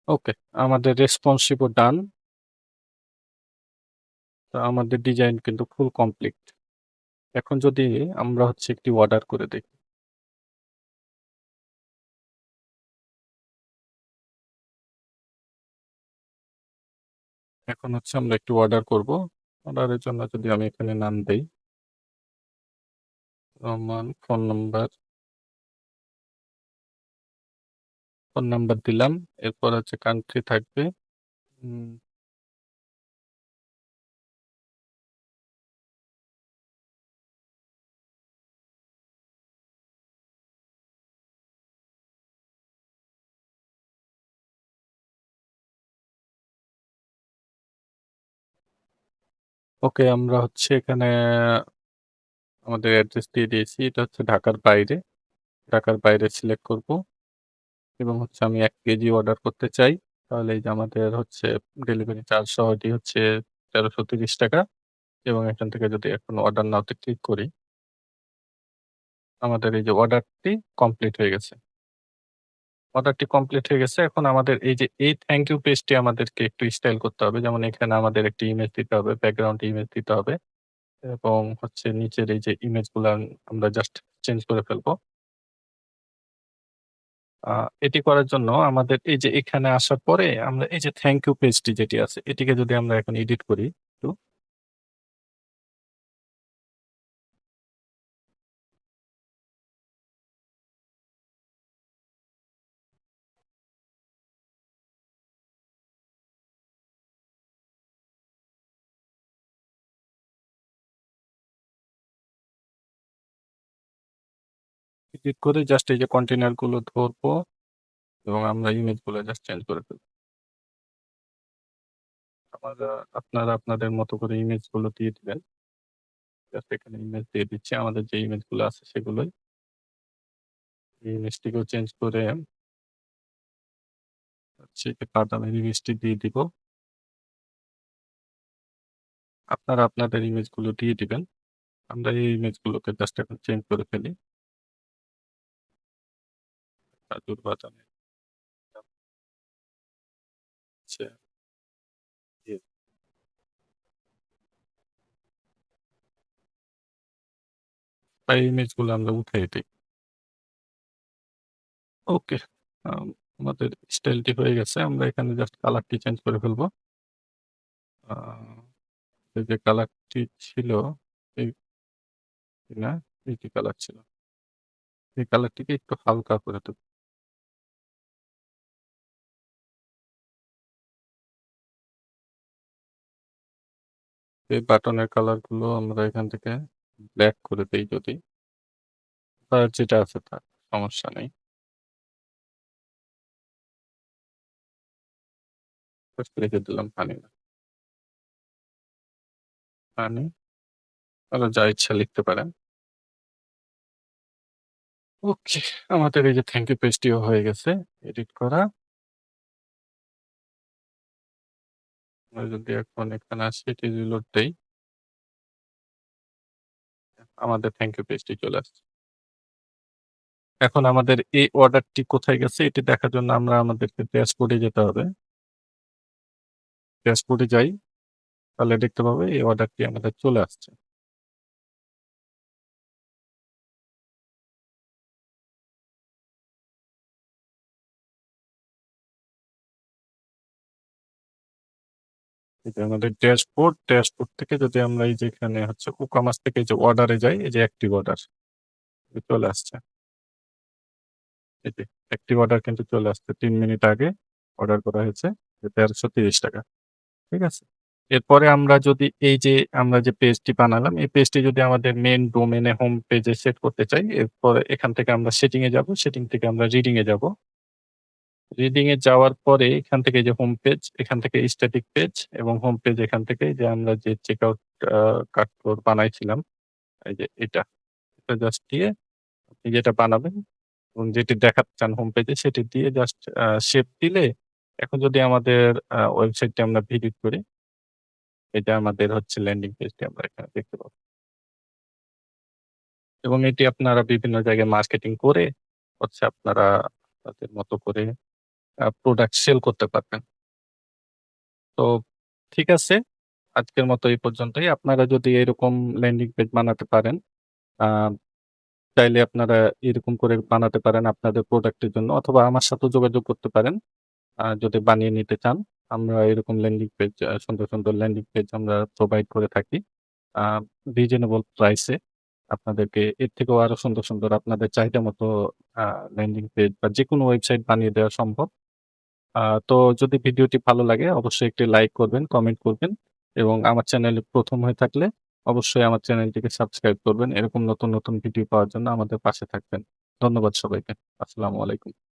ওকে, আমাদের রেসপন্সিভ ও ডান। তো আমাদের ডিজাইন কিন্তু ফুল কমপ্লিট। এখন যদি আমরা হচ্ছে একটি অর্ডার করে দেই। এখন হচ্ছে আমরা একটু অর্ডার করব। অর্ডারের জন্য যদি আমি এখানে নাম দেই, রহমান, ফোন নাম্বার দিলাম। এরপর হচ্ছে কান্ট্রি থাকবে। উম ওকে, আমরা হচ্ছে এখানে আমাদের অ্যাড্রেস দিয়ে দিয়েছি। এটা হচ্ছে ঢাকার বাইরে। ঢাকার বাইরে সিলেক্ট করব এবং হচ্ছে আমি ১ কেজি অর্ডার করতে চাই। তাহলে এই যে আমাদের হচ্ছে ডেলিভারি চার্জ সহ এটি হচ্ছে ৳১৩৩০ এবং এখান থেকে যদি এখন অর্ডার নাও তে ক্লিক করি, আমাদের এই যে অর্ডারটি কমপ্লিট হয়ে গেছে। অর্ডারটি কমপ্লিট হয়ে গেছে। এখন আমাদের এই যে এই থ্যাংক ইউ পেজটি আমাদেরকে একটু স্টাইল করতে হবে। যেমন এখানে আমাদের একটি ইমেজ দিতে হবে, ব্যাকগ্রাউন্ড ইমেজ দিতে হবে এবং হচ্ছে নিচের এই যে ইমেজগুলা আমরা জাস্ট চেঞ্জ করে ফেলবো। আ এটি করার জন্য আমাদের এই যে এখানে আসার পরে আমরা এই যে থ্যাংক ইউ পেজটি যেটি আছে এটিকে যদি আমরা এখন এডিট করি একটু, এডিট করে জাস্ট এই যে কন্টেইনার গুলো ধরবো এবং আমরা ইমেজ গুলো জাস্ট চেঞ্জ করে ফেলবো। আপনারা আপনাদের মতো করে ইমেজ গুলো দিয়ে দিবেন। জাস্ট এখানে ইমেজ দিয়ে দিচ্ছি। আমাদের যে ইমেজ গুলো আছে সেগুলোই। এই ইমেজটিকেও চেঞ্জ করে হচ্ছে বাদামি ইমেজটি দিয়ে দিব। আপনারা আপনাদের ইমেজ গুলো দিয়ে দিবেন। আমরা এই ইমেজ গুলোকে জাস্ট এখন চেঞ্জ করে ফেলি। কাজুর বাদামি হচ্ছে ইয়ে, বা এই ইমেজ গুলো আমরা উঠাই দেই। ওকে। আম আমাদের স্টাইলটি হয়ে গেছে। আমরা এখানে জাস্ট কালারটি চেঞ্জ করে ফেলবো। আ এই যে কালারটি ছিল এই না, এই যে কালার ছিল। এই কালারটিকে একটু হালকা করে দেব। এই বাটনের কালার গুলো আমরা এখান থেকে ব্লাক করে দেই যদি। আর যেটা আছে থাক, সমস্যা নেই। জাস্ট লিখে দিলাম হানি না, হানি। আপনারা যা ইচ্ছা লিখতে পারেন। ওকে, আমাদের এই যে থ্যাংক ইউ পেজটিও হয়ে গেছে এডিট করা। আমরা যদি এখন এখানে আসি এটি রিলোড দেই। আমাদের থ্যাংক ইউ পেজটি চলে আসছে। এখন আমাদের এই অর্ডারটি কোথায় গেছে এটি দেখার জন্য আমরা আমাদেরকে ড্যাশবোর্ডে যেতে হবে। ড্যাশবোর্ডে যাই, তাহলে দেখতে পাবো এই অর্ডারটি আমাদের চলে আসছে। এটা আমাদের ড্যাশবোর্ড, ড্যাশবোর্ড থেকে যদি আমরা এই যে এখানে হচ্ছে কুকামাস থেকে এই যে অর্ডারে যাই, এই যে অ্যাক্টিভ অর্ডার চলে আসছে। এই যে অ্যাক্টিভ অর্ডার কিন্তু চলে আসছে ৩ মিনিট আগে অর্ডার করা হয়েছে যে ৳১৩৩০। ঠিক আছে? এরপরে আমরা যদি এই যে আমরা যে পেজটি বানালাম, এই পেজটি যদি আমাদের মেইন ডোমেইন এ হোম পেজে সেট করতে চাই, এরপরে এখান থেকে আমরা সেটিং এ যাবো। সেটিং থেকে আমরা রিডিং এ যাবো। রিডিং এ যাওয়ার পরে এখান থেকে যে হোম পেজ, এখান থেকে স্ট্যাটিক পেজ এবং হোম পেজ এখান থেকে যে আমরা যে চেকআউট আ কার্ট ফ্লোর বানাইছিলাম, এই যে এটা জাস্ট দিয়ে আপনি যেটা বানাবেন এবং যেটি দেখাতে চান হোম পেজে সেটি দিয়ে জাস্ট শেপ দিলে এখন যদি আমাদের ওয়েবসাইটটি আমরা ভিজিট করি, এটা আমাদের হচ্ছে ল্যান্ডিং পেজটি আমরা এখানে দেখতে পাবো। এবং এটি আপনারা বিভিন্ন জায়গায় মার্কেটিং করে হচ্ছে আপনারা আপনাদের মতো করে প্রোডাক্ট সেল করতে পারবেন। তো ঠিক আছে, আজকের মতো এই পর্যন্তই। আপনারা যদি এরকম ল্যান্ডিং পেজ বানাতে পারেন, আ চাইলে আপনারা এরকম করে বানাতে পারেন আপনাদের প্রোডাক্টের জন্য অথবা আমার সাথেও যোগাযোগ করতে পারেন। যদি বানিয়ে নিতে চান। আমরা এরকম ল্যান্ডিং পেজ সুন্দর, সুন্দর ল্যান্ডিং পেজ আমরা প্রোভাইড করে থাকি। আ রিজনেবল প্রাইসে আপনাদেরকে এর থেকেও আরো সুন্দর, সুন্দর আপনাদের চাহিদা মতো আ ল্যান্ডিং পেজ বা যেকোনো ওয়েবসাইট বানিয়ে দেওয়া সম্ভব। আ তো যদি ভিডিওটি ভালো লাগে অবশ্যই একটি লাইক করবেন, কমেন্ট করবেন এবং আমার চ্যানেলে ১ম হয়ে থাকলে অবশ্যই আমার চ্যানেলটিকে সাবস্ক্রাইব করবেন। এরকম নতুন, নতুন ভিডিও পাওয়ার জন্য আমাদের পাশে থাকবেন। ধন্যবাদ সবাইকে। আসসালামু আলাইকুম।